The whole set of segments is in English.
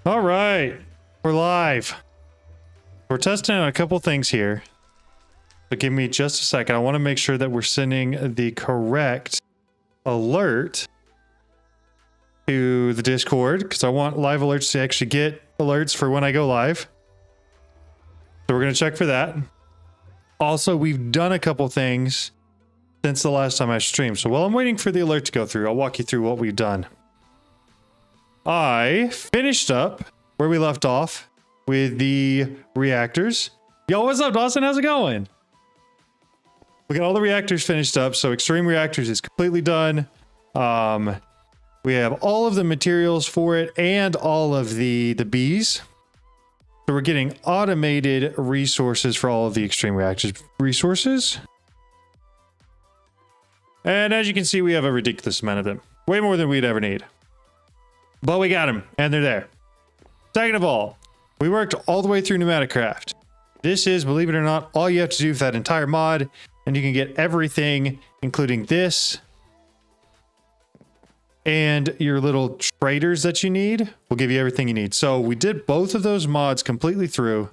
All right, we're live. We're testing out a couple things here. But give me just a second. I want to make sure that we're sending the correct alert to the Discord because I want live alerts to actually get alerts for when I go live. So we're going to check for that. Also, we've done a couple things since the last time I streamed. So while I'm waiting for the alert to go through, I'll walk you through what we've done. I finished up where we left off with the reactors. Yo, what's up, Dawson? How's it going? We got all the reactors finished up, so Extreme Reactors is completely done. We have all of the materials for it and all of the bees. So we're getting automated resources for all of the Extreme Reactors resources. And as you can see, we have a ridiculous amount of them. Way more than we'd ever need. But we got them, and they're there. Second of all, we worked all the way through Pneumaticraft. This is, believe it or not, all you have to do for that entire mod, and you can get everything, including this, and your little traders that you need. We'll give you everything you need. So we did both of those mods completely through,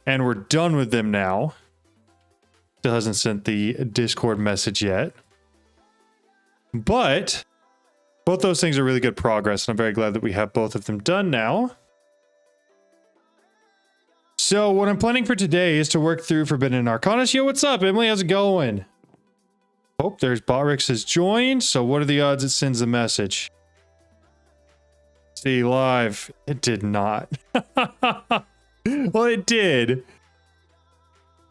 and we're done with them now. Still hasn't sent the Discord message yet. But both those things are really good progress, and I'm very glad that we have both of them done now. So what I'm planning for today is to work through Forbidden Arcanus. Yo, what's up, Emily? How's it going? Oh, there's Botrix has joined. So what are the odds it sends a message? See, live. It did not. Well, it did.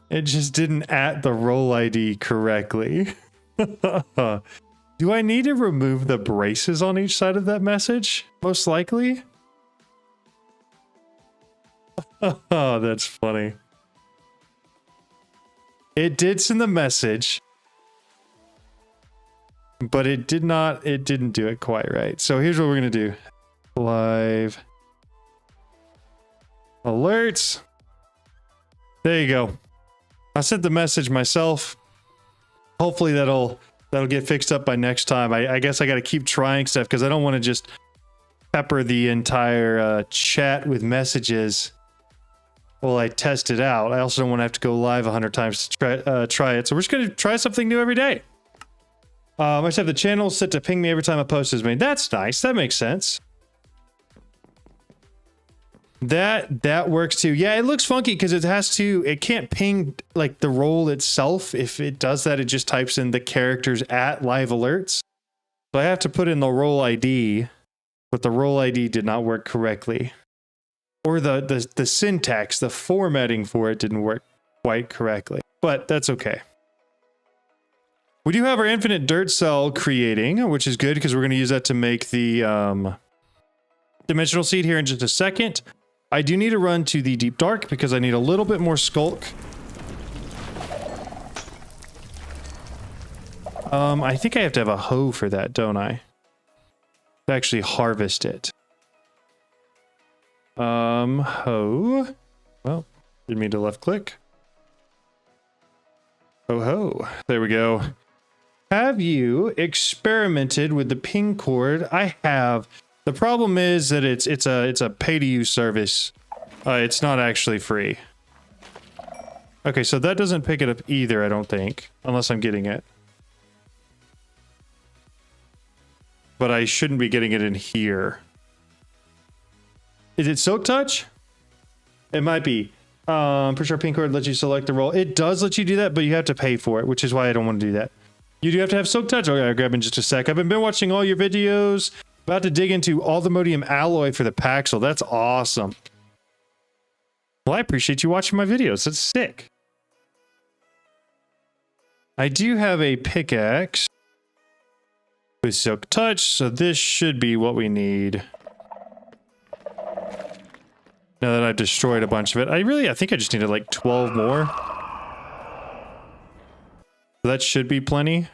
It just didn't at the role ID correctly. Do I need to remove the braces on each side of that message? Most likely. Oh, that's funny. It did send the message, but it didn't do it quite right. So here's what we're going to do. Live alerts. There you go. I sent the message myself. Hopefully that'll get fixed up by next time. I guess I got to keep trying stuff because I don't want to just pepper the entire chat with messages while I test it out. I also don't want to have to go live 100 times to try it. So we're just going to try something new every day. I just have the channel set to ping me every time a post is made. That's nice. That makes sense. That works too. Yeah, it looks funky because it can't ping like the role itself. If it does that, it just types in the characters at live alerts. So I have to put in the role ID, but the role ID did not work correctly. Or the syntax, the formatting for it didn't work quite correctly, but that's okay. We do have our infinite dirt cell creating, which is good because we're going to use that to make the dimensional seed here in just a second. I do need to run to the deep dark because I need a little bit more skulk. I think I have to have a hoe for that, don't I? To actually harvest it. Hoe. Well, didn't mean to left click. Oh ho. There we go. Have you experimented with the ping cord? I have. The problem is that it's a pay-to-use service. It's not actually free. Okay, so that doesn't pick it up either, I don't think. Unless I'm getting it. But I shouldn't be getting it in here. Is it Silk Touch? It might be. Pretty sure ping cord lets you select the role. It does let you do that, but you have to pay for it, which is why I don't want to do that. You do have to have Silk Touch. Okay, I'll grab in just a sec. I've been watching all your videos. About to dig into all the Modium alloy for the Paxel. That's awesome. Well, I appreciate you watching my videos. That's sick. I do have a pickaxe with Silk Touch, so this should be what we need. Now that I've destroyed a bunch of it. I think I just needed like 12 more. That should be plenty.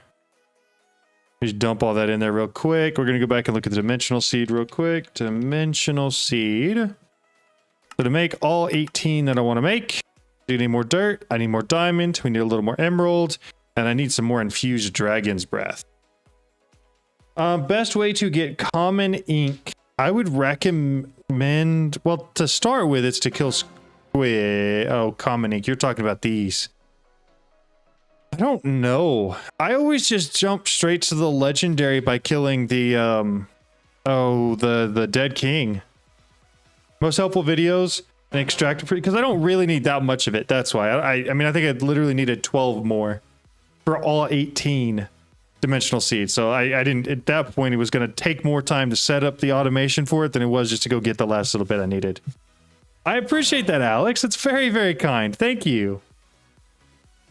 Just dump all that in there real quick. We're going to go back and look at the dimensional seed real quick. Dimensional seed. So to make all 18 that I want to make, I need more dirt. I need more diamond. We need a little more emerald. And I need some more infused dragon's breath. Best way to get common ink. I would recommend Mend. Well, to start with, it's to kill squid. Oh, common ink. You're talking about these. I don't know. I always just jump straight to the legendary by killing the the dead king. Most helpful videos and extract because I don't really need that much of it. That's why. I mean, I think I literally needed 12 more for all 18 dimensional seeds. So I didn't, at that point, it was going to take more time to set up the automation for it than it was just to go get the last little bit I needed. I appreciate that, Alex. It's very, very kind. Thank you.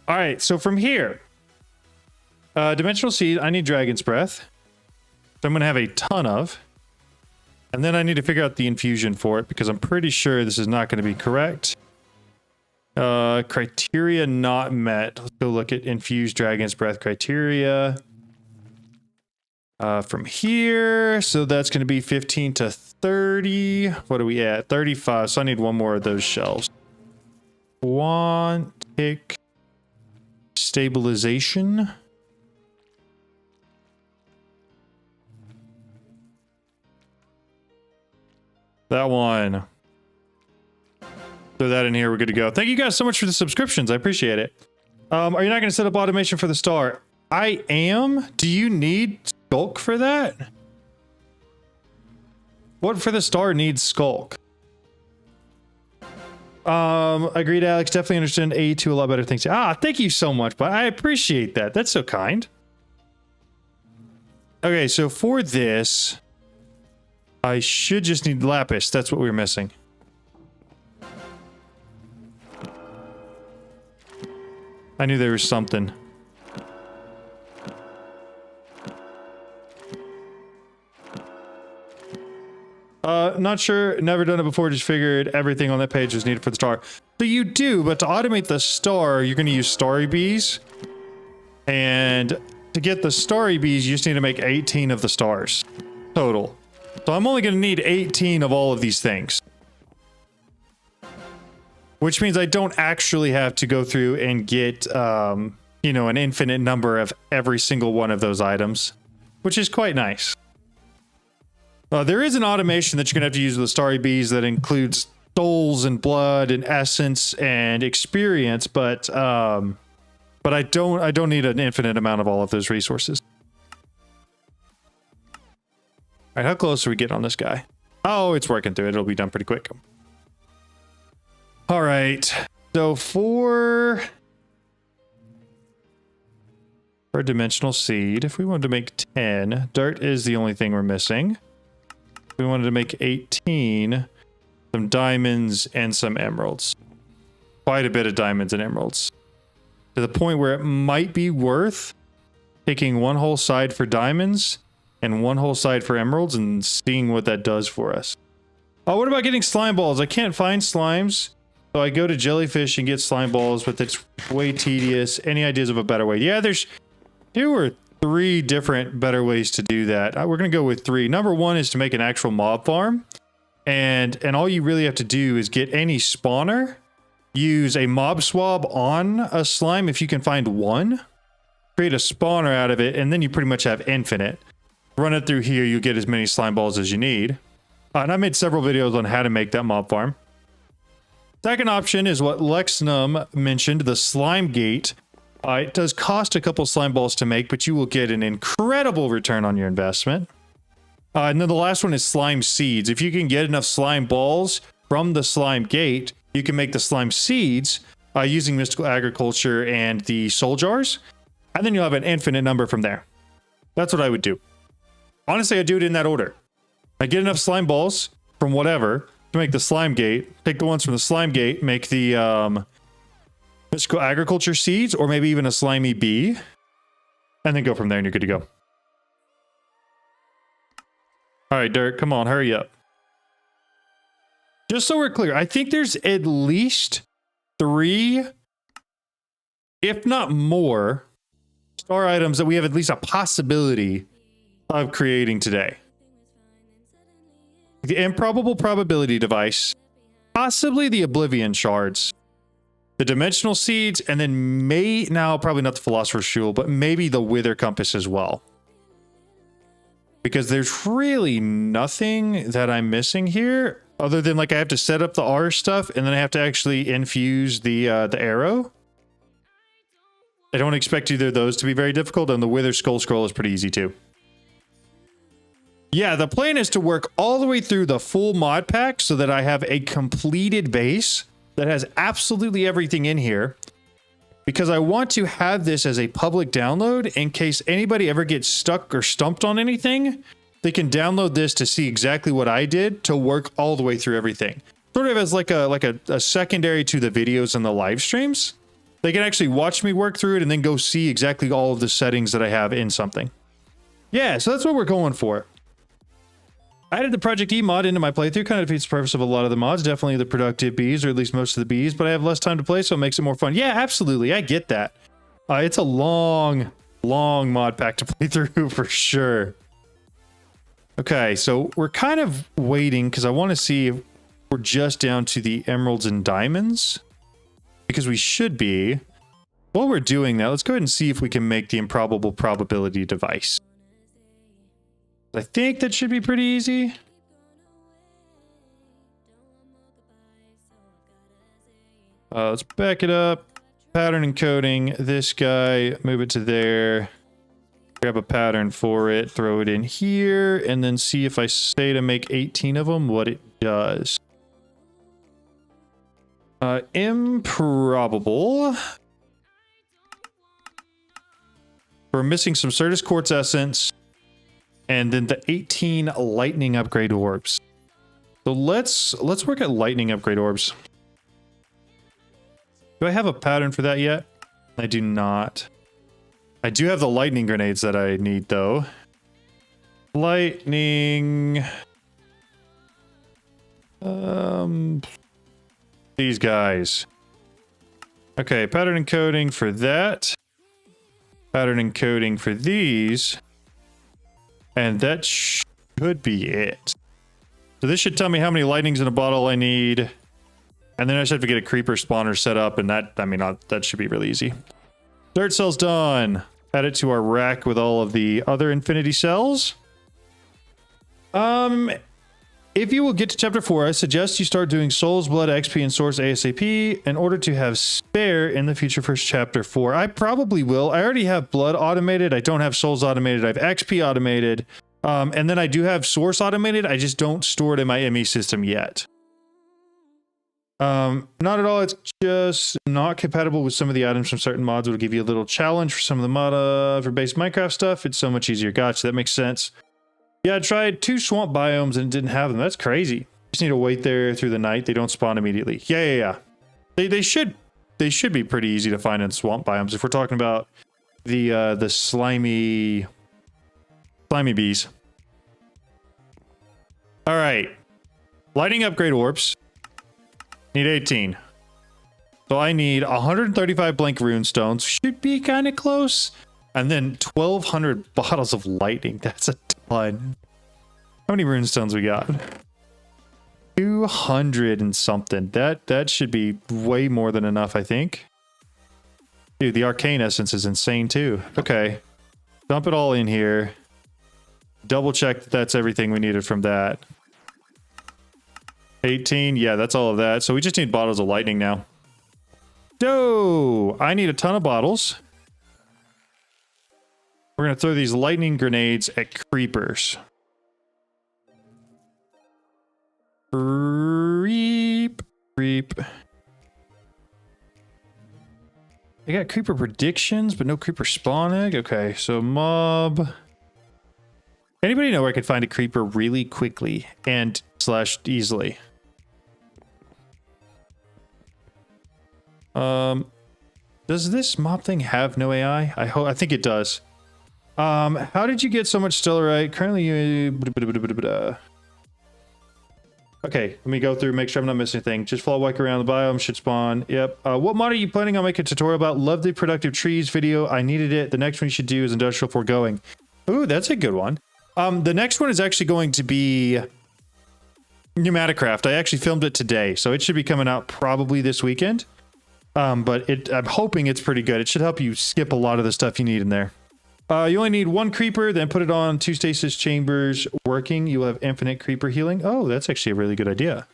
All right, so from here, dimensional seed, I need dragon's breath. So I'm going to have a ton of. And then I need to figure out the infusion for it because I'm pretty sure this is not going to be correct. Criteria not met. Let's go look at infused dragon's breath criteria. From here, so that's going to be 15 to 30. What are we at? 35. So I need one more of those shelves. One tick. Stabilization. That one. Throw that in here. We're good to go. Thank you guys so much for the subscriptions. I appreciate it. Are you not going to set up automation for the star? I am. Do you need Skulk for that? What for the star needs Skulk? Agreed, Alex. Definitely understand A2 a lot better things. Ah, thank you so much, but I appreciate that. That's so kind. Okay, so for this, I should just need lapis. That's what we were missing. I knew there was something. Not sure. Never done it before. Just figured everything on that page was needed for the star. So you do, but to automate the star, you're going to use starry bees. And to get the starry bees, you just need to make 18 of the stars total. So I'm only going to need 18 of all of these things. Which means I don't actually have to go through and get, you know, an infinite number of every single one of those items. Which is quite nice. There is an automation that you're going to have to use with the starry bees that includes souls and blood and essence and experience, but I don't need an infinite amount of all of those resources. All right, how close are we getting on this guy? Oh, it's working through it. It'll be done pretty quick. All right, so for dimensional seed, if we wanted to make 10, dirt is the only thing we're missing. We wanted to make 18, some diamonds and some emeralds. Quite a bit of diamonds and emeralds. To the point where it might be worth taking one whole side for diamonds and one whole side for emeralds and seeing what that does for us. Oh, what about getting slime balls? I can't find slimes. So I go to jellyfish and get slime balls, but it's way tedious. Any ideas of a better way? Yeah, there's 2 or 3 different better ways to do that. We're going to go with 3. Number 1 is to make an actual mob farm. And all you really have to do is get any spawner, use a mob swab on a slime if you can find one, create a spawner out of it, and then you pretty much have infinite. Run it through here, you get as many slime balls as you need. And I made several videos on how to make that mob farm. Second option is what Lexnum mentioned, the slime gate. It does cost a couple slime balls to make, but you will get an incredible return on your investment. And then the last one is slime seeds. If you can get enough slime balls from the slime gate, you can make the slime seeds using mystical agriculture and the soul jars. And then you'll have an infinite number from there. That's what I would do. Honestly, I do it in that order. I get enough slime balls from whatever to make the slime gate. Take the ones from the slime gate, make the mystical agriculture seeds, or maybe even a slimy bee, and then go from there and you're good to go. All right, Dirk, come on, hurry up. Just so we're clear, I think there's at least 3, if not more, star items that we have at least a possibility of creating today. The improbable probability device, possibly the oblivion shards, the dimensional seeds, and then probably not the philosopher's jewel, but maybe the wither compass as well. Because there's really nothing that I'm missing here. Other than like I have to set up the R stuff and then I have to actually infuse the arrow. I don't expect either of those to be very difficult, and the Wither Skull Scroll is pretty easy too. Yeah, the plan is to work all the way through the full mod pack so that I have a completed base that has absolutely everything in here, because I want to have this as a public download in case anybody ever gets stuck or stumped on anything. They can download this to see exactly what I did to work all the way through everything. Sort of as like a secondary to the videos and the live streams. They can actually watch me work through it and then go see exactly all of the settings that I have in something. Yeah, so that's what we're going for. I added the Project E mod into my playthrough. Kind of defeats the purpose of a lot of the mods. Definitely the productive bees, or at least most of the bees, but I have less time to play, so it makes it more fun. Yeah, absolutely. I get that. It's a long mod pack to play through for sure. Okay, so we're kind of waiting because I want to see if we're just down to the emeralds and diamonds, because we should be. While we're doing that, let's go ahead and see if we can make the improbable probability device. I think that should be pretty easy. Let's back it up. Pattern encoding this guy, move it to there. Grab a pattern for it, throw it in here, and then see if I say to make 18 of them, what it does. Improbable. We're missing some Certus Quartz Essence, and then the 18 lightning upgrade orbs. So let's work at lightning upgrade orbs. Do I have a pattern for that yet? I do not. I do have the lightning grenades that I need though. Lightning. These guys. Okay, pattern encoding for that. Pattern encoding for these. And that should be it. So this should tell me how many lightnings in a bottle I need. And then I just have to get a creeper spawner set up, and that, I mean, that should be really easy. Dirt cells done. Add it to our rack with all of the other infinity cells. If you will get to chapter 4, I suggest you start doing Souls, Blood, XP, and Source ASAP in order to have spare in the future for chapter 4. I probably will. I already have Blood automated. I don't have Souls automated. I have XP automated. And then I do have Source automated. I just don't store it in my ME system yet. Not at all. It's just not compatible with some of the items from certain mods. It'll give you a little challenge for some of the mod for base Minecraft stuff. It's so much easier. Gotcha. That makes sense. Yeah, I tried 2 swamp biomes and didn't have them. That's crazy. Just need to wait there through the night. They don't spawn immediately. Yeah. They should be pretty easy to find in swamp biomes if we're talking about the slimy bees. All right. Lighting upgrade orbs. Need 18. So I need 135 blank rune stones. Should be kind of close. And then 1,200 bottles of lightning. That's a ton. How many rune stones we got? 200 and something. That should be way more than enough, I think. Dude, the arcane essence is insane too. Okay. Dump it all in here. Double check that that's everything we needed from that. 18. Yeah, that's all of that. So we just need bottles of lightning now. So I need a ton of bottles. We're going to throw these lightning grenades at creepers. Creep. I got creeper predictions, but no creeper spawn egg. Okay, so mob. Anybody know where I could find a creeper really quickly and / easily? Does this mob thing have no AI? I think it does. How did you get so much stellarite? Currently, okay, let me go through, make sure I'm not missing anything. Just follow walk around the biome, should spawn. Yep. What mod are you planning on making a tutorial about? Love the productive trees video. I needed it. The next one you should do is industrial foregoing. Ooh, that's a good one. The next one is actually going to be Pneumaticraft. I actually filmed it today, so it should be coming out probably this weekend. But I'm hoping it's pretty good. It should help you skip a lot of the stuff you need in there. You only need one creeper, then put it on 2 stasis chambers working. You'll have infinite creeper healing. Oh, that's actually a really good idea.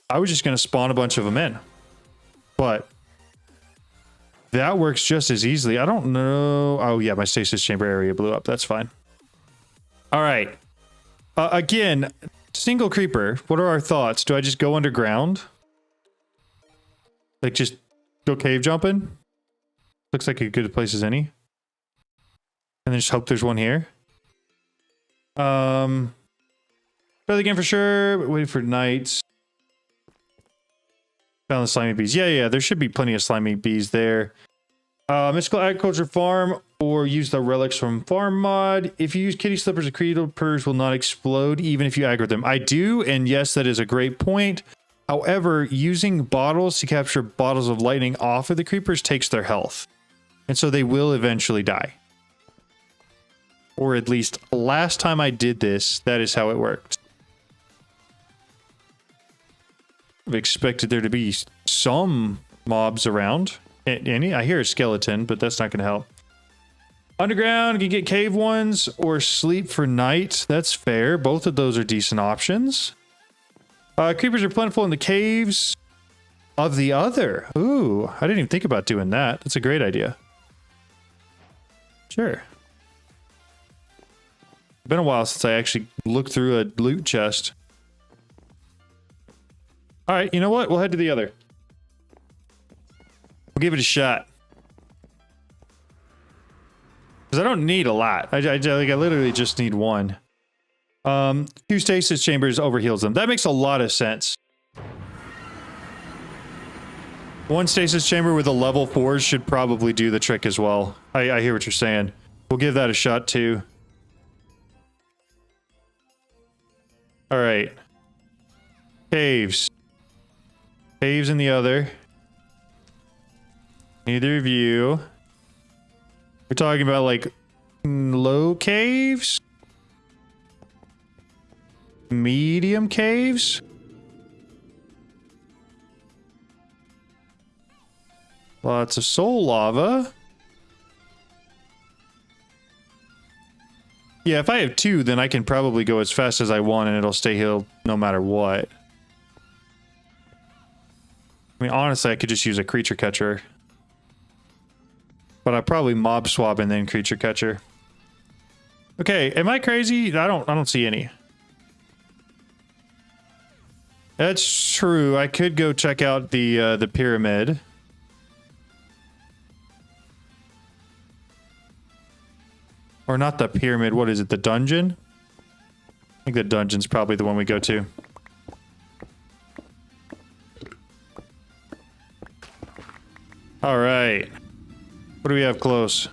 I was just going to spawn a bunch of them in. But that works just as easily. I don't know. Oh, yeah, my stasis chamber area blew up. That's fine. All right. Again, single creeper. What are our thoughts? Do I just go underground? Like, just go cave jumping? Looks like a good place as any. And then just hope there's one here. Try the game for sure, but wait for nights. Found the slimy bees. Yeah, there should be plenty of slimy bees there. Mystical agriculture farm, or use the relics from farm mod. If you use kitty slippers, the creepers will not explode even if you aggro them. I do, and yes, that is a great point. However, using bottles to capture bottles of lightning off of the creepers takes their health. And so they will eventually die. Or at least last time I did this, that is how it worked. I've expected there to be some mobs around. Any? I hear a skeleton, but that's not going to help. Underground, you can get cave ones or sleep for night. That's fair. Both of those are decent options. Creepers are plentiful in the caves of the other. Ooh, I didn't even think about doing that. That's a great idea. Sure. Been a while since I actually looked through a loot chest. All right, you know what? We'll head to the other. We'll give it a shot. Because I don't need a lot. I literally just need one. 2 stasis chambers overheals them. That makes a lot of sense. 1 stasis chamber with a level 4 should probably do the trick as well. I hear what you're saying. We'll give that a shot too. All right. Caves. Caves in the other. Neither of you. We're talking about like low caves? Medium caves? Lots of soul lava. Yeah, if I have 2, then I can probably go as fast as I want and it'll stay healed no matter what. I mean, honestly, I could just use a creature catcher. But I probably mob swap and then creature catcher. Okay, am I crazy? I don't see any. That's true. I could go check out the pyramid. Or not the pyramid, what is it, the dungeon? I think the dungeon's probably the one we go to. Alright. What do we have close?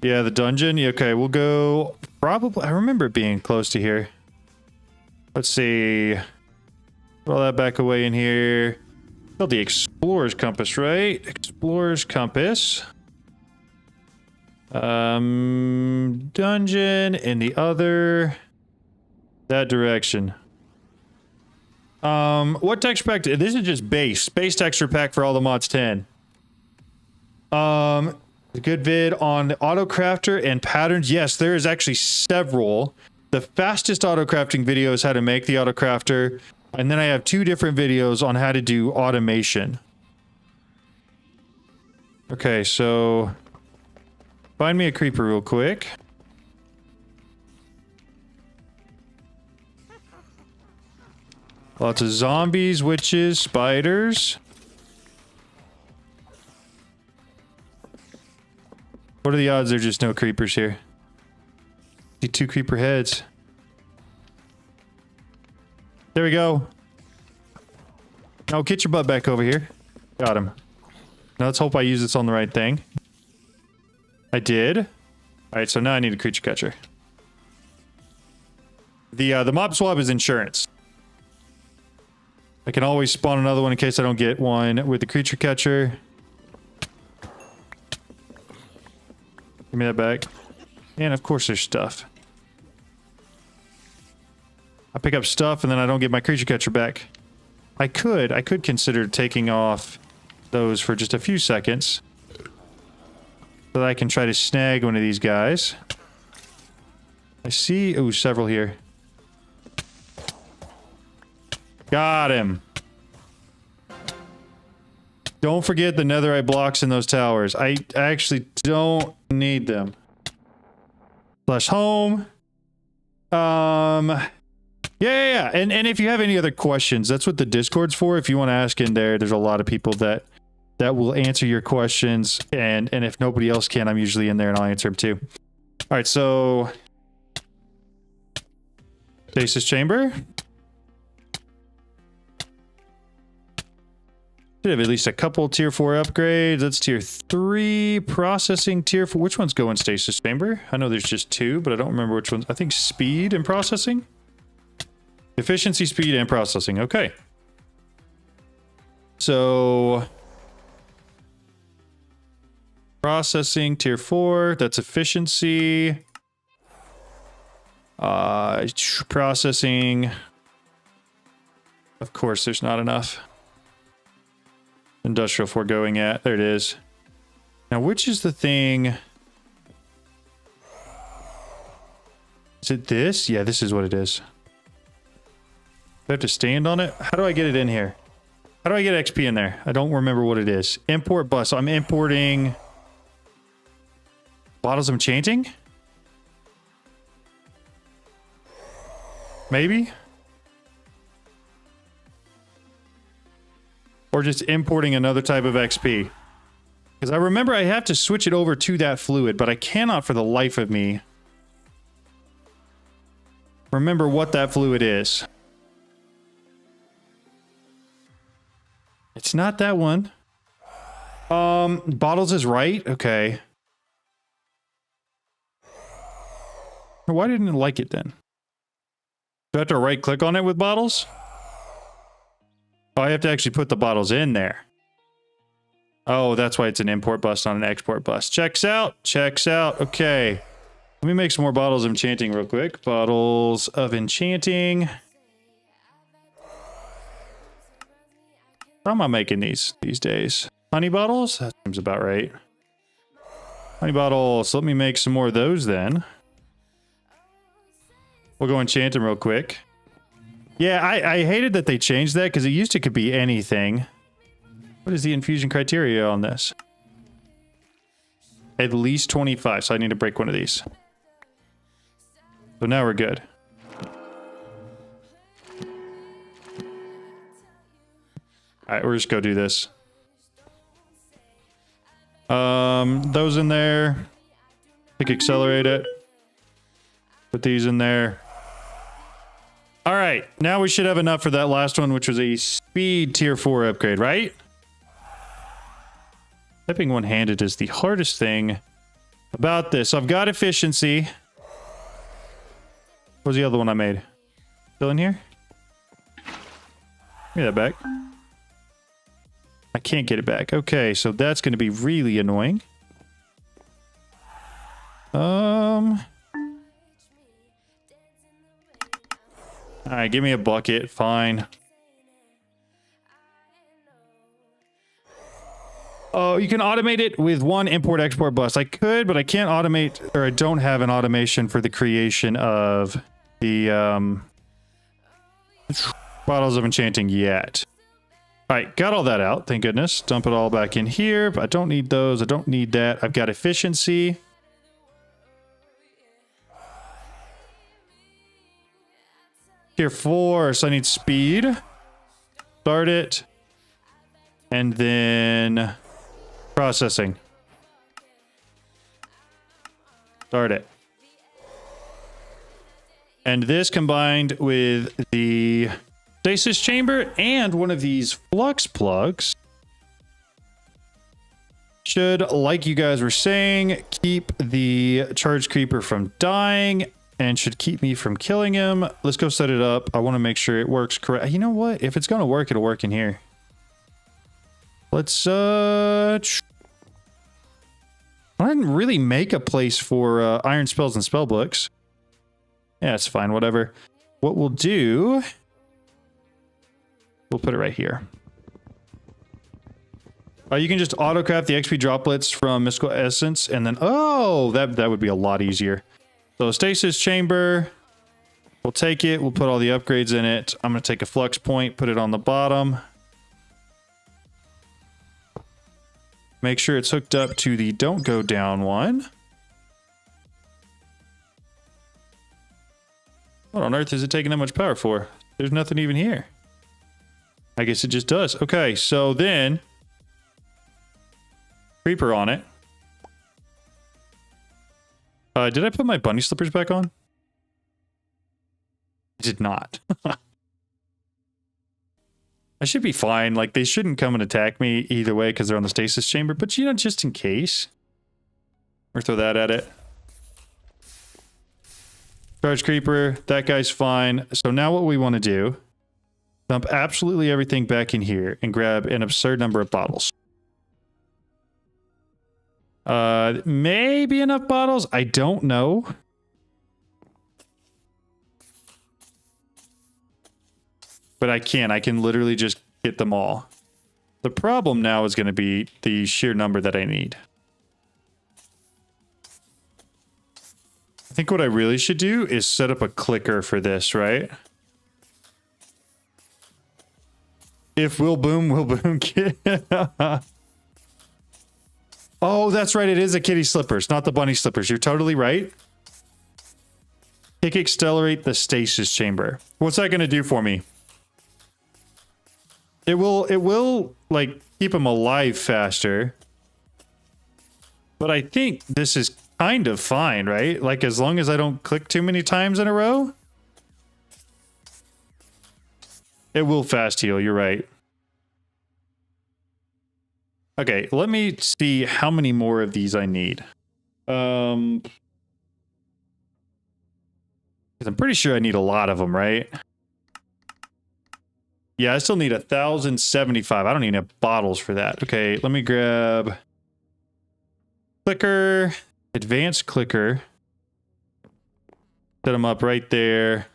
Yeah, the dungeon? Okay, we'll go... Probably... I remember it being close to here. Let's see... Put all that back away in here. Build the Explorer's Compass, right? Explorer's Compass. Dungeon in the other... That direction. What texture pack? This is just base texture pack for all the mods 10. A good vid on the auto crafter and patterns. Yes, there is actually several. The fastest auto crafting video is how to make the auto crafter, and then I have 2 different videos on how to do automation. Okay, so find me a creeper real quick. Lots of zombies, witches, spiders. What are the odds there's just no creepers here? See 2 creeper heads. There we go. Now get your butt back over here. Got him. Now let's hope I use this on the right thing. I did. Alright, so now I need a creature catcher. The mob swab is insurance. I can always spawn another one in case I don't get one with the creature catcher. Give me that back. And of course there's stuff. I pick up stuff and then I don't get my creature catcher back. I could consider taking off those for just a few seconds. so that I can try to snag one of these guys. I see, oh, several here. Got him. Don't forget the netherite blocks in those towers. I actually don't need them. Flash home. Yeah. And if you have any other questions, that's what the Discord's for. If you want to ask in there, there's a lot of people that will answer your questions. And if nobody else can, I'm usually in there and I'll answer them too. All right, so stasis chamber. Should have at least a couple tier 4 upgrades. That's tier 3 processing, tier 4. Which ones go in stasis chamber? I know there's just 2, but I don't remember which ones. I think speed and processing. Efficiency, speed, and processing. Okay. So processing tier 4. That's efficiency. Processing. Of course, there's not enough. Industrial foregoing at. There it is. Now, which is the thing? Is it this? Yeah, this is what it is. Do I have to stand on it? How do I get it in here? How do I get XP in there? I don't remember what it is. Import bus. I'm importing bottles of enchanting? Maybe? Or just importing another type of XP. Because I remember I have to switch it over to that fluid, but I cannot for the life of me remember what that fluid is. It's not that one. Bottles is right. Okay. Why didn't it like it then? Do I have to right click on it with bottles? Oh, I have to actually put the bottles in there. Oh, that's why it's an import bus, not an export bus. Checks out. Checks out. Okay. Let me make some more bottles of enchanting real quick. Bottles of enchanting. How am I making these days? Honey bottles? That seems about right. Honey bottles. Let me make some more of those then. We'll go enchant them real quick. Yeah, I hated that they changed that because it used to could be anything. What is the infusion criteria on this? At least 25, so I need to break one of these. So now we're good. Alright, we're just go do this. Those in there. Click accelerate it. Put these in there. All right, now we should have enough for that last one, which was a speed tier 4 upgrade, right? Typing one-handed is the hardest thing about this. So I've got efficiency. What was the other one I made? Still in here? Give me that back. I can't get it back. Okay, so that's going to be really annoying. Alright, give me a bucket. Fine. Oh, you can automate it with one import-export bus. I could, but I can't automate, or I don't have an automation for the creation of the bottles of enchanting yet. Alright, got all that out. Thank goodness. Dump it all back in here. But I don't need those. I don't need that. I've got efficiency. Tier 4, so I need speed. Start it. And then processing. Start it. And this combined with the stasis chamber and one of these flux plugs should, like you guys were saying, keep the charge creeper from dying. And should keep me from killing him. Let's go set it up. I want to make sure it works correct. You know what? If it's going to work, it'll work in here. Let's, I didn't really make a place for iron spells and spell books. Yeah, it's fine. Whatever. What we'll do, we'll put it right here. You can just auto craft the XP droplets from Mystical Essence, and then oh, that would be a lot easier. So stasis chamber, we'll take it. We'll put all the upgrades in it. I'm gonna take a flux point, put it on the bottom. Make sure it's hooked up to the don't go down one. What on earth is it taking that much power for? There's nothing even here. I guess it just does. Okay, so then creeper on it. Did I put my bunny slippers back on? I did not. I should be fine. Like, they shouldn't come and attack me either way because they're on the stasis chamber. But, you know, just in case. Or throw that at it. Charge creeper. That guy's fine. So now what we want to do, dump absolutely everything back in here and grab an absurd number of bottles. Maybe enough bottles. I don't know. But I can literally just get them all. The problem now is going to be the sheer number that I need. I think what I really should do is set up a clicker for this, right? If will boom Oh, that's right. It is a kitty slippers, not the bunny slippers. You're totally right. Kick accelerate the stasis chamber. What's that going to do for me? It will like keep him alive faster. But I think this is kind of fine, right? Like as long as I don't click too many times in a row. It will fast heal, you're right. Okay, let me see how many more of these I need. I'm pretty sure I need a lot of them, right? Yeah, I still need 1,075. I don't need enough bottles for that. Okay, let me grab clicker, advanced clicker. Set them up right there.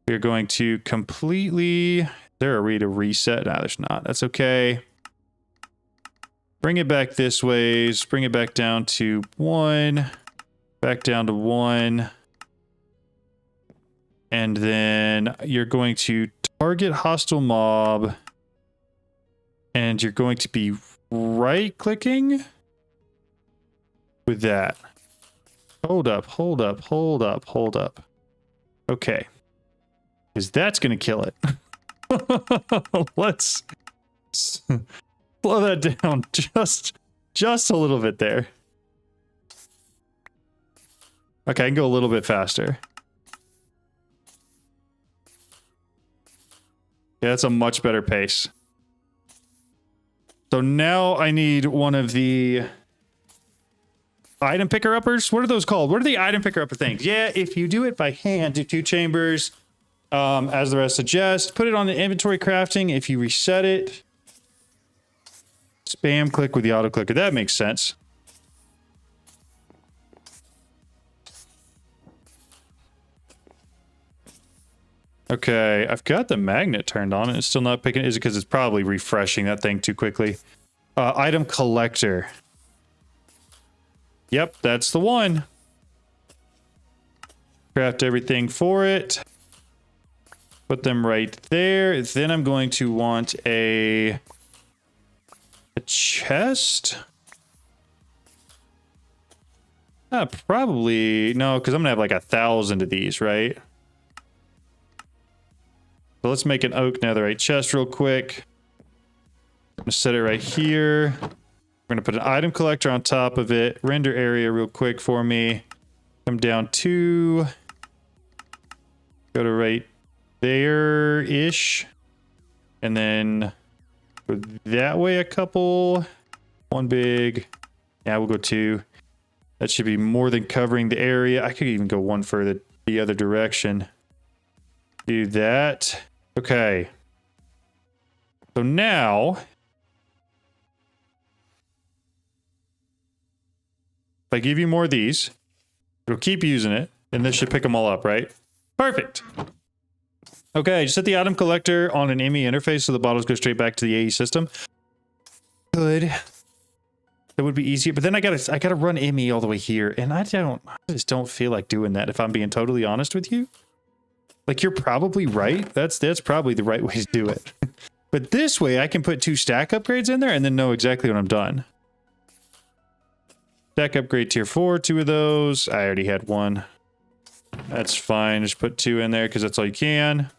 We're going to completely... Is there a way to reset? No, there's not. That's okay. Bring it back this way. Bring it back down to 1. Back down to 1. And then you're going to target hostile mob. And you're going to be right-clicking with that. Hold up, hold up, hold up, hold up. Okay. Because that's going to kill it. Let's slow that down just a little bit there. Okay, I can go a little bit faster. Yeah, that's a much better pace. So now I need one of the item picker uppers. What are those called? What are the item picker upper things? Yeah, if you do it by hand, do 2 chambers, as the rest suggest. Put it on the inventory crafting. If you reset it, spam click with the auto clicker. That makes sense. Okay, I've got the magnet turned on and it's still not picking. Is it because it's probably refreshing that thing too quickly? Item collector. Yep, that's the one. Craft everything for it. Put them right there. Then I'm going to want a chest. Probably no, because I'm gonna have like 1,000 of these, right? So let's make an oak netherite chest real quick. I'm gonna set it right here. We're gonna put an item collector on top of it. Render area real quick for me. Come down to, go to right there-ish. And then go that way a couple. One big. Yeah, we'll go 2. That should be more than covering the area. I could even go one further the other direction. Do that. Okay. So now, if I give you more of these, it'll keep using it, and this should pick them all up, right? Perfect. Okay, just set the item collector on an ME interface so the bottles go straight back to the AE system. could. That would be easier, but then I gotta run Emmy all the way here, and I just don't feel like doing that, if I'm being totally honest with you. Like, you're probably right. That's probably the right way to do it. But this way, I can put 2 stack upgrades in there and then know exactly when I'm done. Stack upgrade tier 4, 2 of those. I already had 1. That's fine. Just put 2 in there because that's all you can.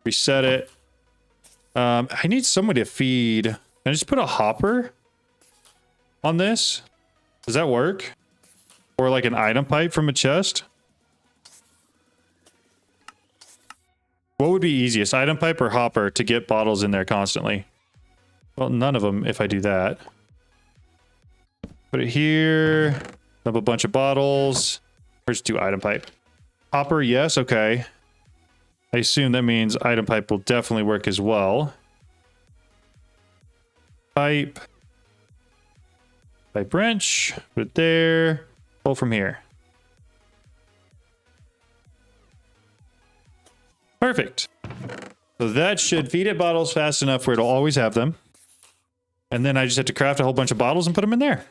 Reset it. I need somebody to feed. Can I just put a hopper on this? Does that work? Or like an item pipe from a chest? What would be easiest, item pipe or hopper, to get bottles in there constantly? Well, none of them if I do that. Put it here. Dump a bunch of bottles. Or just do item pipe. Hopper, yes, okay. I assume that means item pipe will definitely work as well. Pipe. Pipe wrench. Put it there. Pull from here. Perfect. So that should feed it bottles fast enough where it'll always have them. And then I just have to craft a whole bunch of bottles and put them in there.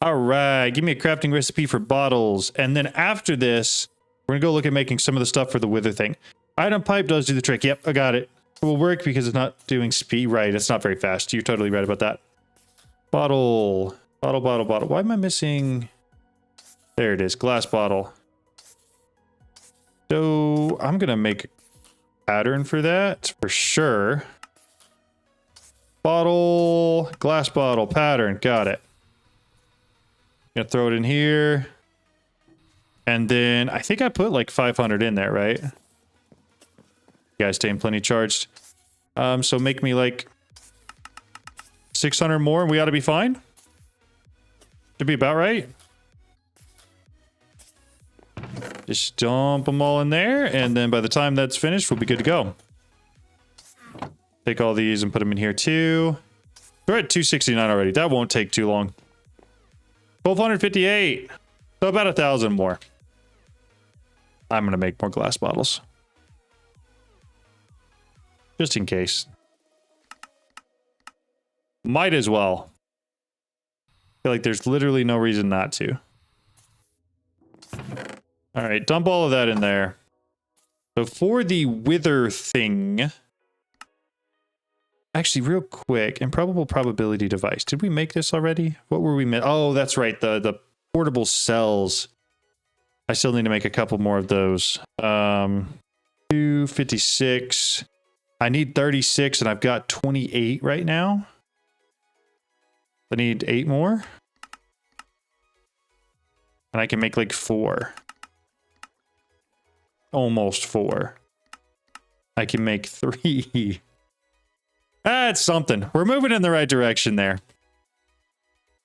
All right, give me a crafting recipe for bottles. And then after this, we're gonna go look at making some of the stuff for the wither thing. Item pipe does do the trick. Yep, I got it. It will work because it's not doing speed. Right, it's not very fast. You're totally right about that. Bottle. Bottle, bottle, bottle. Why am I missing? There it is, glass bottle. So I'm gonna make a pattern for that for sure. Bottle, glass bottle, pattern, got it. Gonna throw it in here. And then I think I put like 500 in there, right? You guys staying plenty charged. So make me like 600 more and we ought to be fine. Should be about right. Just dump them all in there, and then by the time that's finished, we'll be good to go. Take all these and put them in here too. We're at 269 already. That won't take too long. 1258. So about 1,000 more. I'm going to make more glass bottles. Just in case. Might as well. I feel like there's literally no reason not to. All right, dump all of that in there. So for the wither thing, actually real quick, improbable probability device. Did we make this already? What were we Oh, that's right, the portable cells. I still need to make a couple more of those. 256. I need 36 and I've got 28 right now. I need 8 more. And I can make like 4. Almost 4. I can make 3. That's something. We're moving in the right direction there.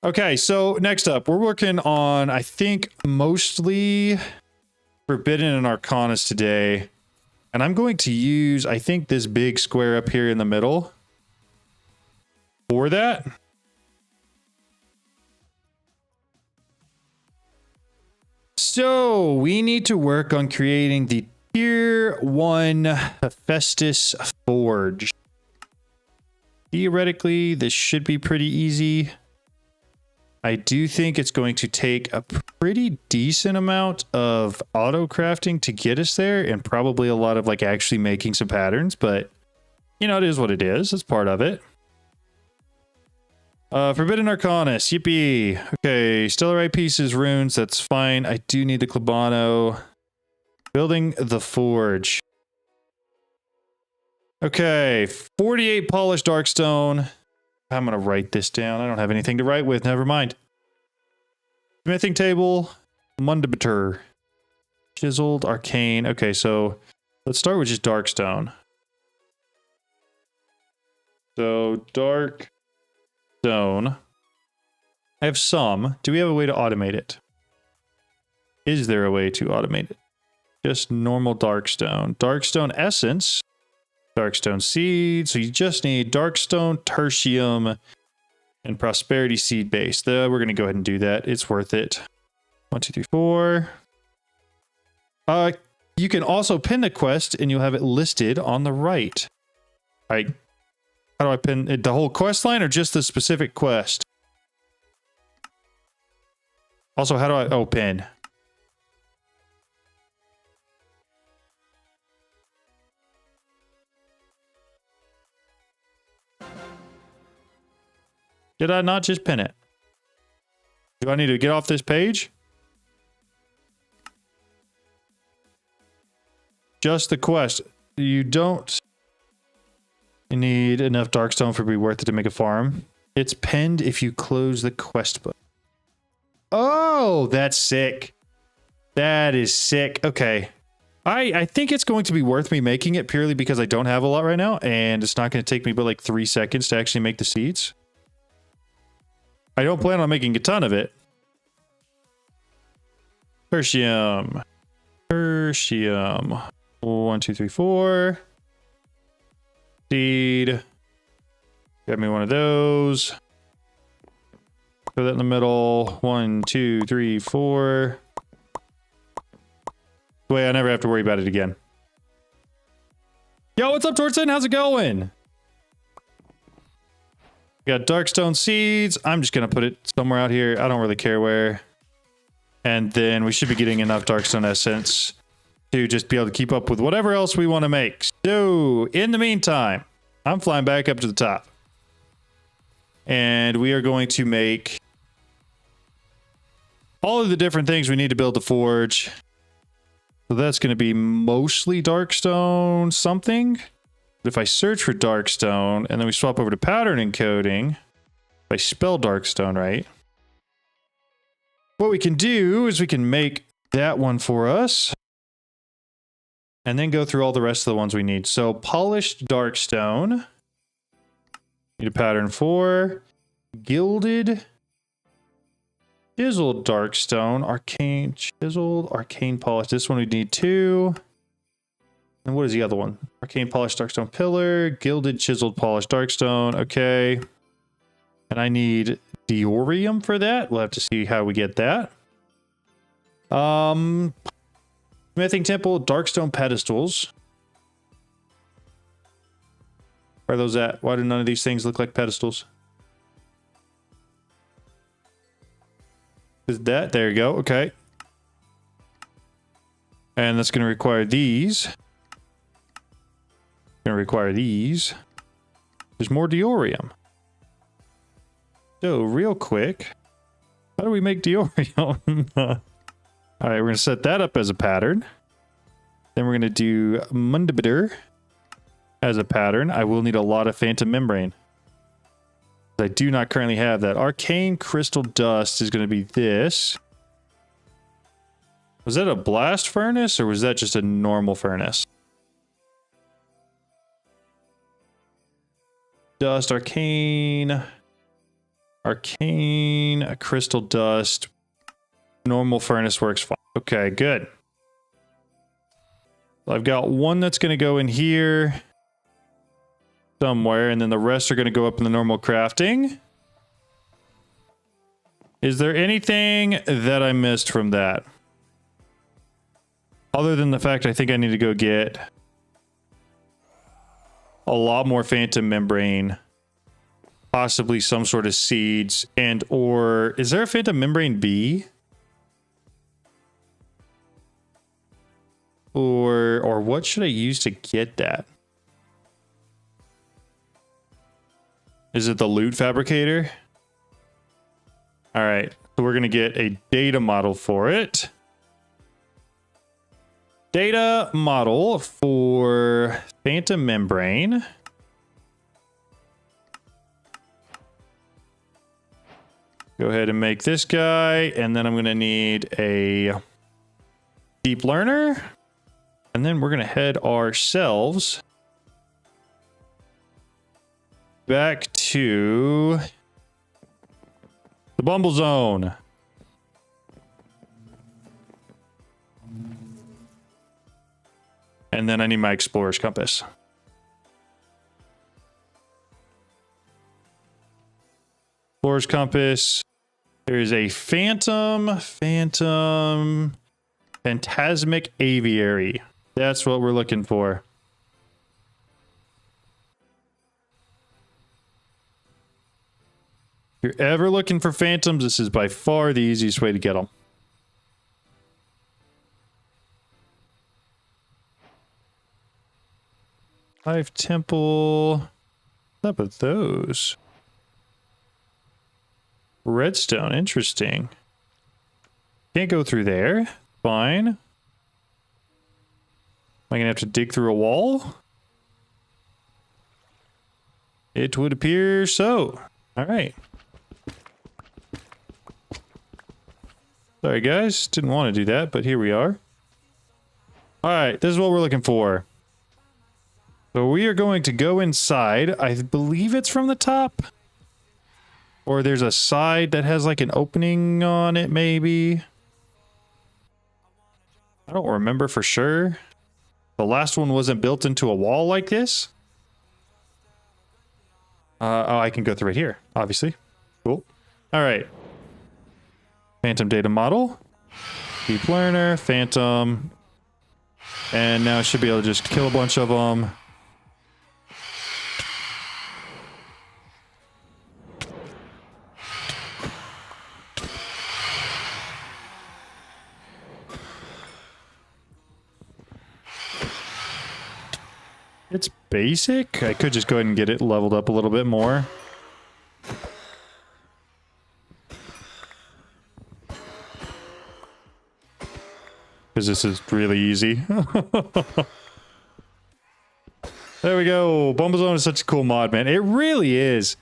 Okay, so next up, we're working on, I think, mostly Forbidden and Arcanus today. And I'm going to use, I think, this big square up here in the middle for that. So we need to work on creating the tier 1 Hephaestus forge. Theoretically, this should be pretty easy. I do think it's going to take a pretty decent amount of auto crafting to get us there, and probably a lot of like actually making some patterns, but you know, it is what it is. It's part of it. Forbidden Arcanus, yippee. Okay, Stellarite pieces, runes, that's fine. I do need the Clabano. Building the forge. Okay, 48 polished darkstone. I'm gonna write this down. I don't have anything to write with, never mind. Smithing table, Mundibatur. Chiseled, arcane. Okay, so let's start with just darkstone. So, dark stone. I have some. Do we have a way to automate it? Is there a way to automate it? Just normal darkstone. Darkstone essence. Darkstone seed. So you just need darkstone, tertium, and prosperity seed base. We're going to go ahead and do that. It's worth it. 1, 2, 3, 4. You can also pin the quest and you'll have it listed on the right. I How do I pin it? The whole quest line or just the specific quest? Also, how do I... Oh, pin. Did I not just pin it? Do I need to get off this page? Just the quest. You don't need enough Darkstone for it to be worth it to make a farm. It's pinned if you close the quest book. Oh, that's sick. That is sick. Okay. I think it's going to be worth me making it purely because I don't have a lot right now, and it's not going to take me but like 3 seconds to actually make the seeds. I don't plan on making a ton of it. Tertium. Tertium. 1, 2, 3, 4. Seed. Grab me one of those. Put that in the middle. 1, 2, 3, 4. Wait, I never have to worry about it again. Yo, what's up, Torsten? How's it going? Got Darkstone seeds. I'm just going to put it somewhere out here. I don't really care where. And then we should be getting enough Darkstone essence to just be able to keep up with whatever else we want to make. So, in the meantime, I'm flying back up to the top. And we are going to make all of the different things we need to build the forge. So that's going to be mostly Darkstone something. But if I search for Darkstone and then we swap over to pattern encoding, if I spell Darkstone right, what we can do is we can make that one for us and then go through all the rest of the ones we need. So polished Darkstone, need a pattern for gilded, chiseled Darkstone, arcane, chiseled, arcane polished. This one we need 2. And what is the other one? Arcane polished Darkstone pillar, gilded, chiseled, polished Darkstone. Okay. And I need Diorium for that. We'll have to see how we get that. Smithing temple, Darkstone pedestals. Where are those at? Why do none of these things look like pedestals? Is that? There you go. Okay. And that's going to require these. Going to require these. There's more Diorium. So, real quick, how do we make Diorium? All right, we're going to set that up as a pattern. Then we're going to do Mundibiter as a pattern. I will need a lot of Phantom Membrane. I do not currently have that. Arcane Crystal Dust is going to be this. Was that a blast furnace or was that just a normal furnace? Dust, Arcane, Crystal Dust. Normal furnace works fine. Okay, good. I've got one that's going to go in here somewhere, and then the rest are going to go up in the normal crafting. Is there anything that I missed from that? Other than the fact I think I need to go get a lot more Phantom Membrane, possibly some sort of seeds, and or is there a Phantom Membrane B? Or what should I use to get that? Is it the loot fabricator? All right, so we're gonna get a data model for it. Data model for Phantom Membrane. Go ahead and make this guy, and then I'm gonna need a deep learner. And then we're going to head ourselves back to the Bumble Zone. And then I need my Explorer's Compass. Explorer's Compass. There is a Phantasmic Aviary. That's what we're looking for. If you're ever looking for phantoms, this is by far the easiest way to get them. Live temple. What's up with those? Redstone, interesting. Can't go through there. Fine. Am I gonna have to dig through a wall? It would appear so. All right. Sorry guys, didn't want to do that, but here we are. All right, this is what we're looking for. So we are going to go inside. I believe it's from the top. Or there's a side that has like an opening on it, maybe. I don't remember for sure. The last one wasn't built into a wall like this. Oh, I can go through right here, obviously. Cool. All right. Phantom data model. Deep learner, phantom. And now I should be able to just kill a bunch of them. It's basic. I could just go ahead and get it leveled up a little bit more. Because this is really easy. There we go. Bumblezone is such a cool mod, man. It really is.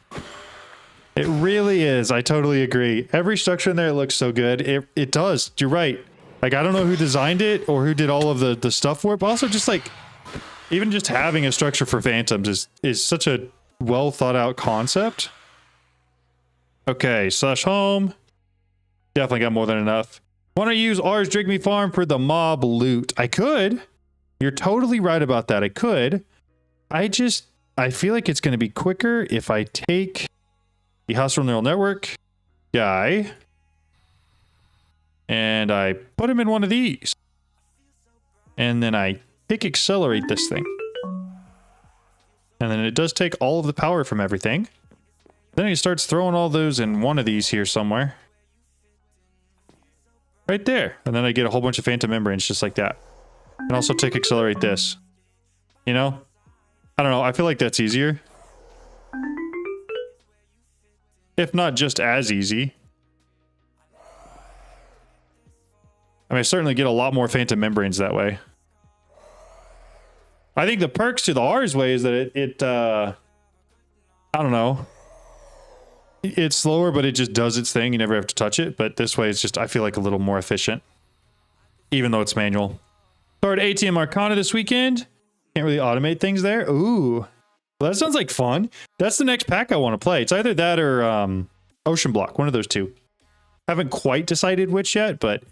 It really is. I totally agree. Every structure in there looks so good. It does. You're right. Like, I don't know who designed it or who did all of the stuff for it, but also just like... even just having a structure for phantoms is such a well thought out concept. Okay, slash home. Definitely got more than enough. Want to use R's Drink Me Farm for the mob loot? I could. You're totally right about that. I could. I feel like it's going to be quicker if I take the hostile neural network guy and I put him in one of these. And then I accelerate this thing. And then it does take all of the power from everything. Then it starts throwing all those in one of these here somewhere. Right there. And then I get a whole bunch of phantom membranes just like that. And also accelerate this. You know? I don't know. I feel like that's easier. If not just as easy. I mean, I certainly get a lot more phantom membranes that way. I think the perks to the R's way is that I don't know. It's slower, but it just does its thing. You never have to touch it. But this way, it's just, I feel like a little more efficient. Even though it's manual. Started ATM Arcana this weekend. Can't really automate things there. Ooh. Well, that sounds like fun. That's the next pack I want to play. It's either that or Ocean Block. One of those two. Haven't quite decided which yet, but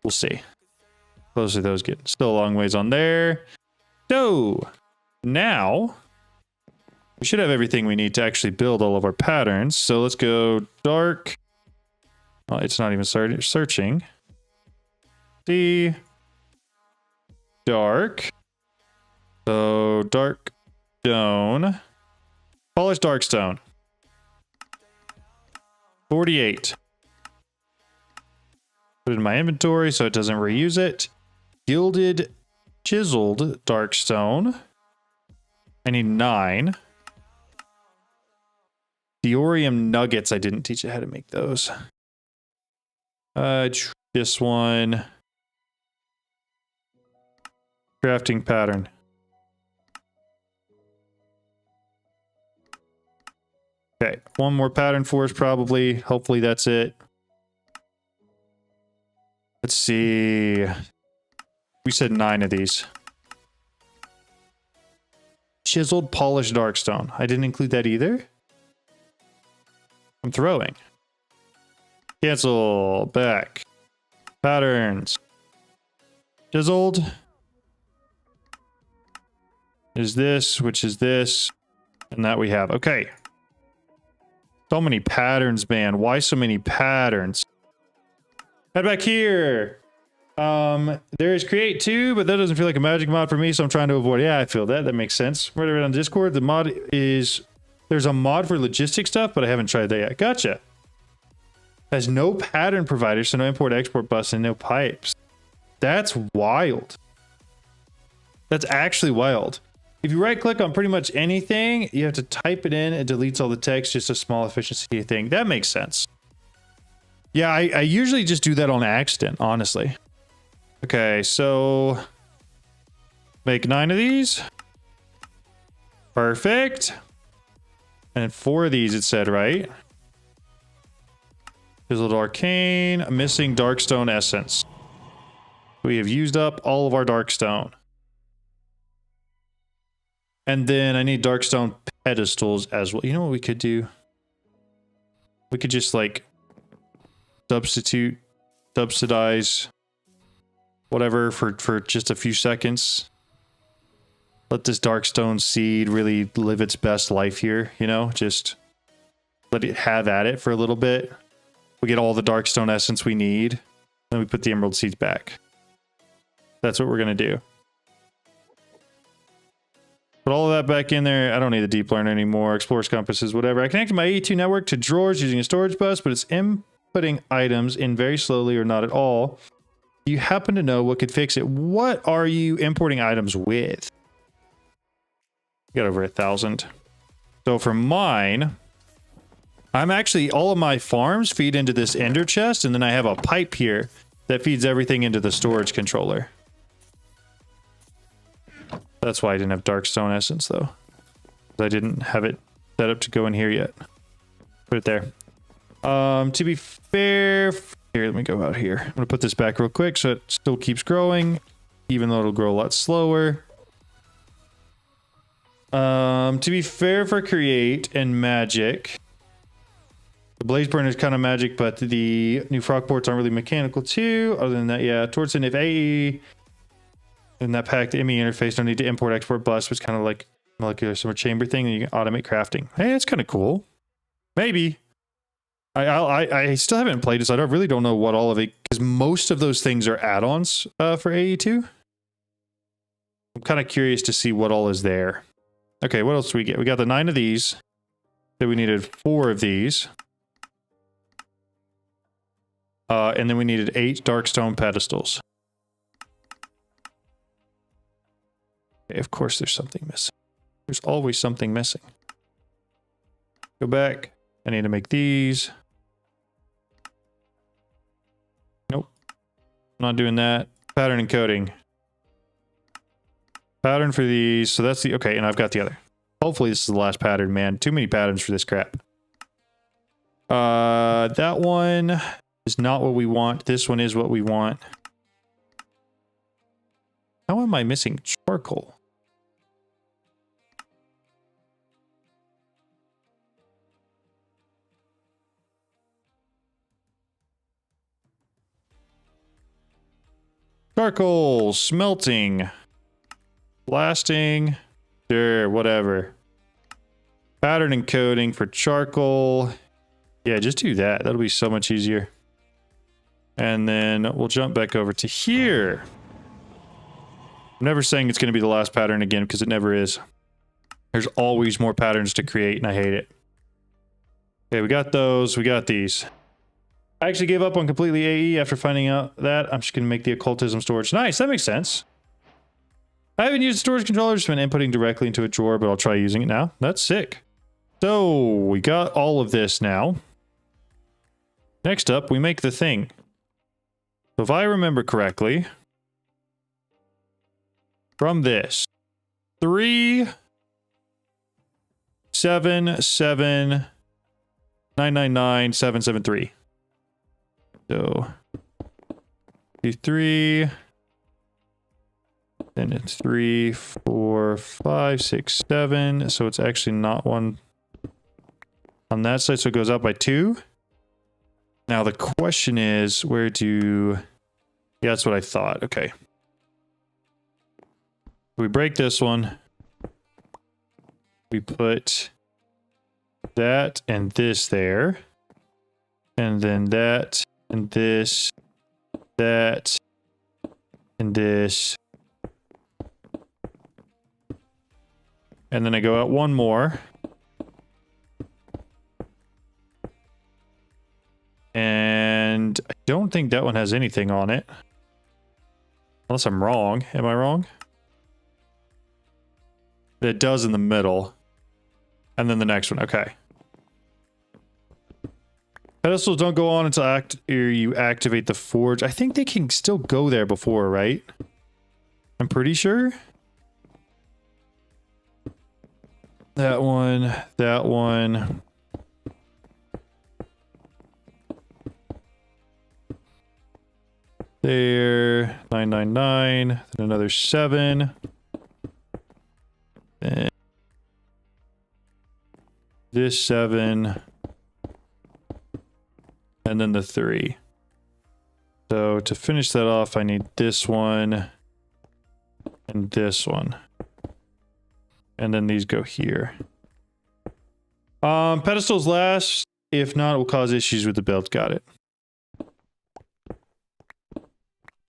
we'll see. Closer those get. Still a long ways on there. So, now, we should have everything we need to actually build all of our patterns. So let's go dark. Well, it's not even searching. See. Dark. So, dark stone. Polished dark stone. 48. Put it in my inventory so it doesn't reuse it. Gilded chiseled dark stone. I need 9. Diorium nuggets. I didn't teach you how to make those. This one. Crafting pattern. Okay, one more pattern for us probably. Hopefully that's it. Let's see. We said 9 of these. Chiseled polished darkstone. I didn't include that either. I'm throwing. Cancel. Back. Patterns. Chiseled. Is this, which is this. And that we have. Okay. So many patterns, man. Why so many patterns? Head back here. There is create 2, but that doesn't feel like a magic mod for me, so I'm trying to avoid. Yeah, I feel that. That makes sense. Right on Discord, the mod is There's a mod for logistic stuff, but I haven't tried that yet. Gotcha. Has no pattern provider, so no import-export bus and no pipes. That's wild. That's actually wild. If you right-click on pretty much anything, you have to type it in. It deletes all the text, just a small efficiency thing. That makes sense. Yeah, I usually just do that on accident, honestly. Okay, so make 9 of these. Perfect. And 4 of these, it said, right? Fizzled Arcane, missing Darkstone Essence. We have used up all of our Darkstone. And then I need Darkstone pedestals as well. You know what we could do? We could just like subsidize whatever for just a few seconds. Let this Darkstone seed really live its best life here, you know? Just let it have at it for a little bit. We get all the Darkstone essence we need. Then we put the Emerald seeds back. That's what we're going to do. Put all of that back in there. I don't need the deep learner anymore. Explorer's compasses, whatever. I connected my AE2 network to drawers using a storage bus, but it's inputting items in very slowly or not at all. You happen to know what could fix it? What are you importing items with? Got over 1,000. So for mine, I'm actually, all of my farms feed into this ender chest, and then I have a pipe here that feeds everything into the storage controller. That's why I didn't have Darkstone Essence, though. I didn't have it set up to go in here yet. Put it there. To be fair... Here, let me go out here. I'm going to put this back real quick so it still keeps growing, even though it'll grow a lot slower. To be fair for Create and Magic... The Blaze Burner is kind of magic, but the new frog ports aren't really mechanical too. Other than that, yeah. Towards the if AE... In that packed ME interface, don't need to import export bus, which kind of like molecular summer chamber thing, and you can automate crafting. Hey, that's kind of cool. Maybe. I still haven't played this. I really don't know what all of it, because most of those things are add-ons for AE2. I'm kind of curious to see what all is there. Okay, what else do we get? We got the 9 of these. Then we needed 4 of these. And then we needed 8 Darkstone pedestals. Okay, of course there's something missing. There's always something missing. Go back. I need to make these. Nope. Not doing that. Pattern encoding. Pattern for these. So that's the... Okay, and I've got the other. Hopefully this is the last pattern, man. Too many patterns for this crap. That one is not what we want. This one is what we want. How am I missing charcoal? Charcoal, smelting, blasting, sure, whatever. Pattern encoding for charcoal. Yeah, just do that. That'll be so much easier. And then we'll jump back over to here. I'm never saying it's going to be the last pattern again, because it never is. There's always more patterns to create, and I hate it. Okay, we got those. We got these. I actually gave up on completely AE after finding out that. I'm just going to make the occultism storage. Nice, that makes sense. I haven't used a storage controller, just been inputting directly into a drawer, but I'll try using it now. That's sick. So, we got all of this now. Next up, we make the thing. So if I remember correctly, from this, 3, 7, 7, 9, 9, 9, 7, 7, 3. So, 2, 3, then it's 3, 4, 5, 6, 7. So it's actually not one on that side, so it goes up by 2. Now the question is, where do... Yeah, that's what I thought. Okay. We break this one. We put that and this there. And then that and this, that, and this. And then I go out one more. don't think that one has anything on it. Unless I'm wrong. Am I wrong? It does in the middle. And then the next one. Okay. Pedestals don't go on until you activate the forge. I think they can still go there before, right? I'm pretty sure. That one. That one. There. 999. Then another 7. And this 7. And then the 3. So to finish that off, I need this one. And this one. And then these go here. Pedestals last. If not, it will cause issues with the build. Got it.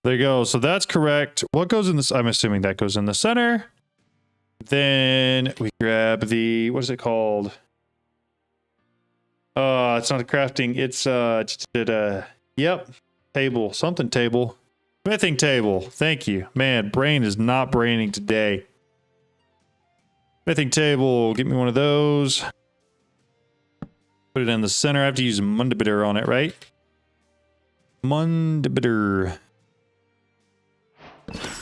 There you go. So that's correct. What goes in this? I'm assuming that goes in the center. Then we grab the, what is it called? It's not a crafting. It's yep, table, something table, smithing table. Thank you, man. Brain is not braining today. Smithing table. Get me one of those. Put it in the center. I have to use Mundibitter on it, right? Mundibitter.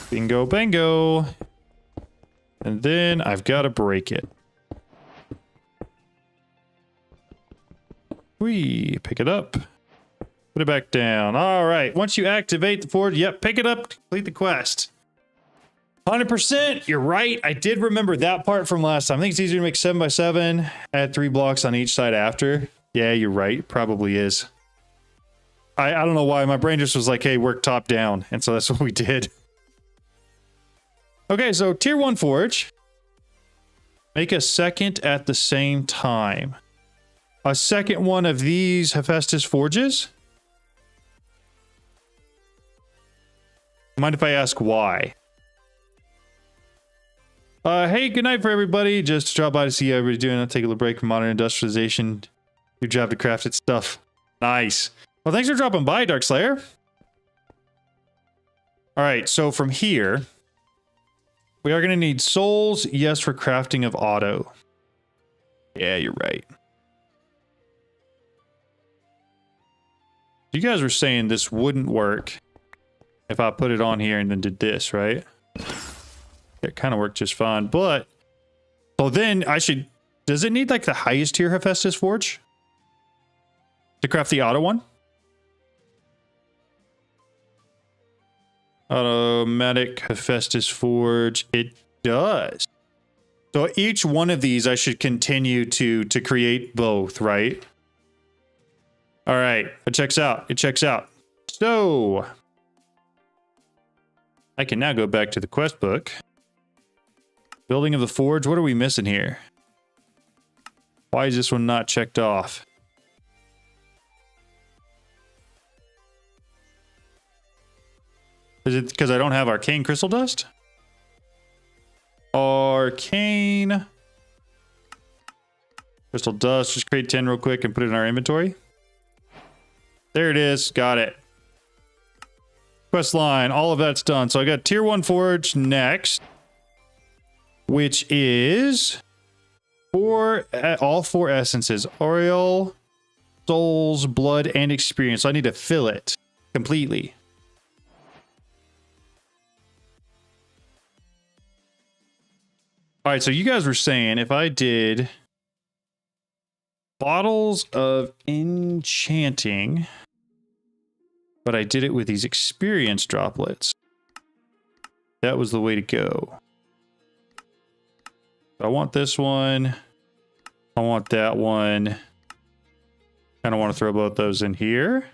Bingo, bango. And then I've got to break it. Pick it up. Put it back down. All right. Once you activate the forge, yep, pick it up, complete the quest. 100%. You're right. I did remember that part from last time. I think it's easier to make 7x7. Add 3 blocks on each side after. Yeah, you're right. Probably is. I don't know why. My brain just was like, hey, work top down. And so that's what we did. Okay, so tier 1 forge. Make a second at the same time. A second one of these Hephaestus forges. Mind if I ask why? Hey, good night for everybody. Just drop by to see how everybody's doing. I'll take a little break from modern industrialization. Your job to craft it stuff. Nice. Well, thanks for dropping by, Darkslayer. All right, so from here, we are going to need souls. Yes, for crafting of auto. Yeah, you're right. You guys were saying this wouldn't work if I put it on here and then did this, right? It kind of worked just fine, but... So then I should... Does it need like the highest tier Hephaestus forge? To craft the auto one? Automatic Hephaestus forge. It does. So each one of these I should continue to create both, right? All right, it checks out. It checks out. So I can now go back to the quest book. Building of the forge. What are we missing here? Why is this one not checked off? Is it because I don't have arcane crystal dust? Arcane crystal dust. Just create 10 real quick and put it in our inventory. There it is. Got it. Quest line. All of that's done. So I got tier 1 forge next, which is all 4 essences: Aureole, souls, blood, and experience. So I need to fill it completely. All right, so you guys were saying if I did bottles of enchanting, but I did it with these experience droplets, that was the way to go. I want this one. I want that one. Kind of want to throw both those in here.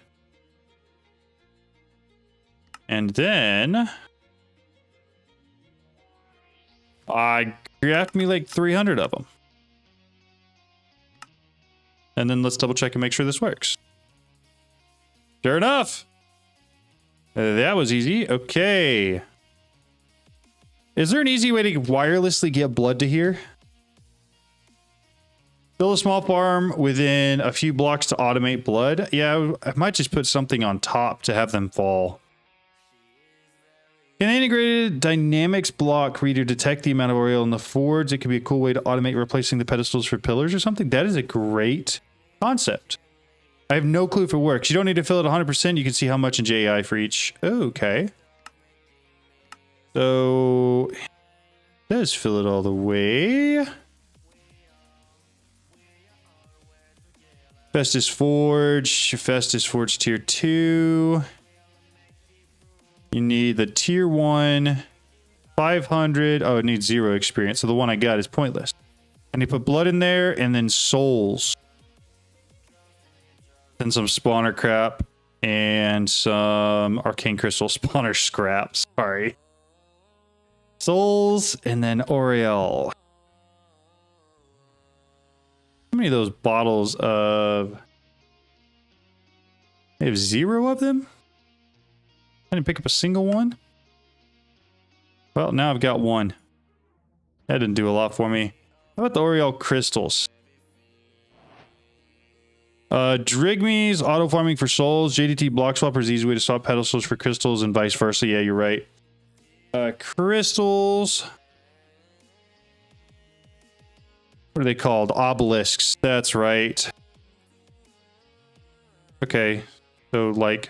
And then I craft me like 300 of them. And then let's double check and make sure this works. Sure enough. That was easy. Okay. Is there an easy way to wirelessly get blood to here? Build a small farm within a few blocks to automate blood. Yeah, I might just put something on top to have them fall. Can the integrated dynamics block reader detect the amount of oil in the forge? It could be a cool way to automate replacing the pedestals for pillars or something. That is a great concept. I have no clue if it works. You don't need to fill it 100%. You can see how much in JI for each. Okay. So, let's fill it all the way. Hephaestus Forge. Hephaestus Forge tier 2. You need the tier 1. 500. Oh, it needs 0 experience. So the one I got is pointless. I need to put blood in there and then souls. Then some spawner crap and some arcane crystal spawner scraps. Sorry. Souls and then Oriel. How many of those bottles of... I have 0 of them? I didn't pick up a single one? Well, now I've got one. That didn't do a lot for me. How about the Oriel crystals? Drigmies, auto farming for souls. JDT block swapper is the easy way to swap pedestals for crystals and vice versa. Yeah, you're right. Crystals. What are they called? Obelisks. That's right. Okay. So, like...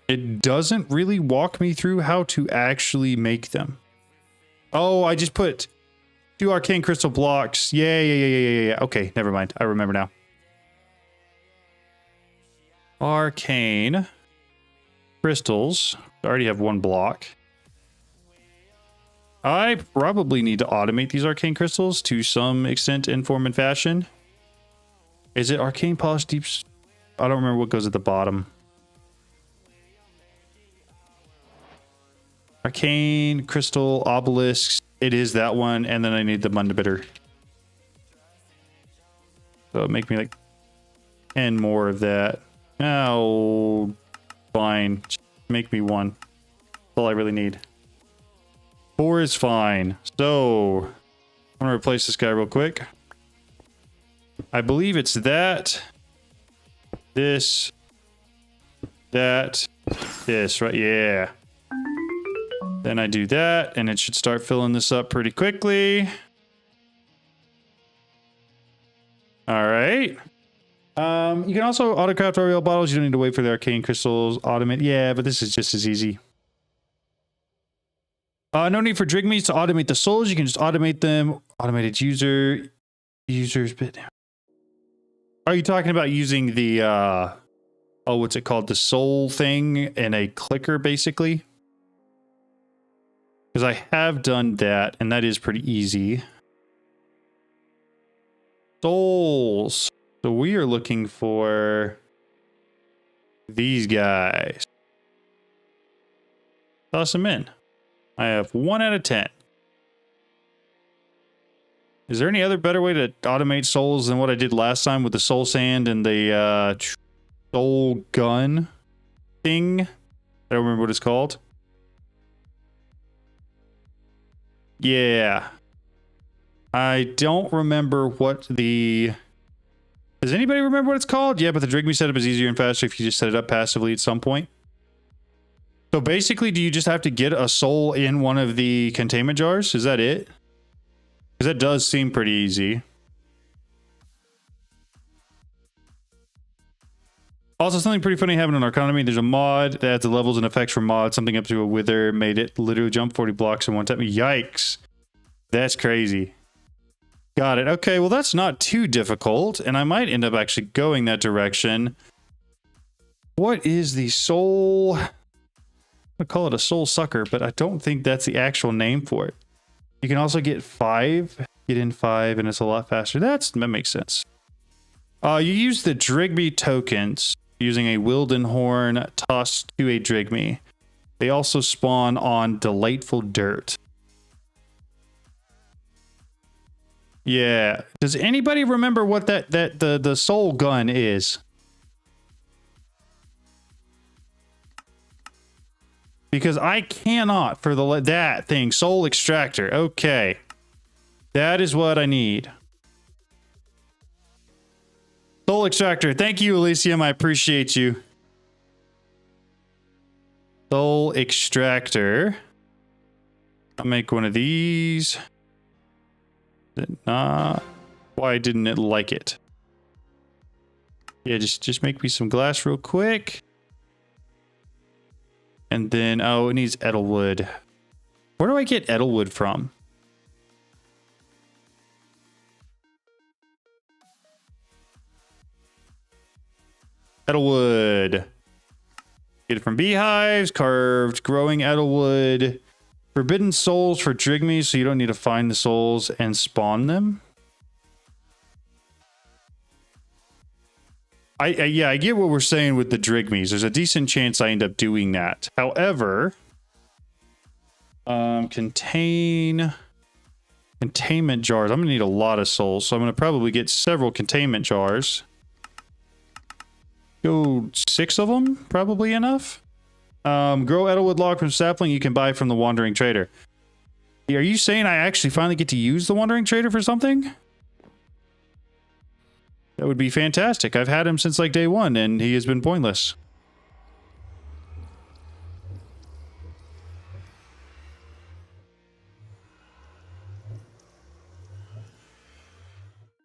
it doesn't really walk me through how to actually make them. Oh, I just put 2 arcane crystal blocks. Yeah. Okay, never mind. I remember now. Arcane crystals. I already have 1 block. I probably need to automate these arcane crystals to some extent in form and fashion. Is it arcane polish deep? I don't remember what goes at the bottom. Arcane crystal obelisks. It is that one, and then I need the Mundabitter. So make me like 10 more of that. Oh, fine. Just make me 1. That's all I really need. 4 is fine. So I'm gonna replace this guy real quick. I believe it's that, this, that, this, right? Yeah. Then I do that, and it should start filling this up pretty quickly. All right. You can also autocraft Oriel bottles. You don't need to wait for the arcane crystals. Automate. Yeah, but this is just as easy. No need for Drigmies to automate the souls. You can just automate them. Automated users bit. Are you talking about using the oh, what's it called? The soul thing in a clicker, basically? Because I have done that, and that is pretty easy. Souls. So we are looking for these guys. Toss them in. I have 1 out of 10. Is there any other better way to automate souls than what I did last time with the soul sand and the soul gun thing? I don't remember what it's called. Yeah. I don't remember what the... Does anybody remember what it's called? Yeah, but the Drigme setup is easier and faster if you just set it up passively at some point. So basically, do you just have to get a soul in one of the containment jars? Is that it? Because that does seem pretty easy. Also, something pretty funny happened on Arcanus. There's a mod that adds the levels and effects from mods. Something up to a wither made it literally jump 40 blocks in one time. Yikes. That's crazy. Got it. Okay, well, that's not too difficult, and I might end up actually going that direction. What is the soul... I'm gonna call it a soul sucker, but I don't think that's the actual name for it. You can also get 5. Get in 5, and it's a lot faster. That makes sense. You use the Drigme tokens using a Wilden Horn tossed to a Drigme. They also spawn on Delightful Dirt. Yeah. Does anybody remember what the soul gun is? Because I cannot for that thing. Soul extractor. Okay. That is what I need. Soul extractor. Thank you, Elysium. I appreciate you. Soul extractor. I'll make one of these. Why didn't it like it? Yeah, just make me some glass real quick. And then, oh, it needs Edelwood. Where do I get Edelwood from? Edelwood. Get it from beehives, carved, growing Edelwood. Forbidden souls for Drigmes, so you don't need to find the souls and spawn them. Yeah, I get what we're saying with the Drigmes. There's a decent chance I end up doing that. However, containment jars. I'm gonna need a lot of souls, so I'm gonna probably get several containment jars. Go 6 of them, probably enough. Grow Edelwood log from sapling you can buy from the Wandering Trader. Are you saying I actually finally get to use the Wandering Trader for something? That would be fantastic. I've had him since like day 1 and he has been pointless.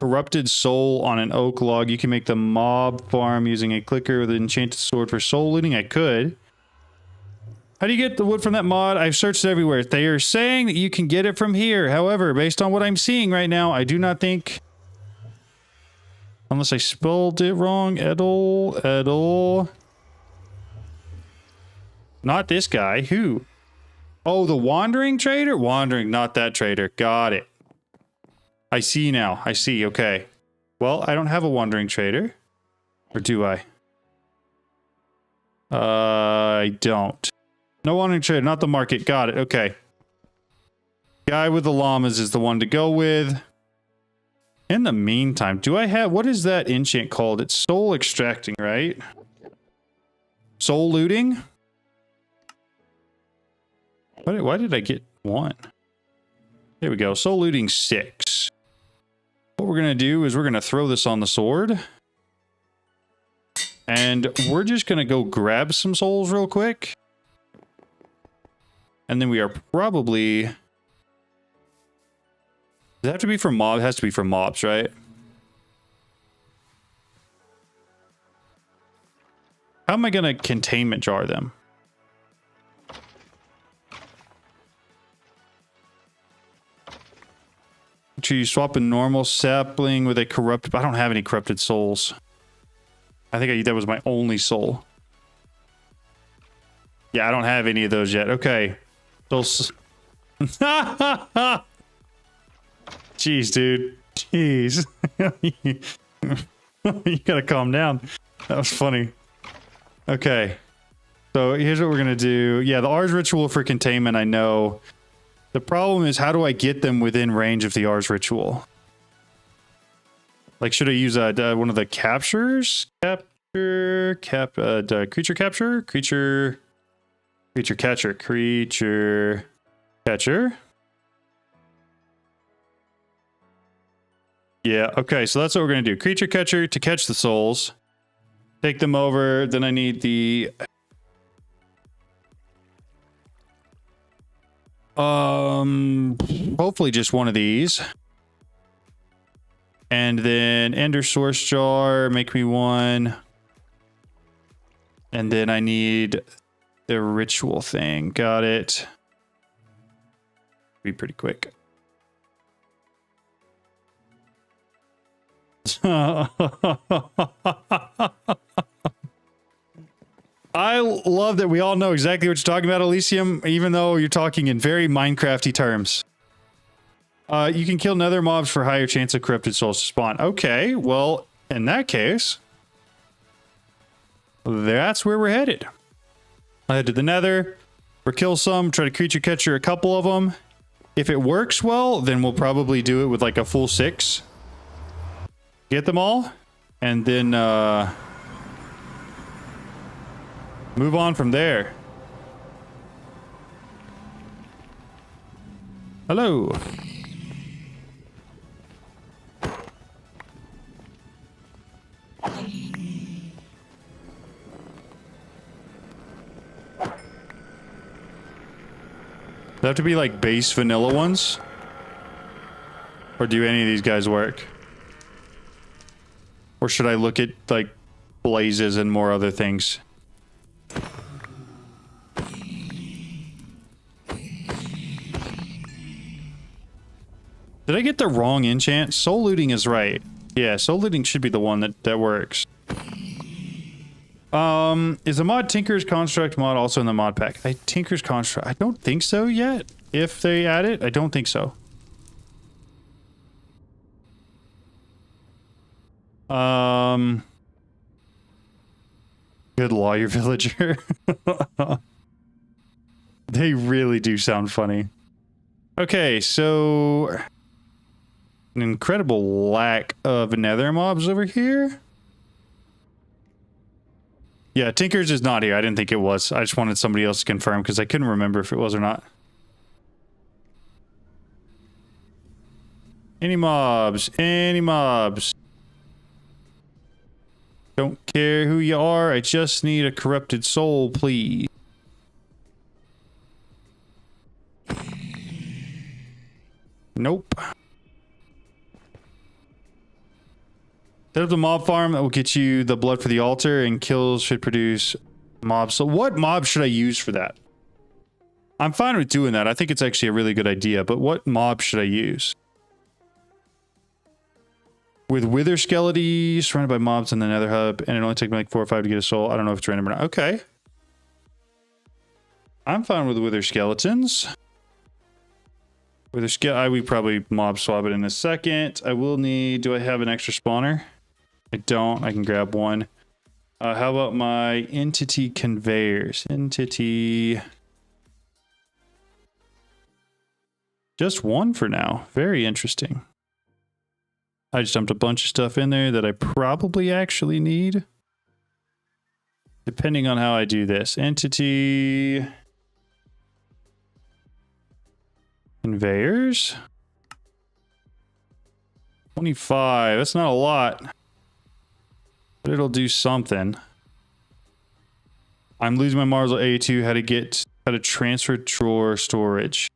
Corrupted soul on an oak log. You can make the mob farm using a clicker with an enchanted sword for soul looting. I could. How do you get the wood from that mod? I've searched everywhere. They are saying that you can get it from here. However, based on what I'm seeing right now, I do not think... Unless I spelled it wrong. Edel. Not this guy. Who? Oh, the Wandering Trader? Wandering, not that trader. Got it. I see now. I see. Okay. Well, I don't have a Wandering Trader. Or do I? I don't. No Wandering Trader, not the market. Got it. Okay. Guy with the llamas is the one to go with. In the meantime, do I have... What is that enchant called? It's soul extracting, right? Soul looting? Why did I get 1? There we go. Soul looting 6. What we're going to do is we're going to throw this on the sword. And we're just going to go grab some souls real quick. And then we are probably... Does it have to be for mobs? It has to be for mobs, right? How am I going to containment jar them? Make sure you swap a normal sapling with a corrupted... I don't have any corrupted souls. I think that was my only soul. Yeah, I don't have any of those yet. Okay. Jeez, dude. Jeez. You gotta calm down. That was funny. Okay. So here's what we're gonna do. Yeah, the Ars Ritual for containment, I know. The problem is, how do I get them within range of the Ars Ritual? Like, should I use one of the captures? Creature catcher? Yeah, okay, so that's what we're gonna do. Creature catcher to catch the souls. Take them over, then I need the... hopefully just one of these. And then Ender Source Jar, make me one. And then I need the ritual thing. Got it. Be pretty quick. I love that we all know exactly what you're talking about, Elysium, even though you're talking in very Minecrafty terms. You can kill nether mobs for higher chance of corrupted souls to spawn. Okay, well, in that case, that's where we're headed. I head to the nether, or kill some, try to creature catcher a couple of them. If it works well, then we'll probably do it with like a full 6. Get them all, and then move on from there. Hello. have to be like base vanilla ones? Or do any of these guys work? Or should I look at like blazes and more other things? Did I get the wrong enchant? Soul looting is right. Yeah, soul looting should be the one that works. Is the mod Tinker's Construct mod also in the mod pack? Tinker's Construct, I don't think so yet. If they add it, I don't think so. Good lawyer villager. They really do sound funny. Okay, so an incredible lack of nether mobs over here. Yeah, Tinker's is not here. I didn't think it was. I just wanted somebody else to confirm because I couldn't remember if it was or not. Any mobs? Any mobs? Don't care who you are. I just need a corrupted soul, please. Nope. Set up the mob farm that will get you the blood for the altar, and kills should produce mobs. So what mob should I use for that? I'm fine with doing that. I think it's actually a really good idea, but what mob should I use? With wither skeleton, surrounded by mobs in the nether hub, and it only takes me like 4 or 5 to get a soul. I don't know if it's random or not. Okay. I'm fine with wither skeletons. We probably mob swap it in a second. I will need, do I have an extra spawner? I don't. I can grab one. How about my entity conveyors? Entity. Just one for now. Very interesting. I just dumped a bunch of stuff in there that I probably actually need. Depending on how I do this. Entity. Conveyors. 25. That's not a lot. But it'll do something. I'm losing my Mars A2. How to transfer drawer storage.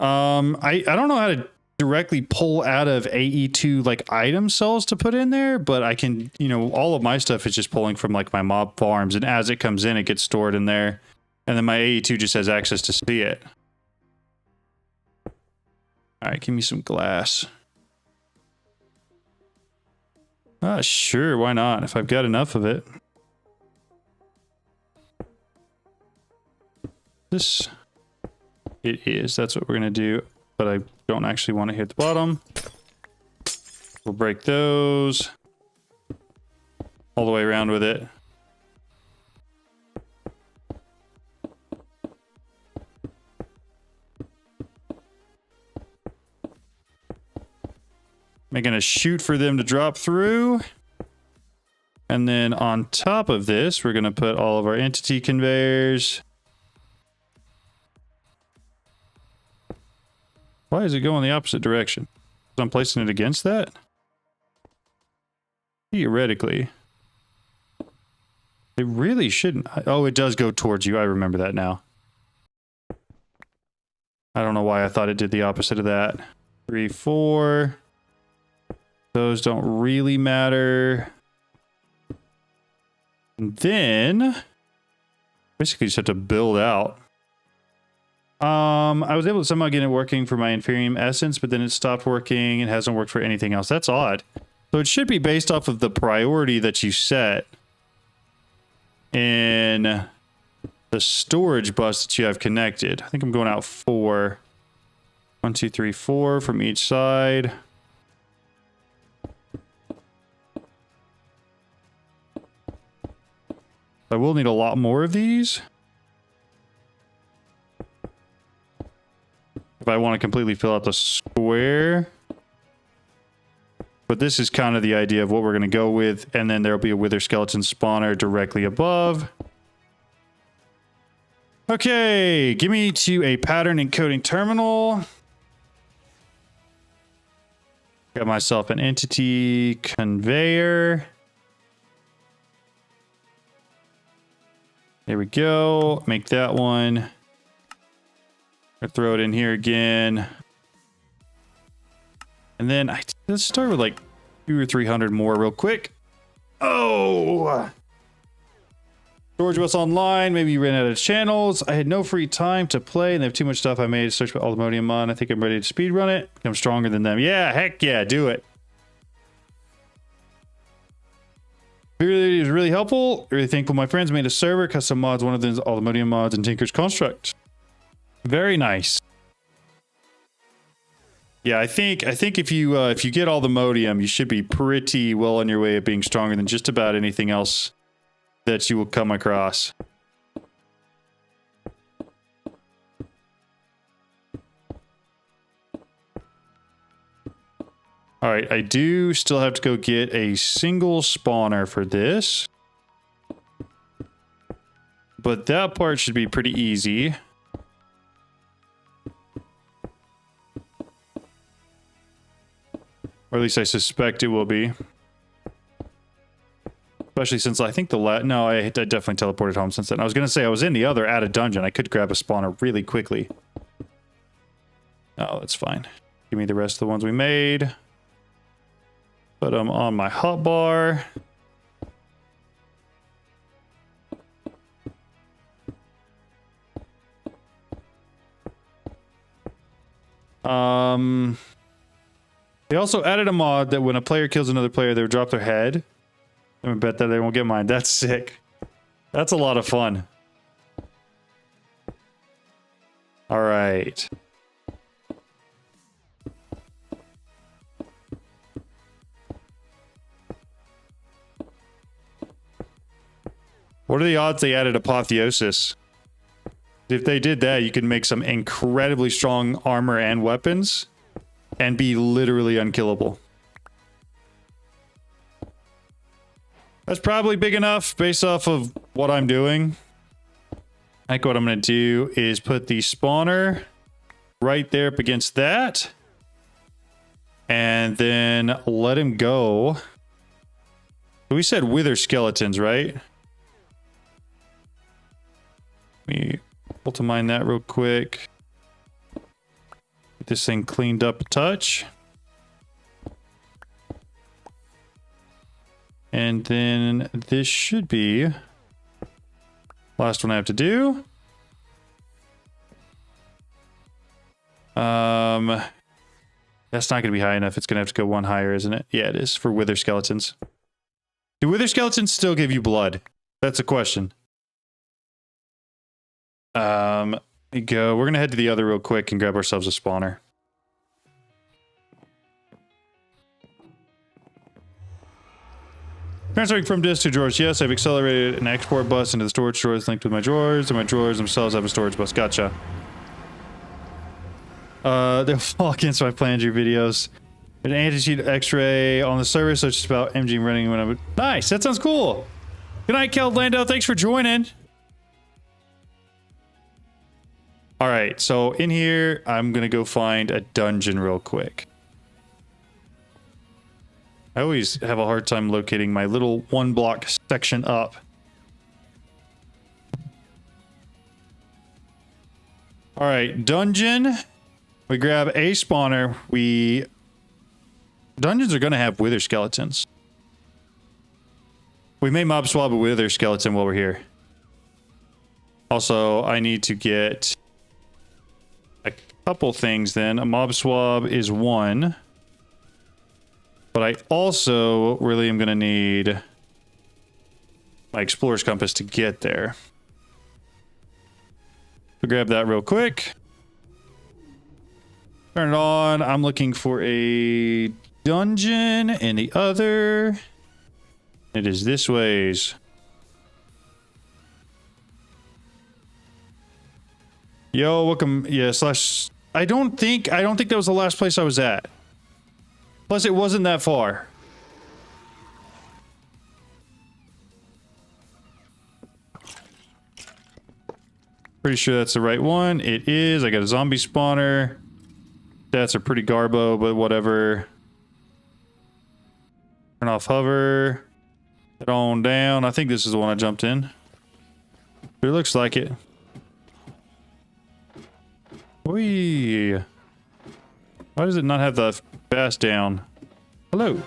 I don't know how to directly pull out of AE2 like item cells to put in there, but I can, you know, all of my stuff is just pulling from like my mob farms, and as it comes in, it gets stored in there. And then my AE2 just has access to see it. All right, give me some glass. Ah, sure, why not? If I've got enough of it. This, it is. That's what we're gonna do. But I don't actually want to hit the bottom. We'll break those. All the way around with it. Making a chute for them to drop through. And then on top of this, we're going to put all of our entity conveyors. Why is it going the opposite direction? So I'm placing it against that? Theoretically. It really shouldn't. Oh, it does go towards you. I remember that now. I don't know why I thought it did the opposite of that. 3, 4. Those don't really matter. And then basically just have to build out. I was able to somehow get it working for my Inferium Essence, but then it stopped working and hasn't worked for anything else. That's odd. So it should be based off of the priority that you set in the storage bus that you have connected. I think I'm going out 4. 1, 2, 3, 4 from each side. I will need a lot more of these. If I want to completely fill out the square. But this is kind of the idea of what we're going to go with. And then there'll be a wither skeleton spawner directly above. Okay, give me to a pattern encoding terminal. Got myself an entity conveyor. There we go. Make that one. I throw it in here again. And then let's start with like 200 or 300 more real quick. Oh! Storage bus online. Maybe you ran out of channels. I had no free time to play and they have too much stuff I made to search for Altimodium on. I think I'm ready to speedrun it. I'm stronger than them. Yeah, heck yeah, do it. It was really helpful. Really thankful my friends made a server, custom mods, one of them is Altimodium mods and Tinker's Construct. Very nice. Yeah, I think if you get all the modium, you should be pretty well on your way of being stronger than just about anything else that you will come across. All right, I do still have to go get a single spawner for this. But that part should be pretty easy. Or at least I suspect it will be. Especially since I think no, I definitely teleported home since then. I was going to say I was in the other added dungeon. I could grab a spawner really quickly. Oh, that's fine. Give me the rest of the ones we made. Put them on my hotbar. They also added a mod that when a player kills another player, they would drop their head. I bet that they won't get mine. That's sick. That's a lot of fun. All right. What are the odds they added apotheosis? If they did that, you could make some incredibly strong armor and weapons and be literally unkillable. That's probably big enough based off of what I'm doing. I think what I'm going to do is put the spawner right there up against that. And then let him go. We said wither skeletons, right? Let me ultimine that real quick. Get this thing cleaned up a touch. And then this should be last one I have to do. That's not going to be high enough. It's going to have to go one higher, isn't it? Yeah, it is for wither skeletons. Do wither skeletons still give you blood? That's a question. There you go. We're going to head to the other real quick and grab ourselves a spawner. Transferring from disk to drawers. Yes, I've accelerated an export bus into the storage drawers linked with my drawers, and my drawers themselves have a storage bus. Gotcha. They'll fall against my Planger videos. An anti-cheat x-ray on the server, so it's just about MG running when I'm... Nice, that sounds cool. Good night, Kel Lando. Thanks for joining. All right, so in here, I'm going to go find a dungeon real quick. I always have a hard time locating my little one block section up. All right, dungeon. We grab a spawner. Dungeons are going to have wither skeletons. We may mob swab a wither skeleton while we're here. Also, I need to get a couple things then. A mob swab is one. But I also really am going to need my explorer's compass to get there. So grab that real quick. Turn it on. I'm looking for a dungeon and the other. It is this ways. Yo, welcome. Yeah, slash. I don't think that was the last place I was at. Plus, it wasn't that far. Pretty sure that's the right one. It is. I got a zombie spawner. Stats are pretty garbo, but whatever. Turn off hover. Head on down. I think this is the one I jumped in. It looks like it. Whee! Why does it not have the fast down? Hello.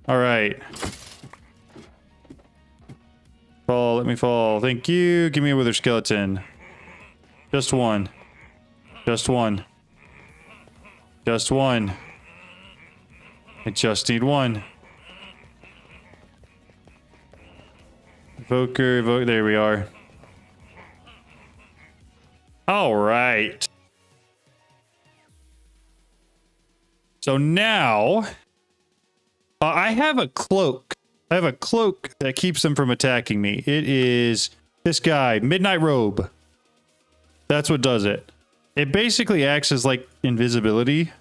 All right. Fall, let me fall. Thank you. Give me a wither skeleton. Just one. Just one. Just one. I just need one. Evoker, evoke. There we are. All right. So now, I have a cloak. I have a cloak that keeps them from attacking me. It is this guy, Midnight Robe. That's what does it. It basically acts as like invisibility.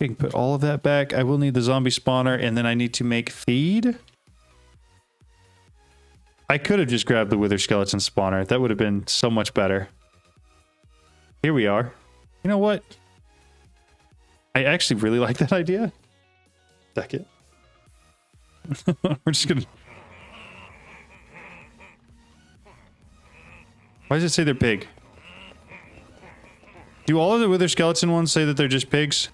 I can put all of that back. I will need the zombie spawner, and then I need to make feed. I could have just grabbed the wither skeleton spawner. That would have been so much better. Here we are. You know what? I actually really like that idea. Second. We're just gonna... Why does it say they're pig? Do all of the wither skeleton ones say that they're just pigs?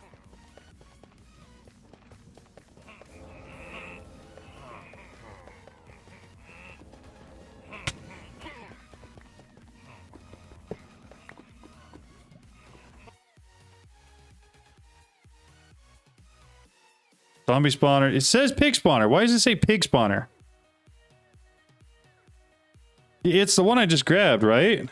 Zombie spawner. It says pig spawner. Why does it say pig spawner? It's the one I just grabbed, right?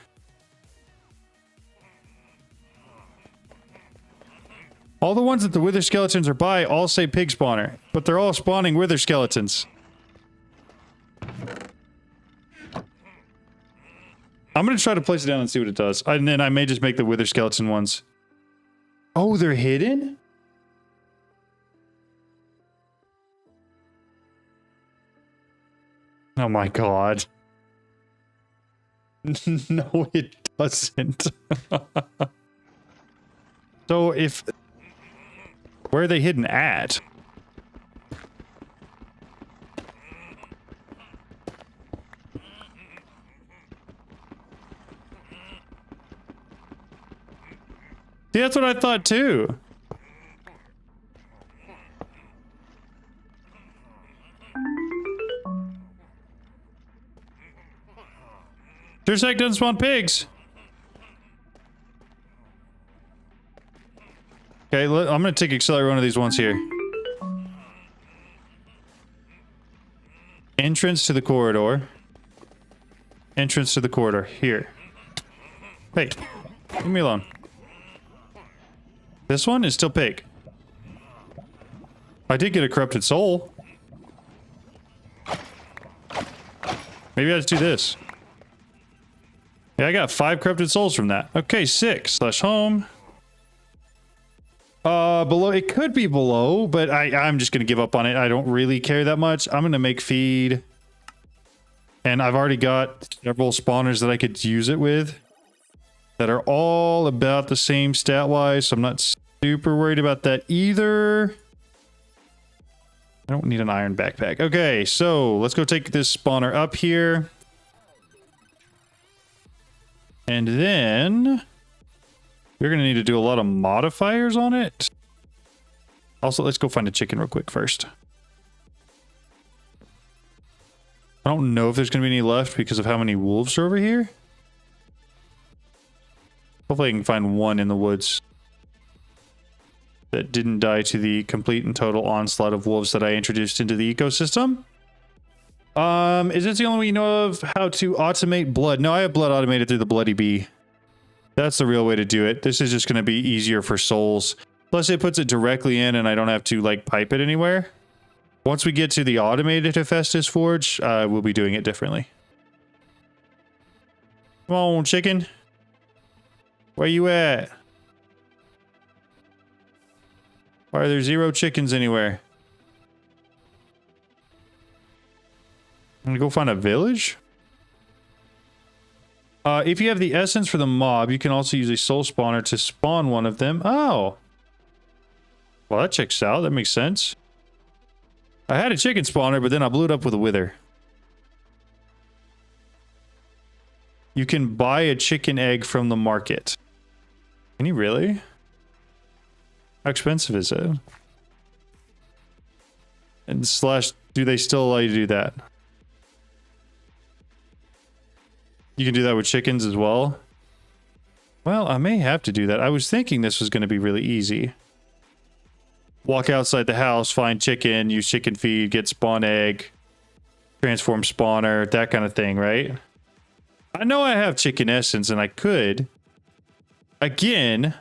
All the ones that the wither skeletons are by all say pig spawner, but they're all spawning wither skeletons. I'm gonna try to place it down and see what it does. And then I may just make the wither skeleton ones. Oh, they're hidden? Oh my god. No, it doesn't. So if... Where are they hidden at? See, that's what I thought too. Sure as heck doesn't spawn pigs. Okay, I'm gonna take accelerate one of these ones here. Entrance to the corridor. Entrance to the corridor. Here. Hey, leave me alone. This one is still pig. I did get a corrupted soul. Maybe I just do this. Yeah, I got 5 corrupted souls from that. Okay, 6 / home. Below, it could be below, but I'm just gonna give up on it. I don't really care that much. I'm gonna make feed. And I've already got several spawners that I could use it with that are all about the same stat-wise, so I'm not super worried about that either. I don't need an iron backpack. Okay, so let's go take this spawner up here. And then you're going to need to do a lot of modifiers on it. Also, let's go find a chicken real quick first. I don't know if there's going to be any left because of how many wolves are over here. Hopefully I can find one in the woods that didn't die to the complete and total onslaught of wolves that I introduced into the ecosystem. Is this the only way you know of how to automate blood? No, I have blood automated through the Bloody Bee. That's the real way to do it. This is just going to be easier for souls. Plus it puts it directly in and I don't have to like pipe it anywhere. Once we get to the automated Hephaestus forge, we'll be doing it differently. Come on, chicken. Where you at? Why are there 0 chickens anywhere? I'm gonna go find a village. If you have the essence for the mob, you can also use a soul spawner to spawn one of them. Oh. Well, that checks out. That makes sense. I had a chicken spawner, but then I blew it up with a wither. You can buy a chicken egg from the market. Can you really? How expensive is it? And slash, do they still allow you to do that? You can do that with chickens as well? Well, I may have to do that. I was thinking this was going to be really easy. Walk outside the house, find chicken, use chicken feed, get spawn egg, transform spawner, that kind of thing, right? I know I have chicken essence and I could. Again,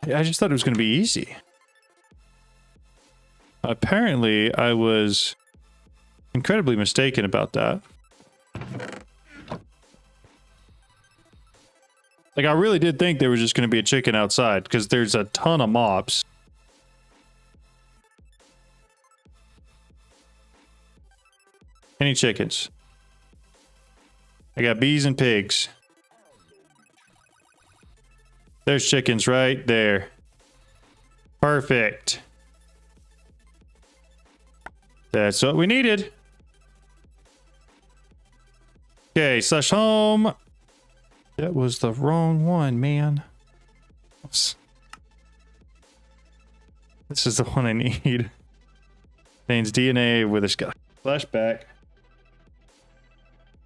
I just thought it was going to be easy. Apparently, I was incredibly mistaken about that. Like, I really did think there was just going to be a chicken outside because there's a ton of mobs. Any chickens? I got bees and pigs. There's chickens right there. Perfect. That's what we needed. Okay, slash home. That was the wrong one, man. This is the one I need. Contains DNA with a flashback.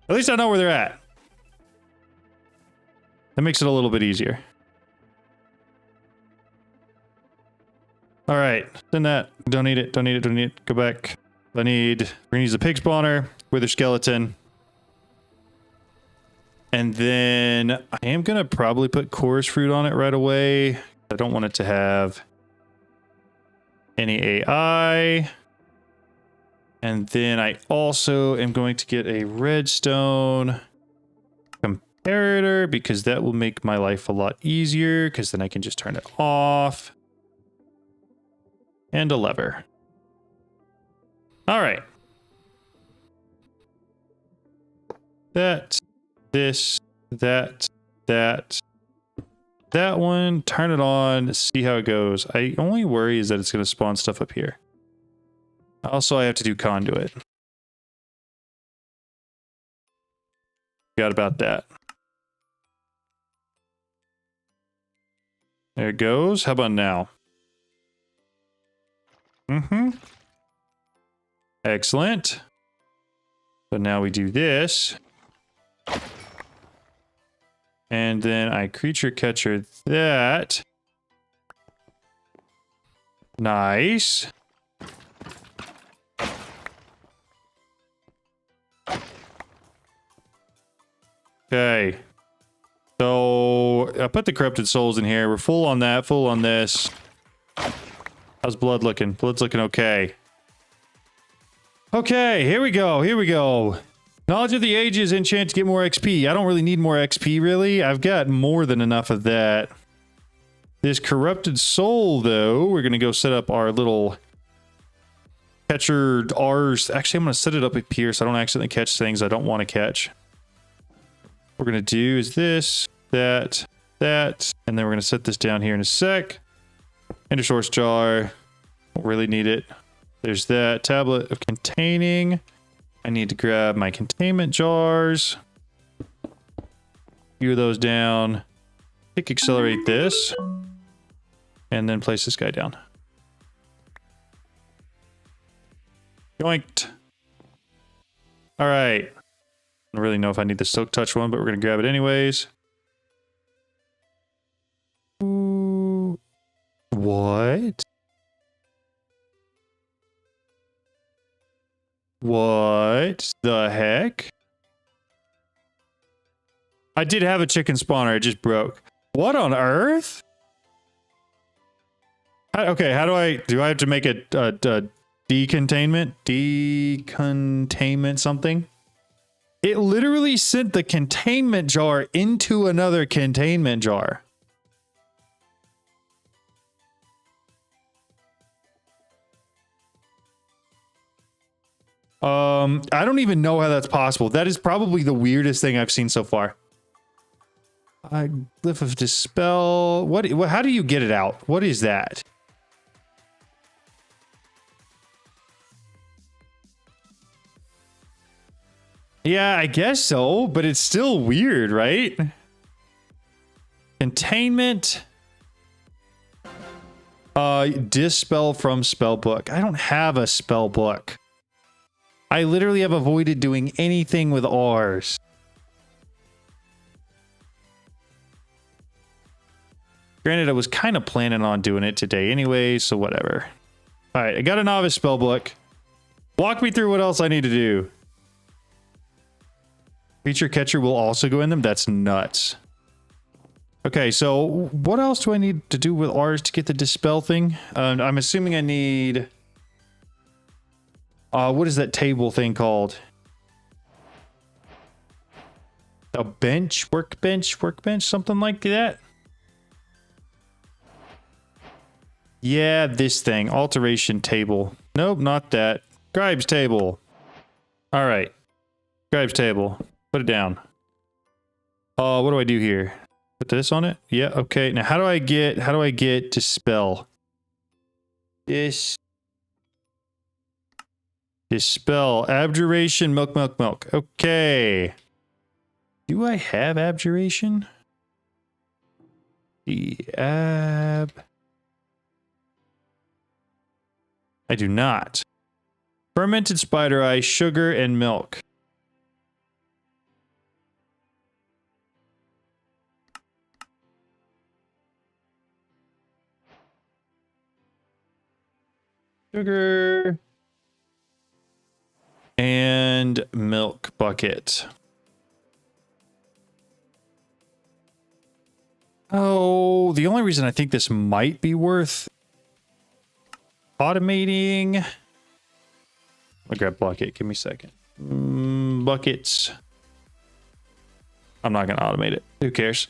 At least I know where they're at. That makes it a little bit easier. All right, then that. Don't need it. Don't need it. Don't need it. Go back. We're gonna use the pig spawner with their skeleton. And then I am gonna probably put chorus fruit on it right away. I don't want it to have any AI. And then I also am going to get a redstone comparator because that will make my life a lot easier because then I can just turn it off. And a lever. All right. That, this, that one, turn it on, see how it goes. I only worry is that it's going to spawn stuff up here. Also, I have to do conduit. Forgot about that. There it goes. How about now? Excellent. So now we do this. And then I creature catcher that. Nice. Okay. So I put the corrupted souls in here. We're full on that, full on this. How's blood looking? Blood's looking okay. Okay, here we go. Here we go. Knowledge of the Ages enchant to get more XP. I don't really need more XP, really. I've got more than enough of that. This corrupted soul, though, we're going to go set up our little catcher R's. Actually, I'm going to set it up up here so I don't accidentally catch things I don't want to catch. What we're going to do is this, that, and then we're going to set this down here in a sec. Ender source jar. Don't really need it. There's that tablet of containing. I need to grab my containment jars. Few of those down. Pick accelerate this. And then place this guy down. Yoinked. All right. I don't really know if I need the silk touch one, but we're going to grab it anyways. Ooh. What? What the heck? I did have a chicken spawner. It just broke. What on earth? Okay, how do I have to make a decontainment? Decontainment something? It literally sent the containment jar into another containment jar. I don't even know how that's possible. That is probably the weirdest thing I've seen so far. Glyph of Dispel. What? How do you get it out? What is that? Yeah, I guess so, but it's still weird, right? Containment. Dispel from spellbook. I don't have a spellbook. I literally have avoided doing anything with R's. Granted, I was kind of planning on doing it today anyway, so whatever. All right, I got a novice spellbook. Walk me through what else I need to do. Creature catcher will also go in them? That's nuts. Okay, so what else do I need to do with R's to get the dispel thing? I'm assuming I need... what is that table thing called? A bench? Workbench? Something like that? Yeah, this thing. Alteration table. Nope, not that. Scribe's table. All right. Scribe's table. Put it down. What do I do here? Put this on it? Yeah, okay. Now how do I get dispel? Dispel. Abjuration, milk. Okay. Do I have abjuration? I do not. Fermented spider eye, sugar, and milk. Sugar and milk bucket. Oh, the only reason I think this might be worth automating. I'll grab bucket. Give me a second. Buckets. I'm not going to automate it. Who cares?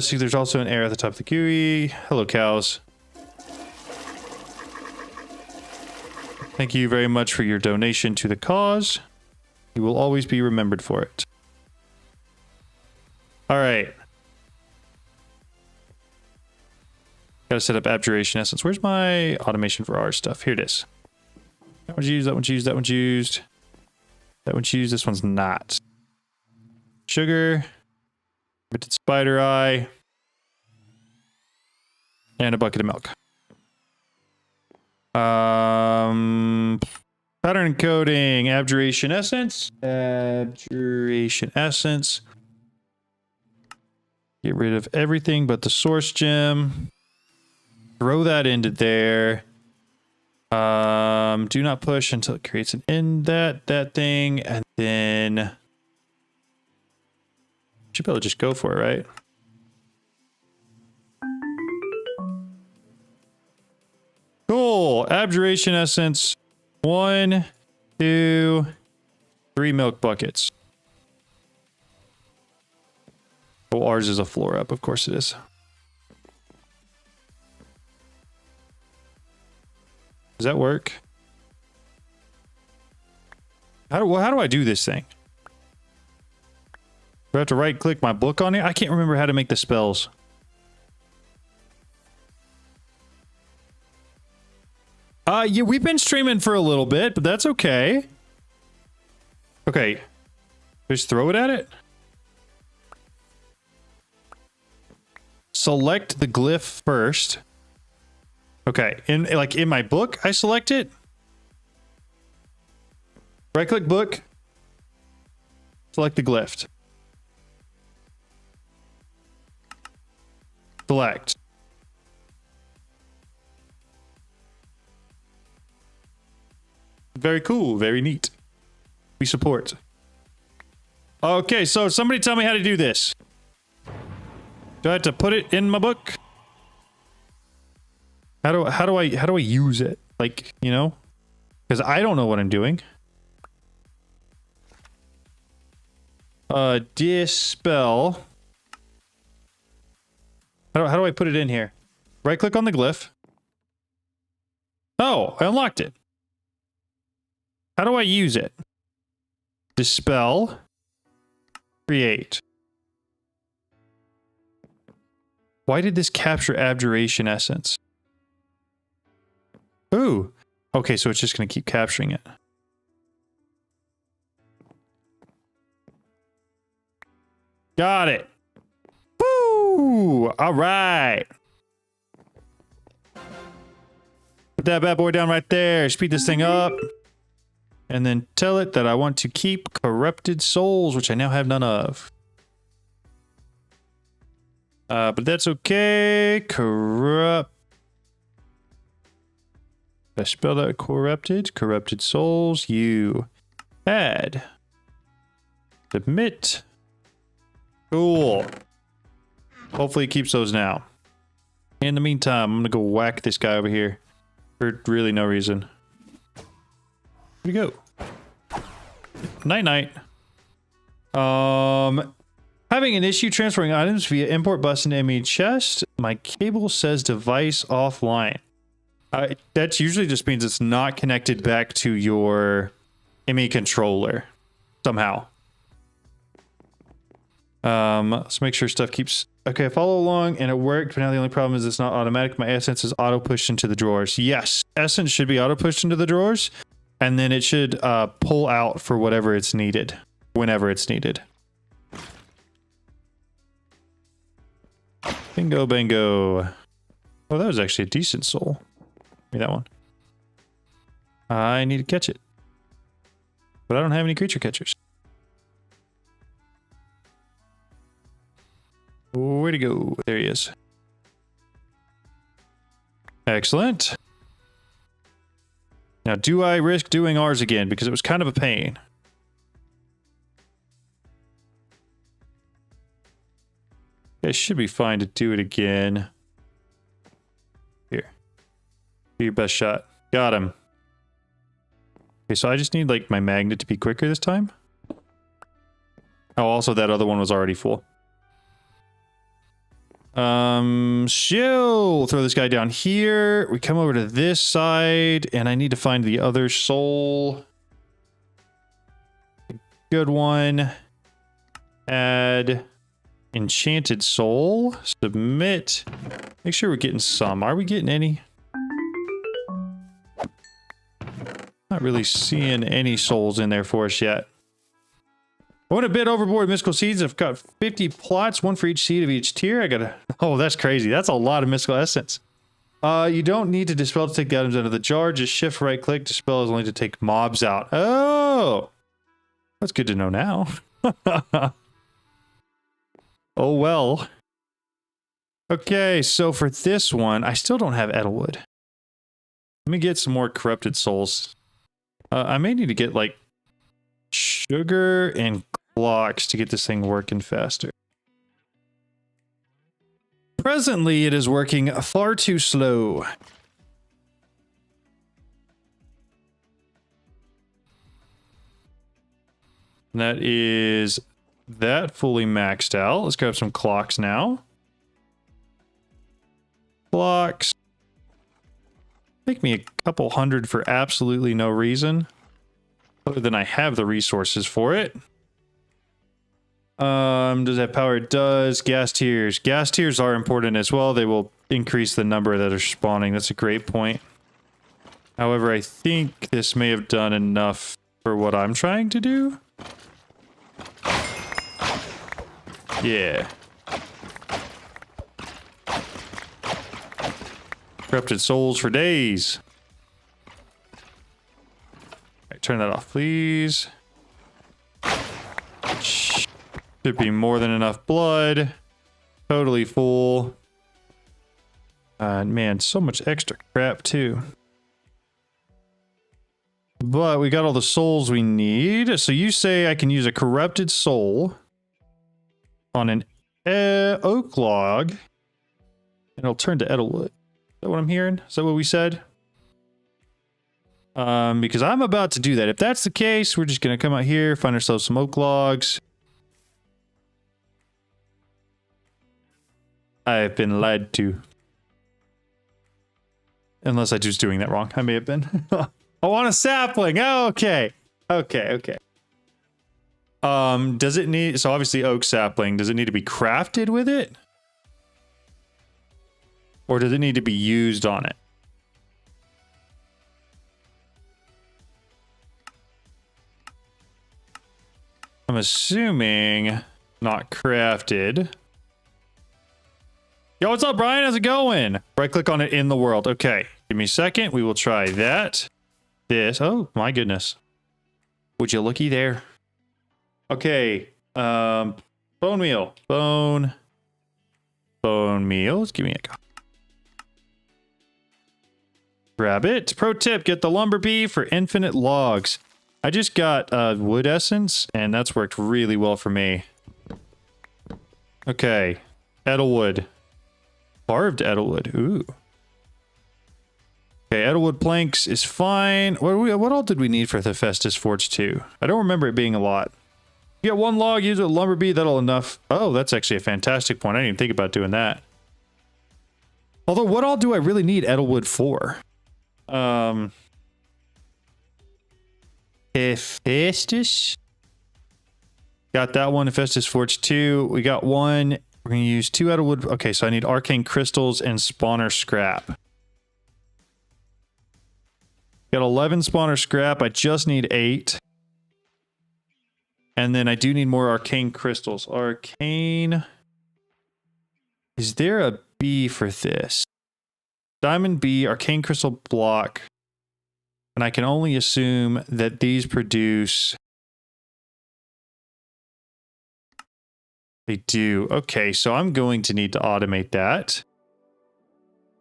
See, there's also an arrow at the top of the GUI. Hello, cows. Thank you very much for your donation to the cause. You will always be remembered for it. All right. Gotta set up abjuration essence. Where's my automation for R stuff? Here it is. That one's used, that one's used, that one's used. That one's used, this one's not. Sugar. Fermented spider eye. And a bucket of milk. Pattern encoding, abjuration essence. Abjuration essence. Get rid of everything but the source gem. Throw that into there. Do not push until it creates an end that thing, and then should be able to just go for it, right? Cool. Abjuration essence. 1, 2, 3 milk buckets. Oh, ours is a floor up. Of course it is. Does that work? How do I do this thing? Do I have to right click my book on it? I can't remember how to make the spells. Yeah, we've been streaming for a little bit, but that's okay. Okay. Just throw it at it. Select the glyph first. Okay, in my book, I select it. Right click book. Select the glyph. Select. Very cool, very neat. We support. Okay, so somebody tell me how to do this. Do I have to put it in my book? How do I use it? Like, you know? Because I don't know what I'm doing. Dispel. How do I put it in here? Right click on the glyph. Oh, I unlocked it. How do I use it? Dispel. Create. Why did this capture abjuration essence? Ooh. Okay, so it's just going to keep capturing it. Got it. Woo! All right. Put that bad boy down right there. Speed this thing up. And then tell it that I want to keep corrupted souls, which I now have none of. But that's okay. Corrupt. Did I spell that corrupted? Corrupted souls. You add. Submit. Cool. Hopefully it keeps those now. In the meantime, I'm gonna go whack this guy over here. For really no reason. Here we go. Night night. Having an issue transferring items via import bus into ME chest. My cable says device offline. That usually just means it's not connected back to your ME controller somehow. Let's make sure stuff keeps... Okay, I follow along and it worked, but now the only problem is it's not automatic. My essence is auto-pushed into the drawers. Yes, essence should be auto-pushed into the drawers, and then it should pull out for whatever it's needed, whenever it's needed. Bingo, bango. Oh, that was actually a decent soul. Give me that one. I need to catch it. But I don't have any creature catchers. Where'd he go? There he is. Excellent. Now, do I risk doing ours again? Because it was kind of a pain. It should be fine to do it again. Here. Do your best shot. Got him. Okay, so I just need, like, my magnet to be quicker this time. Oh, also that other one was already full. She'll throw this guy down here. We come over to this side, and I need to find the other soul. Good one. Add enchanted soul. Submit. Make sure we're getting some. Are we getting any? Not really seeing any souls in there for us yet. I went a bit overboard mystical seeds. I've got 50 plots, one for each seed of each tier. I gotta... Oh, that's crazy. That's a lot of mystical essence. You don't need to dispel to take the items out of the jar. Just shift right click. Dispel is only to take mobs out. Oh! That's good to know now. Oh, well. Okay, so for this one, I still don't have Edelwood. Let me get some more corrupted souls. I may need to get, like, sugar and clocks to get this thing working faster. Presently, it is working far too slow. And that is that fully maxed out. Let's grab some clocks now. Clocks. Make me a couple hundred for absolutely no reason. Other than I have the resources for it. Does that power? It does. Gas tiers. Gas tiers are important as well. They will increase the number that are spawning. That's a great point. However, I think this may have done enough for what I'm trying to do. Yeah. Corrupted souls for days. Alright, turn that off, please. Should be more than enough blood. Totally full. Man, so much extra crap, too. But we got all the souls we need. So you say I can use a corrupted soul on an oak log, and it'll turn to Edelwood. Is that what I'm hearing? Is that what we said? Because I'm about to do that. If that's the case, we're just going to come out here, find ourselves some oak logs. I've been lied to. Unless I was doing that wrong. I may have been. I want a sapling. Oh, okay. Okay. Does it need... So obviously oak sapling. Does it need to be crafted with it? Or does it need to be used on it? I'm assuming Not crafted. Yo, what's up, Brian? How's it going? Right click on it in the world. Okay, give me a second. We will try that. This. Oh, my goodness. Would you looky there? Okay. Bone meal. Bone meal. Let's give me a... Grab it. Pro tip, get the lumber bee for infinite logs. I just got wood essence, and that's worked really well for me. Okay. Edelwood. Carved Edelwood. Ooh. Okay, Edelwood planks is fine. What all did we need for the Hephaestus Forge 2? I don't remember it being a lot. You get one log, use a lumber bee, that'll enough. Oh, that's actually a fantastic point. I didn't even think about doing that. Although, what all do I really need Edelwood for? Hephaestus. Got that one. Hephaestus Forge 2. We got one. We're going to use 2 Edelwood. Okay, so I need arcane crystals and spawner scrap. Got 11 spawner scrap. I just need 8. And then I do need more arcane crystals. Arcane. Is there a B for this? Diamond B, arcane crystal block. And I can only assume that these produce... They do. Okay, so I'm going to need to automate that.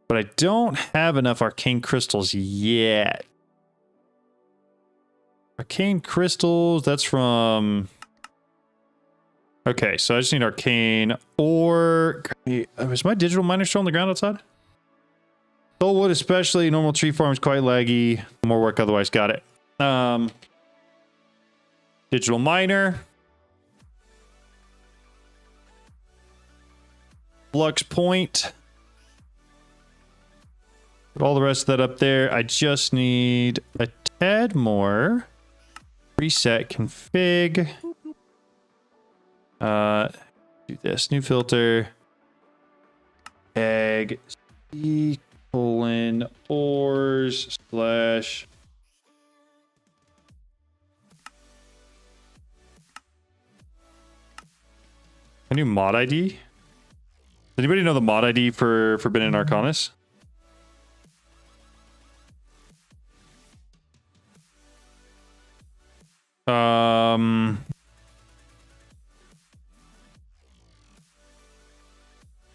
But I don't have enough arcane crystals yet. Arcane crystals, that's from... Okay, so I just need arcane or... Is my digital miner still on the ground outside? Soulwood especially, normal tree farm is quite laggy. More work otherwise, got it. Digital miner. Flux point. Put all the rest of that up there. I just need a tad more. Reset config. Do this. New filter. Egg. C colon ores slash. A new mod ID? Does anybody know the mod ID for Forbidden Arcanus?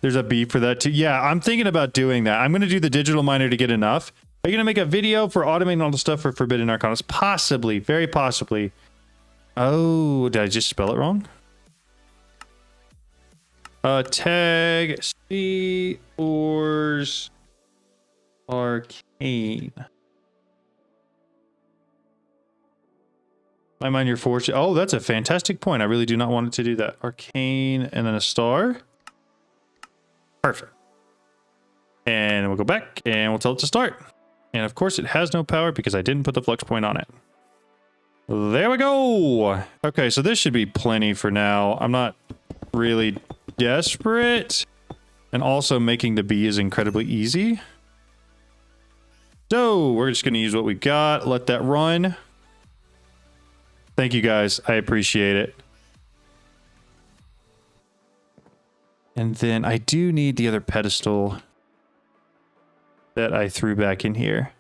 There's a B for that too. Yeah, I'm thinking about doing that. I'm going to do the digital miner to get enough. Are you going to make a video for automating all the stuff for Forbidden Arcanus? Possibly. Very possibly. Oh, did I just spell it wrong? Tag C ores arcane. I mind your fortune. Oh, that's a fantastic point. I really do not want it to do that. Arcane and then a star. Perfect. And we'll go back and we'll tell it to start. And of course it has no power because I didn't put the flux point on it. There we go. Okay, so this should be plenty for now. I'm not really desperate. And also making the bee is incredibly easy. So we're just going to use what we got. Let that run. Thank you guys. I appreciate it. And then I do need the other pedestal that I threw back in here.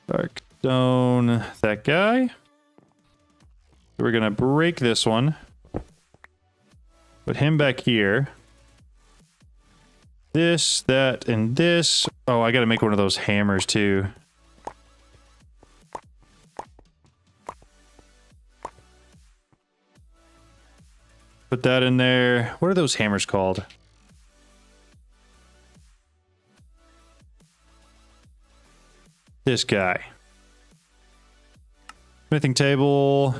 Dark stone, that guy. We're going to break this one. Put him back here. This, that, and this. Oh, I got to make one of those hammers too. Put that in there. What are those hammers called? This guy. Smithing table.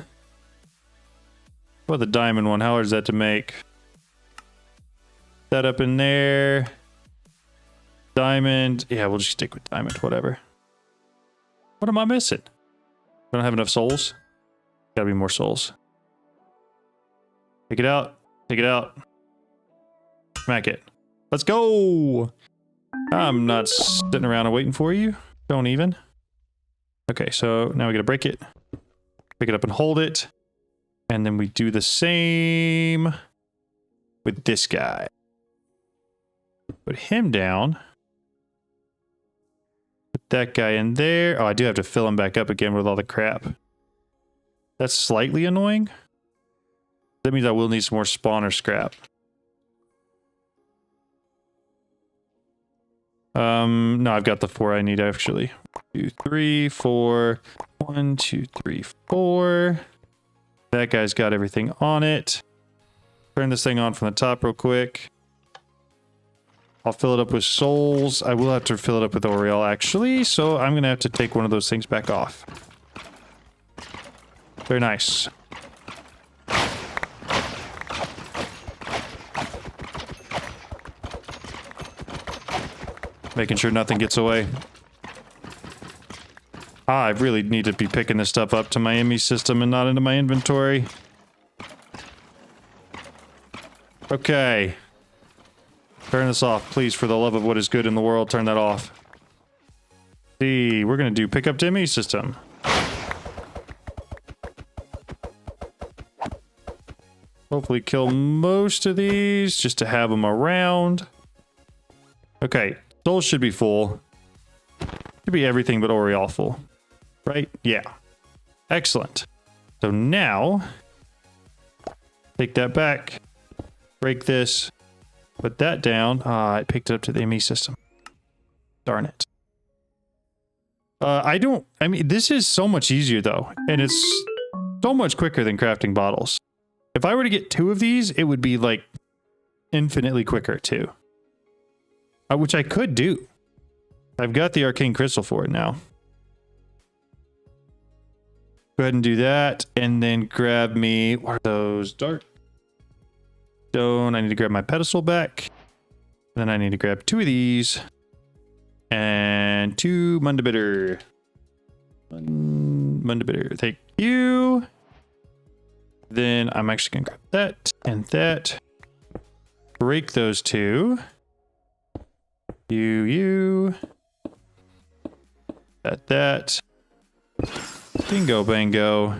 What about the diamond one? How hard is that to make? That up in there. Diamond. Yeah, we'll just stick with diamond, whatever. What am I missing? I don't have enough souls. Gotta be more souls. Take it out. Take it out. Smack it. Let's go. I'm not sitting around and waiting for you. Don't even. Okay, so now we gotta break it. Pick it up and hold it. And then we do the same with this guy. Put him down. Put that guy in there. Oh, I do have to fill him back up again with all the crap. That's slightly annoying. That means I will need some more spawner scrap. No, I've got the 4 I need actually. 2, 3, 4. 1, 2, 3, 4. That guy's got everything on it. Turn this thing on from the top real quick. I'll fill it up with souls. I will have to fill it up with Oriole actually, so I'm gonna have to take one of those things back off. Very nice. Making sure nothing gets away. I really need to be picking this stuff up to my ME system and not into my inventory. Okay. Turn this off, please, for the love of what is good in the world. Turn that off. See, we're going to do pick up to ME system. Hopefully kill most of these just to have them around. Okay, souls should be full. Should be everything but Oriole full. Right? Yeah. Excellent. So now, take that back. Break this. Put that down. I picked it up to the ME system. Darn it. I mean, this is so much easier though. And it's so much quicker than crafting bottles. If I were to get 2 of these, it would be like infinitely quicker too. Which I could do. I've got the arcane crystal for it now. Go ahead and do that. And then grab me, what are those? Dark stone. I need to grab my pedestal back. Then I need to grab 2 of these. And 2 Mundabitter. Mundabitter. Thank you. Then I'm actually going to grab that and that. Break those 2. You. That. Bingo, bango.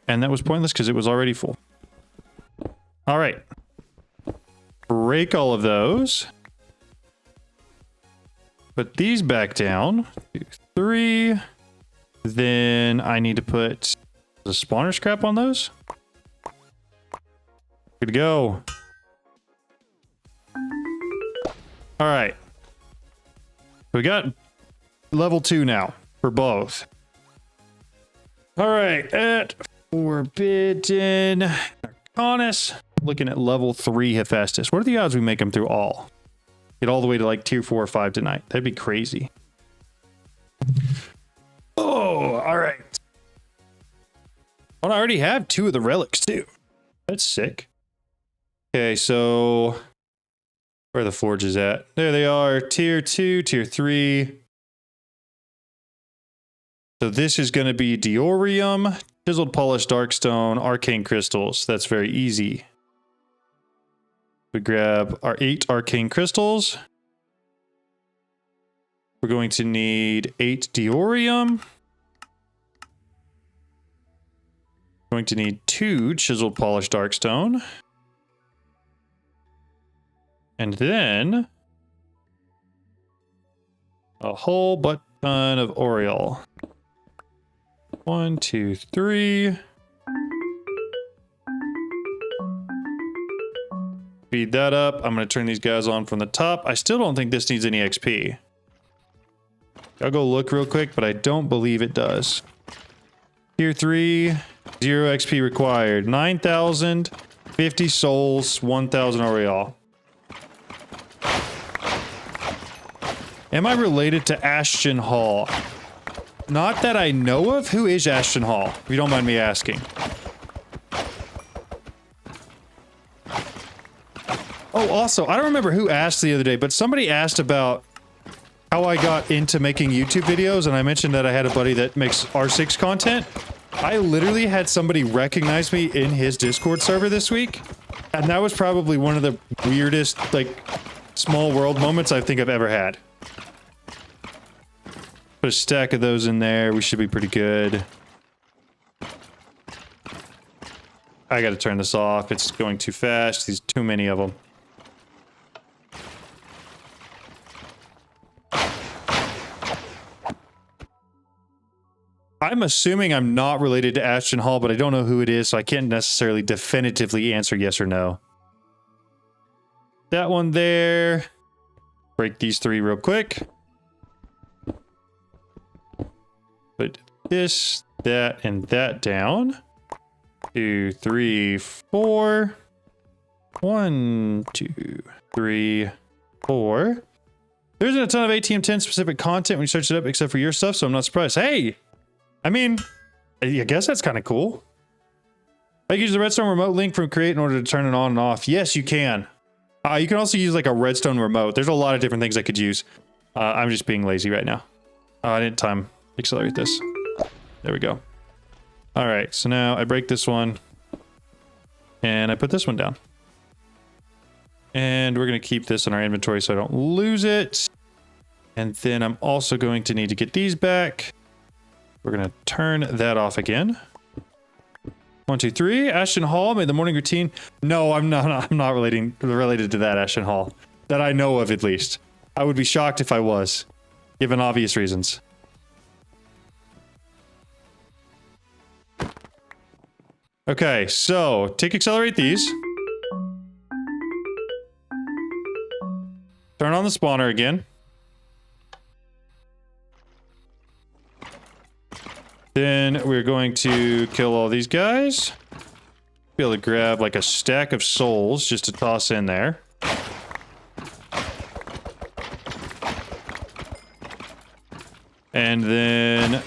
And that was pointless because it was already full. All right. Break all of those. Put these back down. 2, 3. Then I need to put the spawner scrap on those. Good to go. All right. We got level 2 now for both. All right. At Forbidden Arcanus, looking at level 3 Hephaestus. What are the odds we make them through all? Get all the way to like tier 4 or 5 tonight. That'd be crazy. Oh, all right. Well, I already have 2 of the relics too. That's sick. Okay, so where are the forges at? There they are. Tier 2, tier 3. So this is going to be Diorium, Chiseled Polished Darkstone, Arcane Crystals. That's very easy. We grab our 8 Arcane Crystals. We're going to need 8 Diorium. Going to need 2 Chiseled Polished Darkstone. And then a whole butt ton of Oriole. 1, 2, 3. Speed that up. I'm going to turn these guys on from the top. I still don't think this needs any XP. I'll go look real quick, but I don't believe it does. Tier 3, 0 XP required. 9,000, 50 souls, 1,000 Oriole. Am I related to Ashton Hall? Not that I know of. Who is Ashton Hall? If you don't mind me asking. Oh, also, I don't remember who asked the other day, but somebody asked about how I got into making YouTube videos, and I mentioned that I had a buddy that makes R6 content. I literally had somebody recognize me in his Discord server this week, and that was probably one of the weirdest, like, small world moments I think I've ever had. Put a stack of those in there. We should be pretty good. I gotta turn this off. It's going too fast. There's too many of them. I'm assuming I'm not related to Ashton Hall, but I don't know who it is, so I can't necessarily definitively answer yes or no. That one there. Break these 3 real quick. Put this, that, and that down. 2, 3, 4. 1, 2, 3, 4. There isn't a ton of ATM10 specific content when you search it up except for your stuff, so I'm not surprised. Hey! I mean, I guess that's kind of cool. I can use the redstone remote link from Create in order to turn it on and off. Yes, you can. You can also use like a redstone remote. There's a lot of different things I could use. I'm just being lazy right now. I didn't time accelerate this. There we go. All right, so now I break this one and I put this one down. And we're going to keep this in our inventory so I don't lose it. And then I'm also going to need to get these back. We're going to turn that off again. 1, 2, 3. Ashton Hall made the morning routine. No, I'm not related to that Ashton Hall. That I know of, at least. I would be shocked if I was, given obvious reasons. Okay, so tick accelerate these. Turn on the spawner again. Then we're going to kill all these guys. Be able to grab like a stack of souls just to toss in there. And then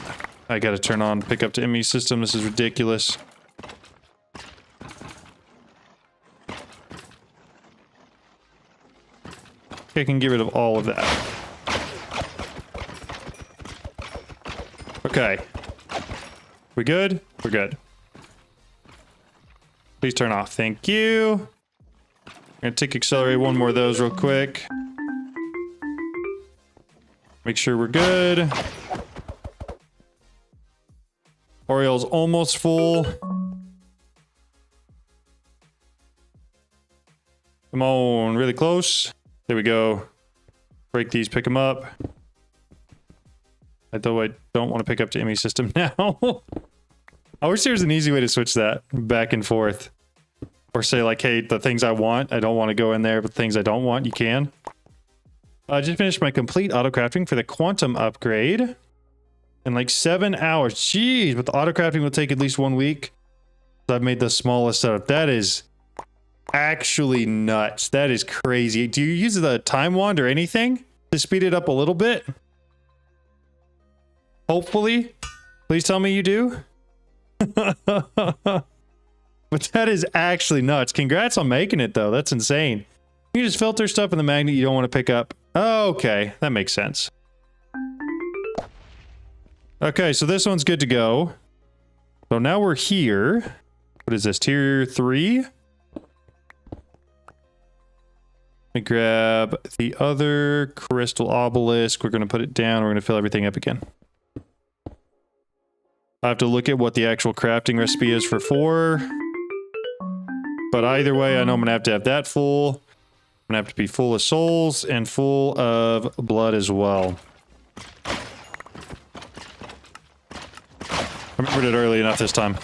I gotta turn on pick up to ME system. This is ridiculous. I can get rid of all of that. Okay. We good? We're good. Please turn off. Thank you. I'm gonna tick accelerate one more of those real quick. Make sure we're good. Oriole's almost full. Come on, really close. There we go. Break these, pick them up. Though I don't want to pick up to ME system now. I wish there was an easy way to switch that back and forth. Or say like, hey, the things I want, I don't want to go in there, but things I don't want, you can. I just finished my complete auto crafting for the quantum upgrade. In like 7 hours. Jeez, but the auto crafting will take at least 1 week. So I've made the smallest setup. That is actually nuts. That is crazy. Do you use the time wand or anything to speed it up a little bit? Hopefully. Please tell me you do. But that is actually nuts. Congrats on making it, though. That's insane. You just filter stuff in the magnet you don't want to pick up. Oh, okay. That makes sense. Okay, so this one's good to go. So now we're here. What is this? Tier 3? Let me grab the other crystal obelisk. We're going to put it down. We're going to fill everything up again. I have to look at what the actual crafting recipe is for 4. But either way, I know I'm going to have that full. I'm going to have to be full of souls and full of blood as well. I remembered it early enough this time.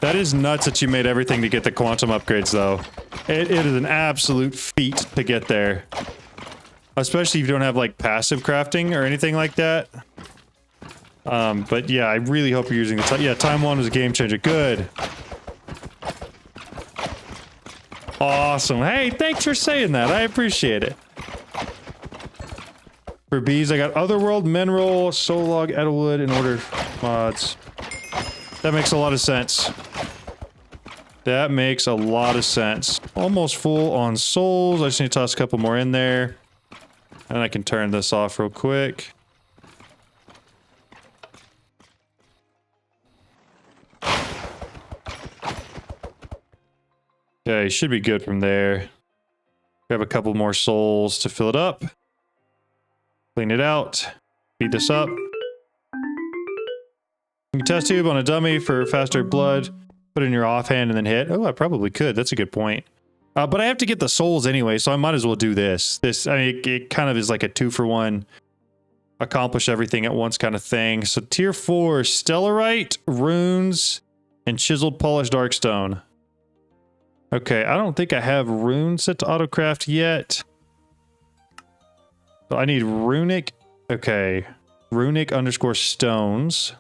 That is nuts that you made everything to get the quantum upgrades, though. It is an absolute feat to get there. Especially if you don't have, like, passive crafting or anything like that. But yeah, I really hope you're using the time. Yeah, time one was a game changer. Good. Awesome. Hey, thanks for saying that. I appreciate it. For bees, I got Otherworld, Mineral, Soul Log, Edelwood, and Order mods. That makes a lot of sense. That makes a lot of sense. Almost full on souls. I just need to toss a couple more in there. And I can turn this off real quick. Okay, should be good from there. Grab a couple more souls to fill it up. Clean it out. Speed this up. You can test tube on a dummy for faster blood. Put it in your offhand and then hit. Oh, I probably could. That's a good point. But I have to get the souls anyway, so I might as well do this. I mean, it kind of is like a 2-for-1. Accomplish everything at once kind of thing. So tier 4, Stellarite, runes, and chiseled polished darkstone. Okay, I don't think I have runes set to autocraft yet. So I need runic. Okay, runic _ stones.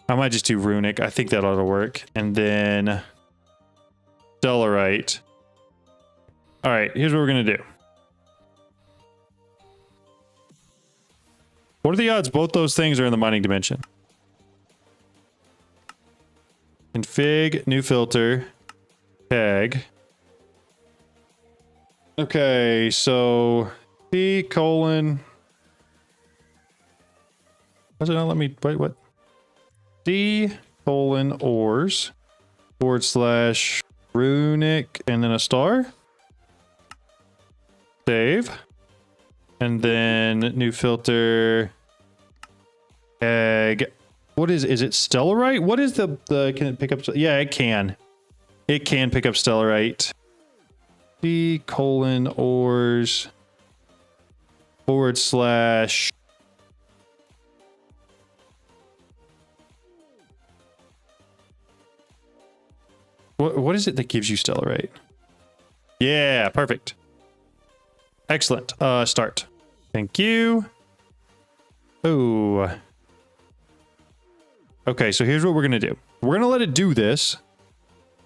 I might just do runic. I think that ought to work. And then Stellarite. All right, here's what we're going to do. What are the odds both those things are in the mining dimension? Config, new filter, tag. Okay, so C:. Does it not let me, wait, what? C:, ors, / runic, and then a star. Save. And then new filter, tag. What is it Stellarite? What is the can it pick up? Yeah, it can. It can pick up Stellarite. C:, ors, / What is it that gives you Stellarite? Yeah, perfect. Excellent. Start. Thank you. Oh. Okay, so here's what we're going to do. We're going to let it do this.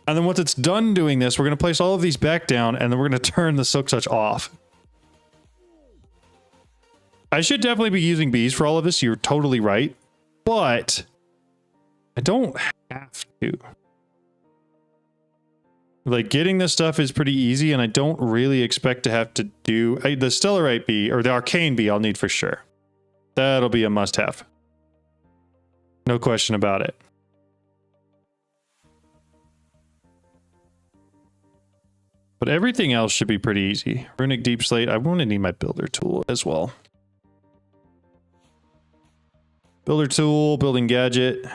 And then once it's done doing this, we're going to place all of these back down, and then we're going to turn the silk touch off. I should definitely be using bees for all of this. You're totally right. But I don't have to. Like, getting this stuff is pretty easy, and I don't really expect to have to do... the Stellarite bee, or the Arcane bee, I'll need for sure. That'll be a must-have. No question about it. But everything else should be pretty easy. Runic Deep Slate, I want to need my builder tool as well. Builder tool, building gadget.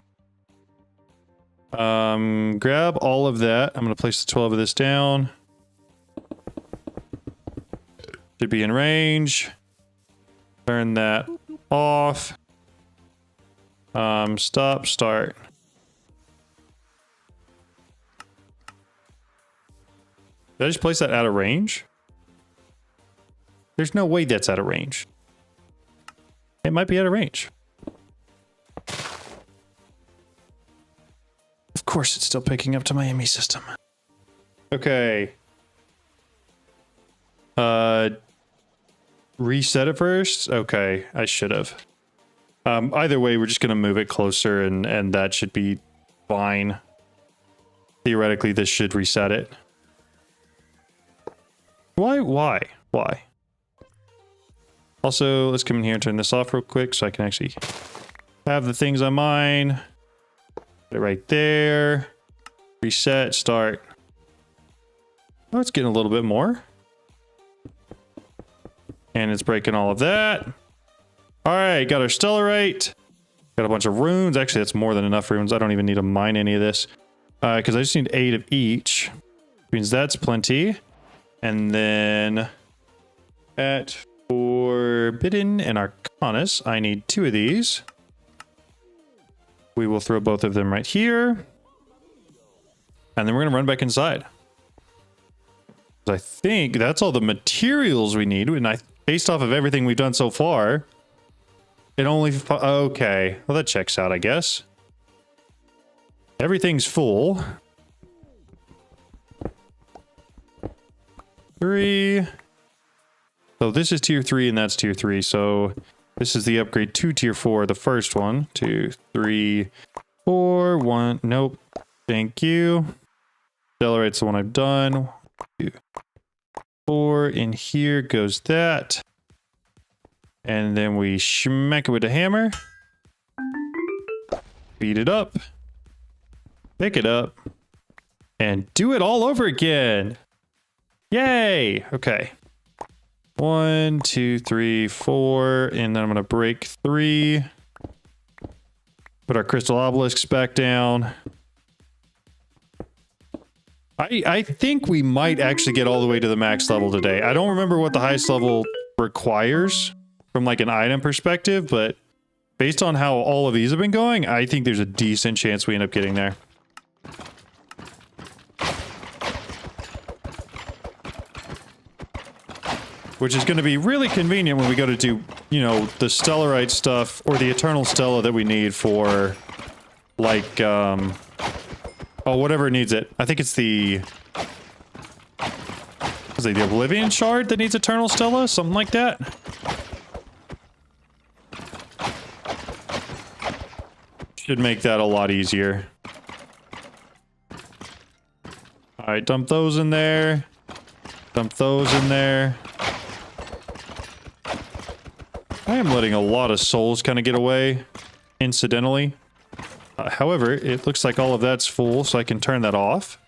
Grab all of that. I'm going to place the 12 of this down. Should be in range. Turn that off. Stop, start. Did I just place that out of range? There's no way that's out of range. It might be out of range. Of course it's still picking up to my ME system. Okay. Reset it first? Okay, I should have. Either way, we're just going to move it closer and that should be fine. Theoretically, this should reset it. Why? Also, let's come in here and turn this off real quick so I can actually have the things on mine. Put it right there. Reset, start. Oh, it's getting a little bit more. And it's breaking all of that. All right, got our Stellarite. Got a bunch of runes. Actually, that's more than enough runes. I don't even need to mine any of this. Because I just need 8 of each. Means that's plenty. And then at Forbidden and Arcanus, I need 2 of these. We will throw both of them right here. And then we're going to run back inside. I think that's all the materials we need. And based off of everything we've done so far, it only... Okay. Well, that checks out, I guess. Everything's full. 3. So this is tier 3 and that's tier 3. So this is the upgrade to tier 4, the first one. 2, 3, 4, 1. Nope. Thank you. Stellarite's the one I've done. 2, 4. In here goes that. And then we smack it with a hammer. Beat it up. Pick it up. And do it all over again. Yay! Okay. 1, 2, 3, 4, and then I'm gonna break 3. Put our crystal obelisks back down. I think we might actually get all the way to the max level today. I don't remember what the highest level requires from like an item perspective, but based on how all of these have been going, I think there's a decent chance we end up getting there. Which is going to be really convenient when we go to do, you know, the Stellarite stuff or the Eternal Stella that we need for, like, oh, whatever needs it. I think it's the... Is it the Oblivion Shard that needs Eternal Stella? Something like that? Should make that a lot easier. Alright, dump those in there. Dump those in there. I am letting a lot of souls kind of get away, incidentally. However, it looks like all of that's full, so I can turn that off.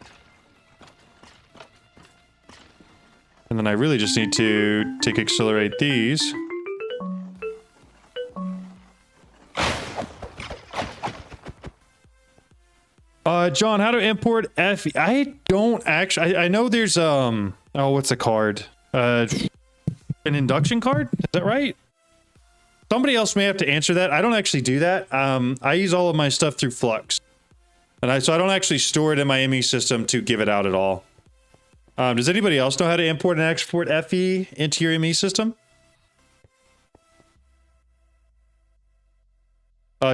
And then I really just need to accelerate these. John, how to import FE? I don't actually... I know there's, oh, what's a card? An induction card? Is that right? Somebody else may have to answer that. I don't actually do that. I use all of my stuff through Flux. And so I don't actually store it in my ME system to give it out at all. Does anybody else know how to import and export FE into your ME system?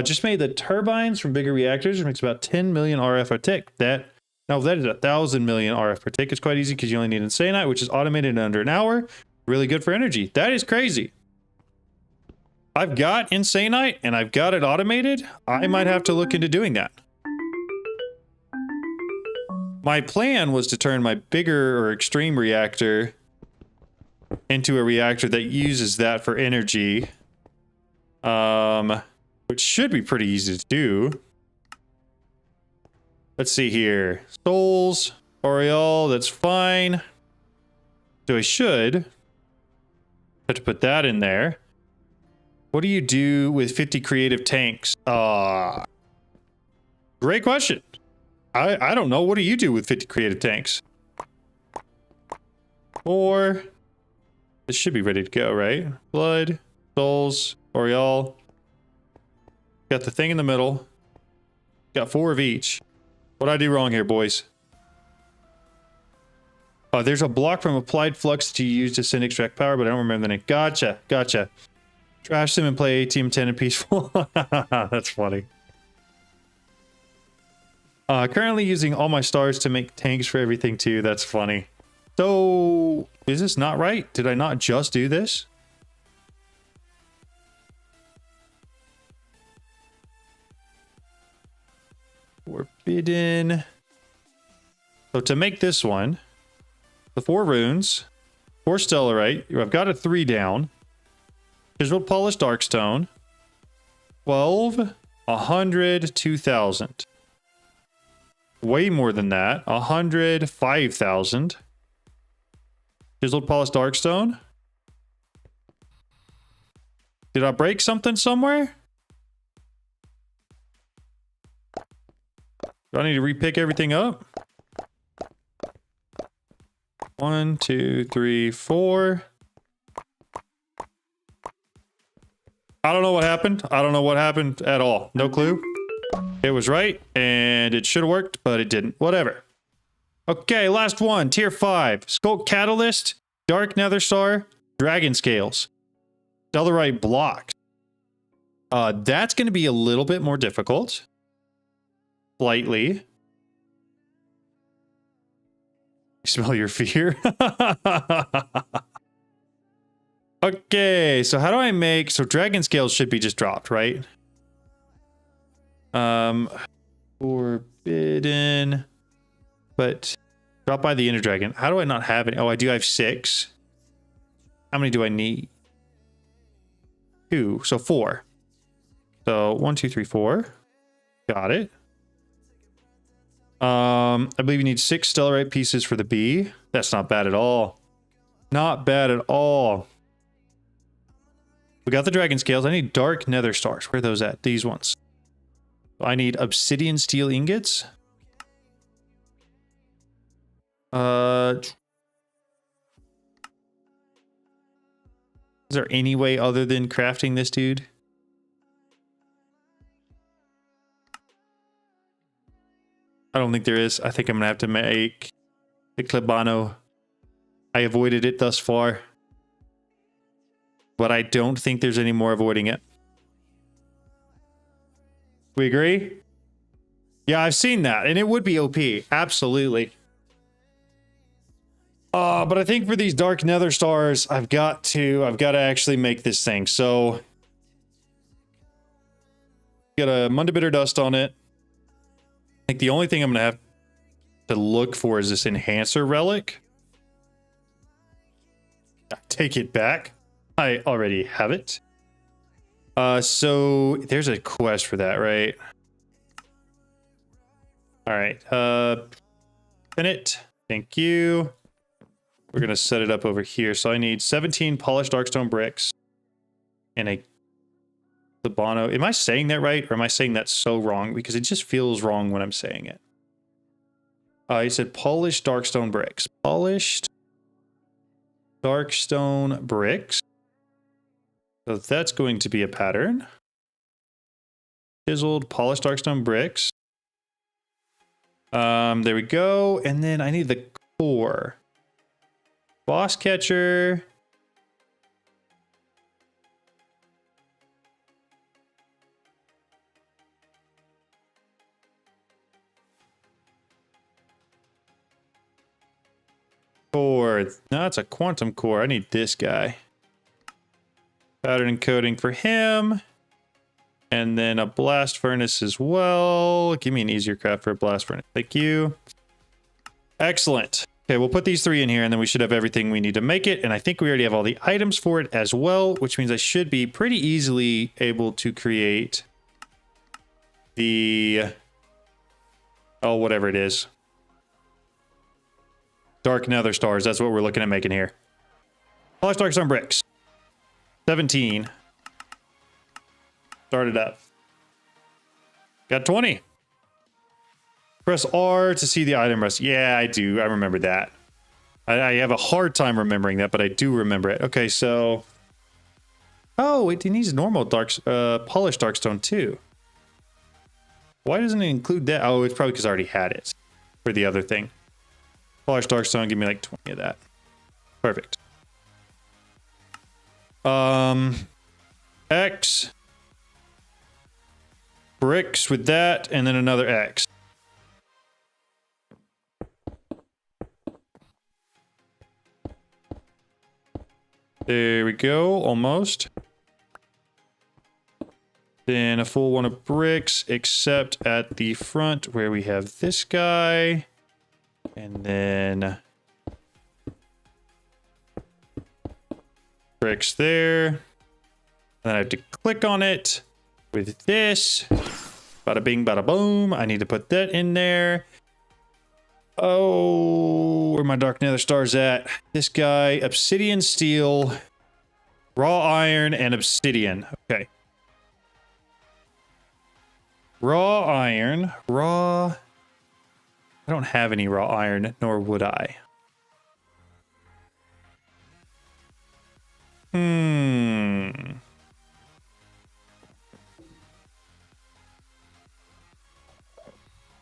Just made the turbines from bigger reactors, which makes about 10 million RF per tick. That is 1,000 million RF per tick. It's quite easy because you only need Insanite, which is automated in under an hour. Really good for energy. That is crazy. I've got Insanite and I've got it automated. I might have to look into doing that. My plan was to turn my bigger or extreme reactor into a reactor that uses that for energy. Which should be pretty easy to do. Let's see here. Souls, Oriole, that's fine. So I should have to put that in there. What do you do with 50 creative tanks? Great question. I don't know. What do you do with 50 creative tanks? Or this should be ready to go, right? Blood, souls, Oriole. Got the thing in the middle. Got 4 of each. What'd I do wrong here, boys? There's a block from applied flux that you use to send extract power, but I don't remember the name. Gotcha. Gotcha. Trash them and play ATM10 and peaceful. That's funny. Currently using all my stars to make tanks for everything too. That's funny. So, is this not right? Did I not just do this? Forbidden. So to make this one, the 4 runes, 4 stellarite. I've got a 3 down. Chiseled polished darkstone. 12, 100, 2,000. Way more than that. 100, 5,000. Chiseled polished darkstone. Did I break something somewhere? Do I need to repick everything up? 1, 2, 3, 4. I don't know what happened. I don't know what happened at all. No clue. It was right, and it should have worked, but it didn't. Whatever. Okay, last one. Tier 5. Skulk Catalyst, Dark Nether Star, Dragon Scales, Stellarite Blocks. That's going to be a little bit more difficult. Slightly. Smell your fear. Okay, so how do I make... So Dragon Scales should be just dropped, right? Forbidden. But drop by the Inner Dragon. How do I not have any? Oh, I do have 6. How many do I need? 2. So 4. So 1, 2, 3, 4. Got it. I believe you need 6 stellarite pieces for the bee. That's not bad at all. Not bad at all. We got the dragon scales. I need dark nether stars. Where are those at? These ones. I need obsidian steel ingots. Is there any way other than crafting this dude? I don't think there is. I think I'm gonna have to make the Klebano. I avoided it thus far, but I don't think there's any more avoiding it. We agree? Yeah, I've seen that, and it would be OP. Absolutely. But I think for these dark nether stars, I've got to actually make this thing. So, got a Munda Bitter Dust on it. I think the only thing I'm gonna have to look for is this enhancer relic. I take it back. I already have it. So there's a quest for that, right? All right. Pin it. Thank you. We're gonna set it up over here. So I need 17 polished darkstone bricks and a Libano. Am I saying that right, or am I saying that so wrong? Because it just feels wrong when I'm saying it. He said polished darkstone bricks. Polished darkstone bricks. So that's going to be a pattern. Chiseled polished darkstone bricks. There we go. And then I need the core. Boss catcher. Core. No, it's a quantum core. I need this guy. Pattern encoding for him. And then a blast furnace as well. Give me an easier craft for a blast furnace. Thank you. Excellent. Okay, we'll put these 3 in here and then we should have everything we need to make it. And I think we already have all the items for it as well, which means I should be pretty easily able to create the... oh, whatever it is. Dark nether stars. That's what we're looking at making here. Polished darkstone bricks. 17. Start it up. Got 20. Press R to see the item rest. Yeah, I do. I remember that. I have a hard time remembering that, but I do remember it. Okay, so... oh, it needs normal polished darkstone too. Why doesn't it include that? Oh, it's probably because I already had it for the other thing. Polished darkstone, give me like 20 of that. Perfect. X. Bricks with that, and then another X. There we go, almost. Then a full one of bricks, except at the front where we have this guy. And then bricks there. And then I have to click on it with this. Bada bing, bada boom. I need to put that in there. Oh, where my dark nether stars at? This guy, obsidian steel, raw iron, and obsidian. Okay. Raw iron, raw. I don't have any raw iron, nor would I.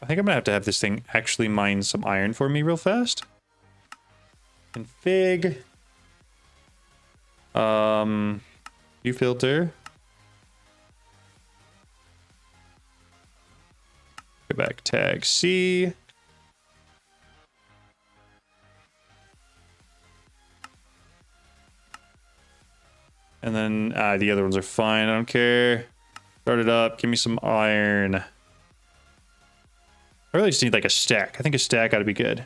I think I'm gonna have this thing actually mine some iron for me real fast. Config. View filter. Go back, tag C. And then the other ones are fine. I don't care. Start it up. Give me some iron. I really just need like a stack. I think a stack ought to be good.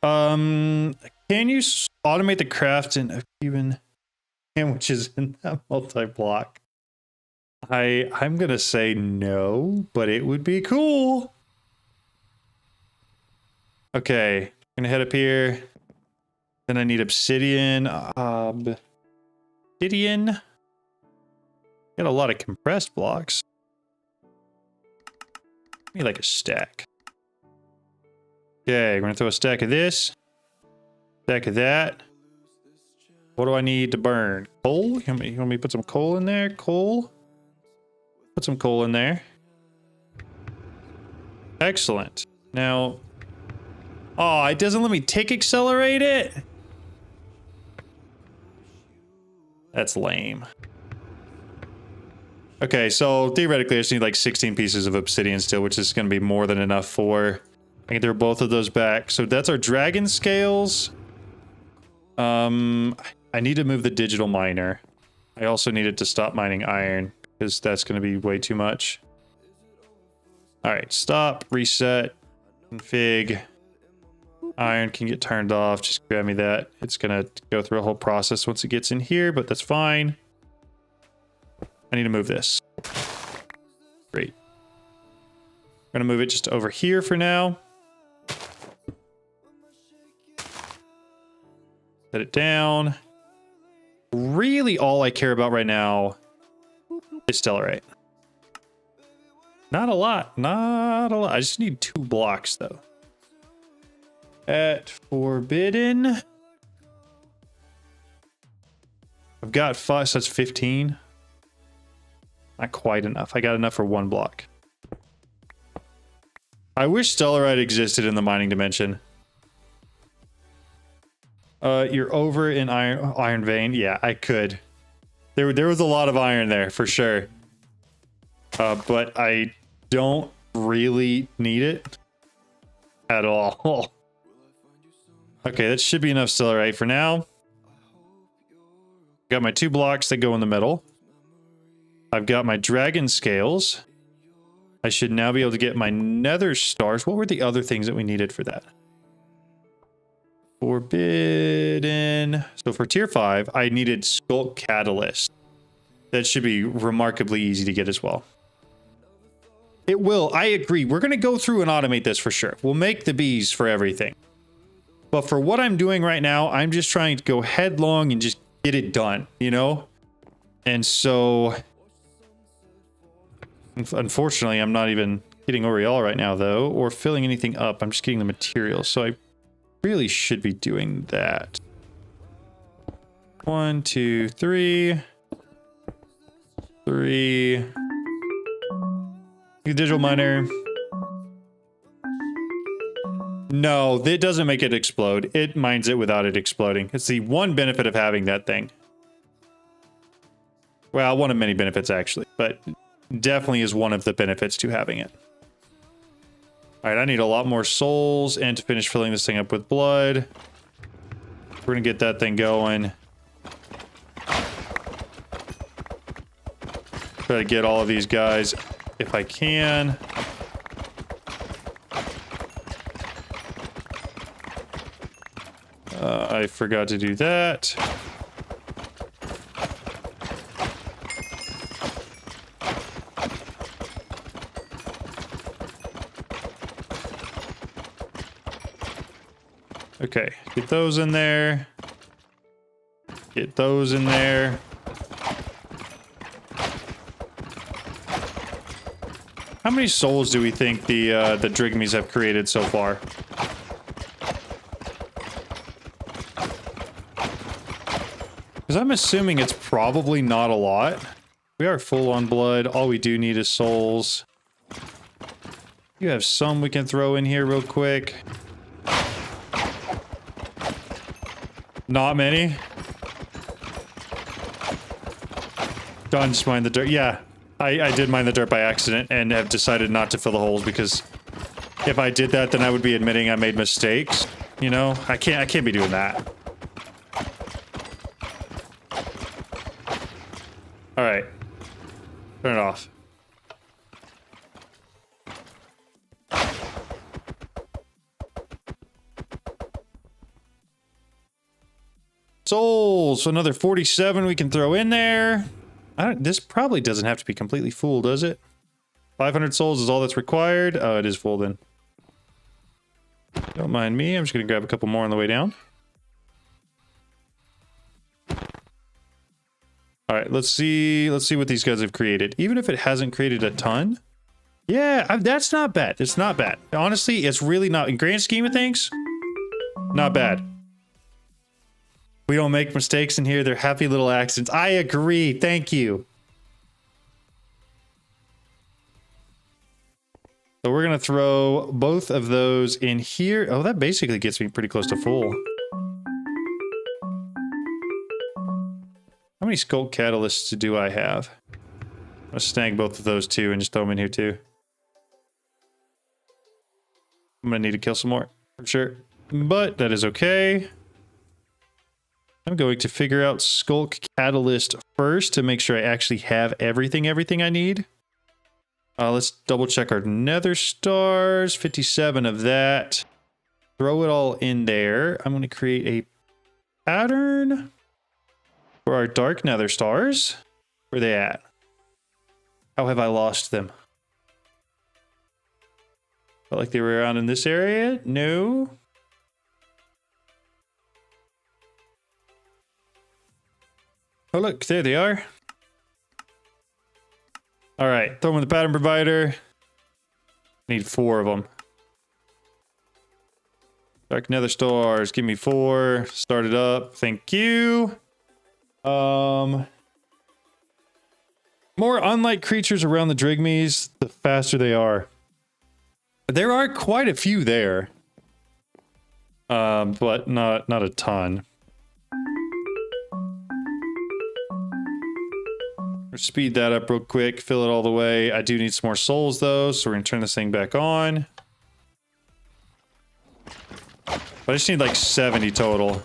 Can you automate the crafting of even sandwiches in that multi-block? I'm gonna say no, but it would be cool. Okay, I'm gonna head up here. Then I need obsidian. Obsidian. Got a lot of compressed blocks. Need like a stack. Okay, we're gonna throw a stack of this. Stack of that. What do I need to burn? Coal? You want me to put some coal in there? Coal? Put some coal in there. Excellent. Now... Oh, it doesn't let me tick accelerate it? That's lame. Okay, so theoretically I just need like 16 pieces of obsidian still, which is going to be more than enough for... I can throw both of those back. So that's our dragon scales. I need to move the digital miner. I also needed to stop mining iron because that's going to be way too much. All right, stop, reset, config. Iron can get turned off. Just grab me that. It's going to go through a whole process once it gets in here, but that's fine. I need to move this. Great. I'm going to move it just over here for now. Set it down. Really all I care about right now is stellarite. Not a lot. Not a lot. I just need 2 blocks though. At forbidden. I've got 5, so that's 15. Not quite enough. I got enough for 1 block. I wish stellarite existed in the mining dimension. You're over in iron vein. Yeah, I could. There was a lot of iron there for sure. But I don't really need it at all. Okay, that should be enough stellarite for now. Got my 2 blocks that go in the middle. I've got my dragon scales. I should now be able to get my nether stars. What were the other things that we needed for that? Forbidden. So for tier 5, I needed Skulk Catalyst. That should be remarkably easy to get as well. It will. I agree. We're going to go through and automate this for sure. We'll make the bees for everything. But for what I'm doing right now, I'm just trying to go headlong and just get it done, you know? And so... Unfortunately, I'm not even getting Oriel right now, though, or filling anything up. I'm just getting the materials. So I really should be doing that. 1, 2, 3. 3. Digital miner. No, it doesn't make it explode. It mines it without it exploding. It's the one benefit of having that thing. Well, one of many benefits, actually, but definitely is one of the benefits to having it. All right, I need a lot more souls and to finish filling this thing up with blood. We're gonna get that thing going. Try to get all of these guys if I can. I forgot to do that. Okay, get those in there. Get those in there. How many souls do we think the Drigmies have created so far? Because I'm assuming it's probably not a lot. We are full on blood. All we do need is souls. You have some we can throw in here real quick. Not many. Don just mined the dirt. Yeah, I did mine the dirt by accident and have decided not to fill the holes because if I did that, then I would be admitting I made mistakes. You know, I can't be doing that. All right, turn it off. Souls, so another 47 we can throw in there. This probably doesn't have to be completely full, does it? 500 souls is all that's required. Oh, it is full then. Don't mind me. I'm just going to grab a couple more on the way down. All right, let's see what these guys have created. Even if it hasn't created a ton. Yeah, that's not bad. It's not bad. Honestly, it's really not, in grand scheme of things, not bad. We don't make mistakes in here. They're happy little accidents. I agree. Thank you. So we're going to throw both of those in here. Oh, that basically gets me pretty close to full. How many Sculk Catalysts do I have? I'll snag both of those two and just throw them in here too. I'm going to need to kill some more, for sure. But that is okay. I'm going to figure out Sculk Catalyst first to make sure I actually have everything I need. Let's double check our nether stars. 57 of that. Throw it all in there. I'm going to create a pattern for our dark nether stars. Where are they at? How have I lost them? Felt like they were around in this area. No. Oh, look, there they are. All right, throw them in the pattern provider. Need 4 of them. Dark nether stars, give me 4. Start it up. Thank you. More unlike creatures around the Drigmies, the faster they are. There are quite a few there. But not a ton. Speed that up real quick, fill it all the way. I do need some more souls though, so we're gonna turn this thing back on. But I just need like 70 total.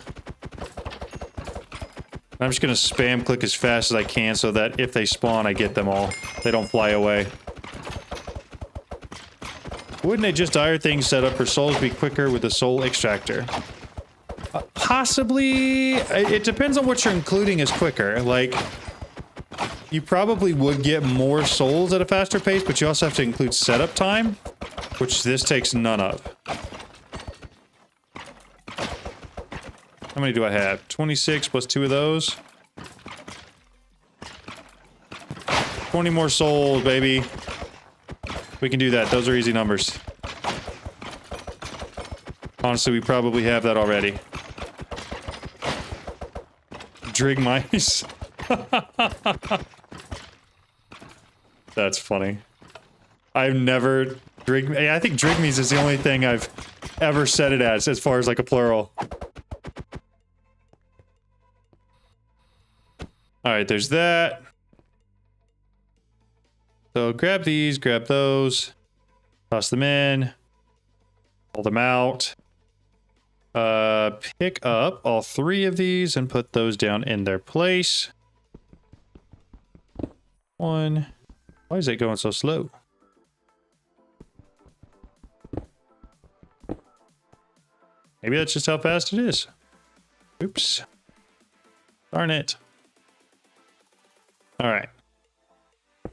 I'm just gonna spam click as fast as I can so that if they spawn, I get them all. They don't fly away. Wouldn't a just dire thing set up for souls be quicker with a soul extractor? Possibly. It depends on what you're including as quicker. Like, you probably would get more souls at a faster pace, but you also have to include setup time, which this takes none of. How many do I have? 26 plus 2 of those. 20 more souls, baby. We can do that. Those are easy numbers. Honestly, we probably have that already. Drig mice. That's funny. I've never... I think Drigmies is the only thing I've ever said it as far as like a plural. Alright, there's that. So grab these, grab those. Toss them in. Pull them out. Pick up all 3 of these and put those down in their place. 1... Why is it going so slow? Maybe that's just how fast it is. Oops. Darn it. All right.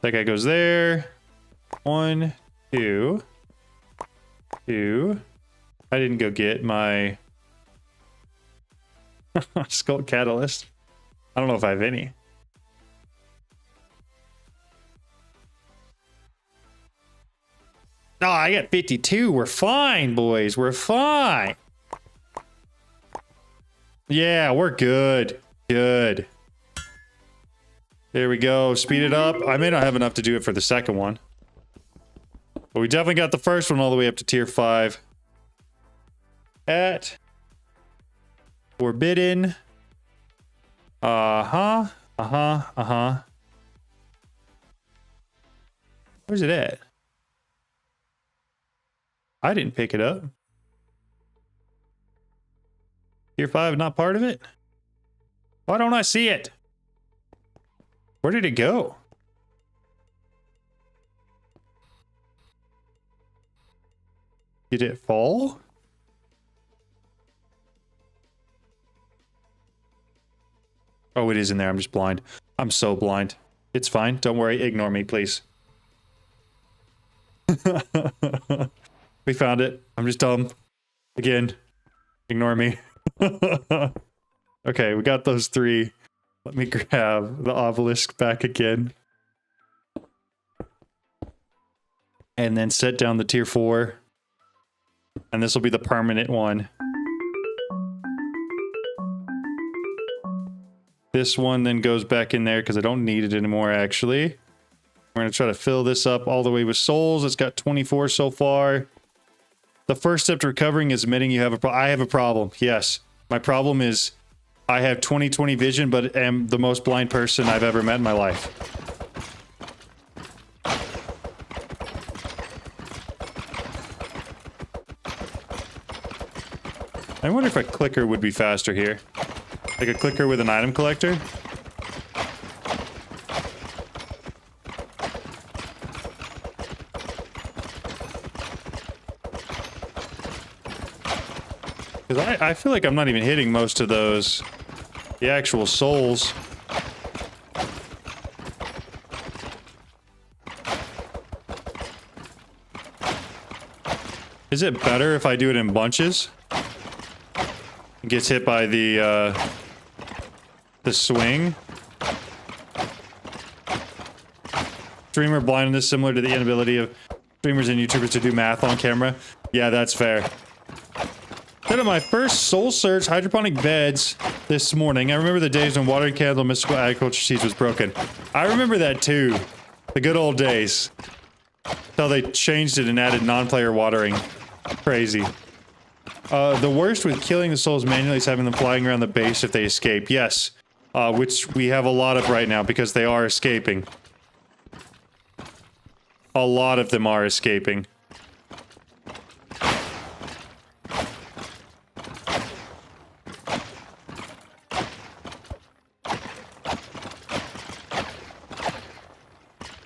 That guy goes there. 1, 2. 2. I didn't go get my Sculk Catalyst. I don't know if I have any. Oh, I got 52. We're fine, boys. We're fine. Yeah, we're good. Good. There we go. Speed it up. I may not have enough to do it for the second one. But we definitely got the first one all the way up to tier 5. At Forbidden. Uh-huh. Uh-huh. Uh-huh. Where's it at? I didn't pick it up. Tier 5 not part of it? Why don't I see it? Where did it go? Did it fall? Oh, it is in there. I'm just blind. I'm so blind. It's fine. Don't worry. Ignore me, please. We found it. I'm just dumb. Again, ignore me. Okay, we got those 3. Let me grab the obelisk back again. And then set down the tier 4. And this will be the permanent one. This one then goes back in there because I don't need it anymore, actually. We're going to try to fill this up all the way with souls. It's got 24 so far. The first step to recovering is admitting you have a problem. I have a problem. Yes. My problem is I have 20/20 vision, but am the most blind person I've ever met in my life. I wonder if a clicker would be faster here. Like a clicker with an item collector? Because I feel like I'm not even hitting most of those. The actual souls. Is it better if I do it in bunches? It gets hit by the swing. Streamer blindness similar to the inability of streamers and YouTubers to do math on camera. Yeah, that's fair. Did my first soul search hydroponic beds this morning. I remember the days when watering cans on mystical agriculture seeds was broken. I remember that too. The good old days. Until they changed it and added non-player watering. Crazy. The worst with killing the souls manually is having them flying around the base if they escape. Yes. Which we have a lot of right now because they are escaping. A lot of them are escaping.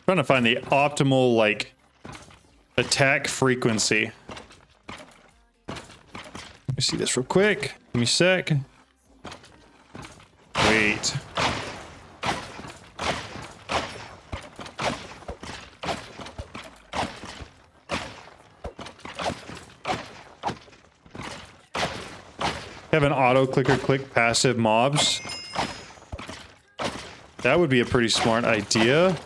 Trying to find the optimal, like, attack frequency. Let me see this real quick. Give me a sec. Wait. Have an auto clicker click passive mobs. That would be a pretty smart idea.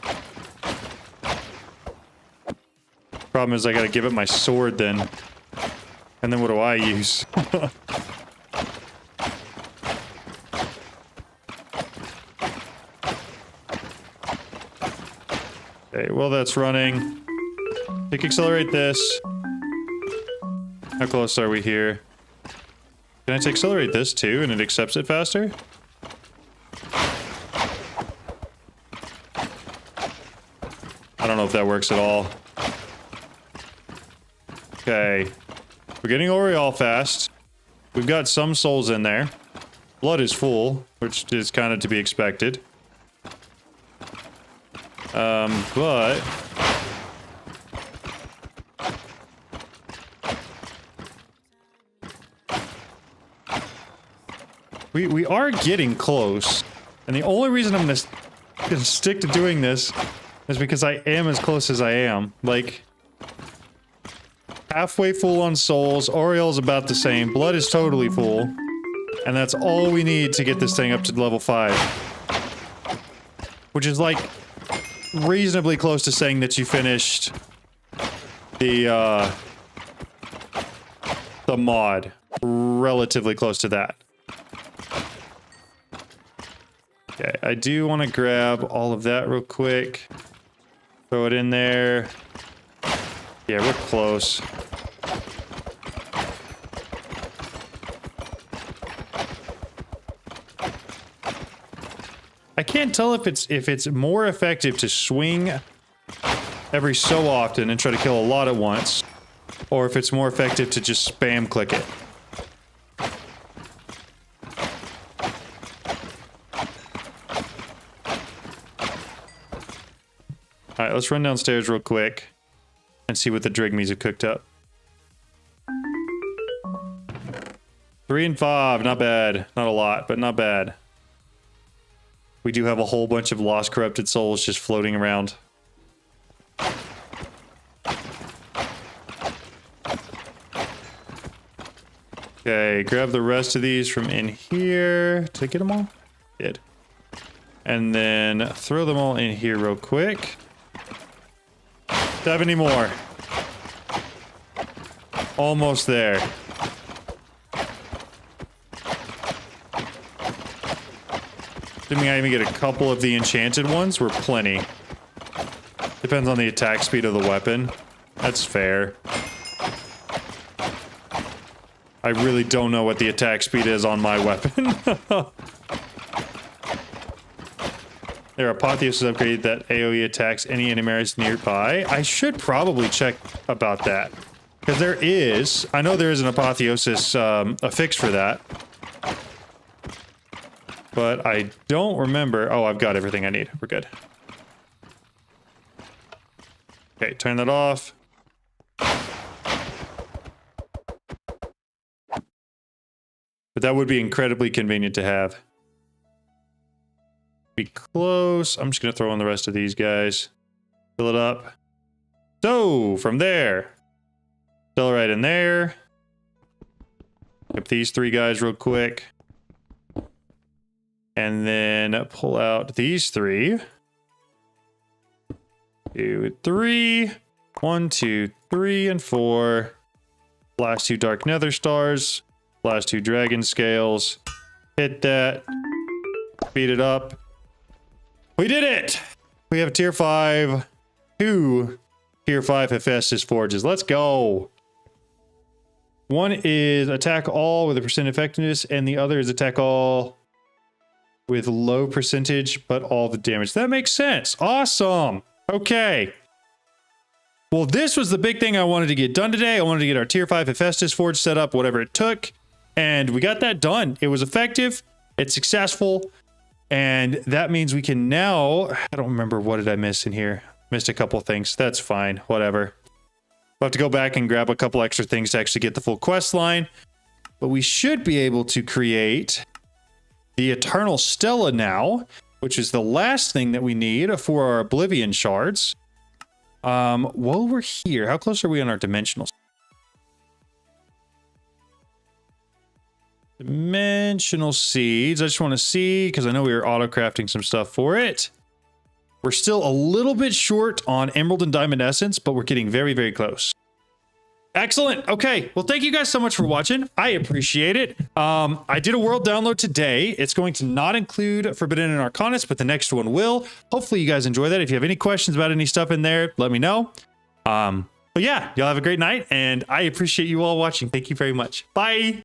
Problem is I gotta give it my sword then. And then what do I use? Okay, well that's running. Pick accelerate this. How close are we here? Can I accelerate this too and it accepts it faster? I don't know if that works at all. Okay. We're getting Oriole fast. We've got some souls in there. Blood is full, which is kind of to be expected. But... We are getting close. And the only reason I'm gonna stick to doing this is because I am as close as I am. Like... halfway full on souls, Oriole's about the same, blood is totally full. And that's all we need to get this thing up to level 5. Which is like reasonably close to saying that you finished the mod. Relatively close to that. Okay, I do want to grab all of that real quick. Throw it in there. Yeah, we're close. I can't tell if it's more effective to swing every so often and try to kill a lot at once, or if it's more effective to just spam click it. Alright, let's run downstairs real quick and see what the Drigmies have cooked up. 3 and 5, not bad. Not a lot, but not bad. We do have a whole bunch of lost corrupted souls just floating around. Okay, grab the rest of these from in here. Did I get them all? Did. And then throw them all in here real quick. 70 more. Almost there. Assuming I even get a couple of the enchanted ones, we're plenty. Depends on the attack speed of the weapon. That's fair. I really don't know what the attack speed is on my weapon. There are Apotheosis upgrade that AoE attacks any enemies nearby. I should probably check about that. Because there is, I know there is an Apotheosis affix for that. But I don't remember. Oh, I've got everything I need. We're good. Okay, turn that off. But that would be incredibly convenient to have. Be close. I'm just going to throw in the rest of these guys. Fill it up. So, from there. Fill right in there. Pick up these three guys real quick. And then pull out these three. 2, 3. 1, 2, 3, and 4. Last 2 dark nether stars. Last 2 dragon scales. Hit that. Speed it up. We did it! We have tier 5. 2 tier 5 Hephaestus forges. Let's go. One is attack all with a % effectiveness, and the other is attack all with low percentage, but all the damage. That makes sense. Awesome. Okay. Well, this was the big thing I wanted to get done today. I wanted to get our tier 5 Hephaestus forge set up, whatever it took. And we got that done. It was effective. It's successful. And that means we can now... I don't remember, what did I miss in here? Missed a couple things. That's fine. Whatever. We'll have to go back and grab a couple extra things to actually get the full quest line. But we should be able to create the Eternal Stella now, which is the last thing that we need for our Oblivion shards. While we're here, how close are we on our dimensional? Dimensional seeds. I just want to see, because I know we were auto-crafting some stuff for it. We're still a little bit short on Emerald and Diamond Essence, but we're getting very, very close. Excellent. Okay. Well, thank you guys so much for watching. I appreciate it. I did a world download today. It's going to not include Forbidden and Arcanus, but the next one will. Hopefully you guys enjoy that. If you have any questions about any stuff in there, let me know. But yeah, y'all have a great night, and I appreciate you all watching. Thank you very much. Bye.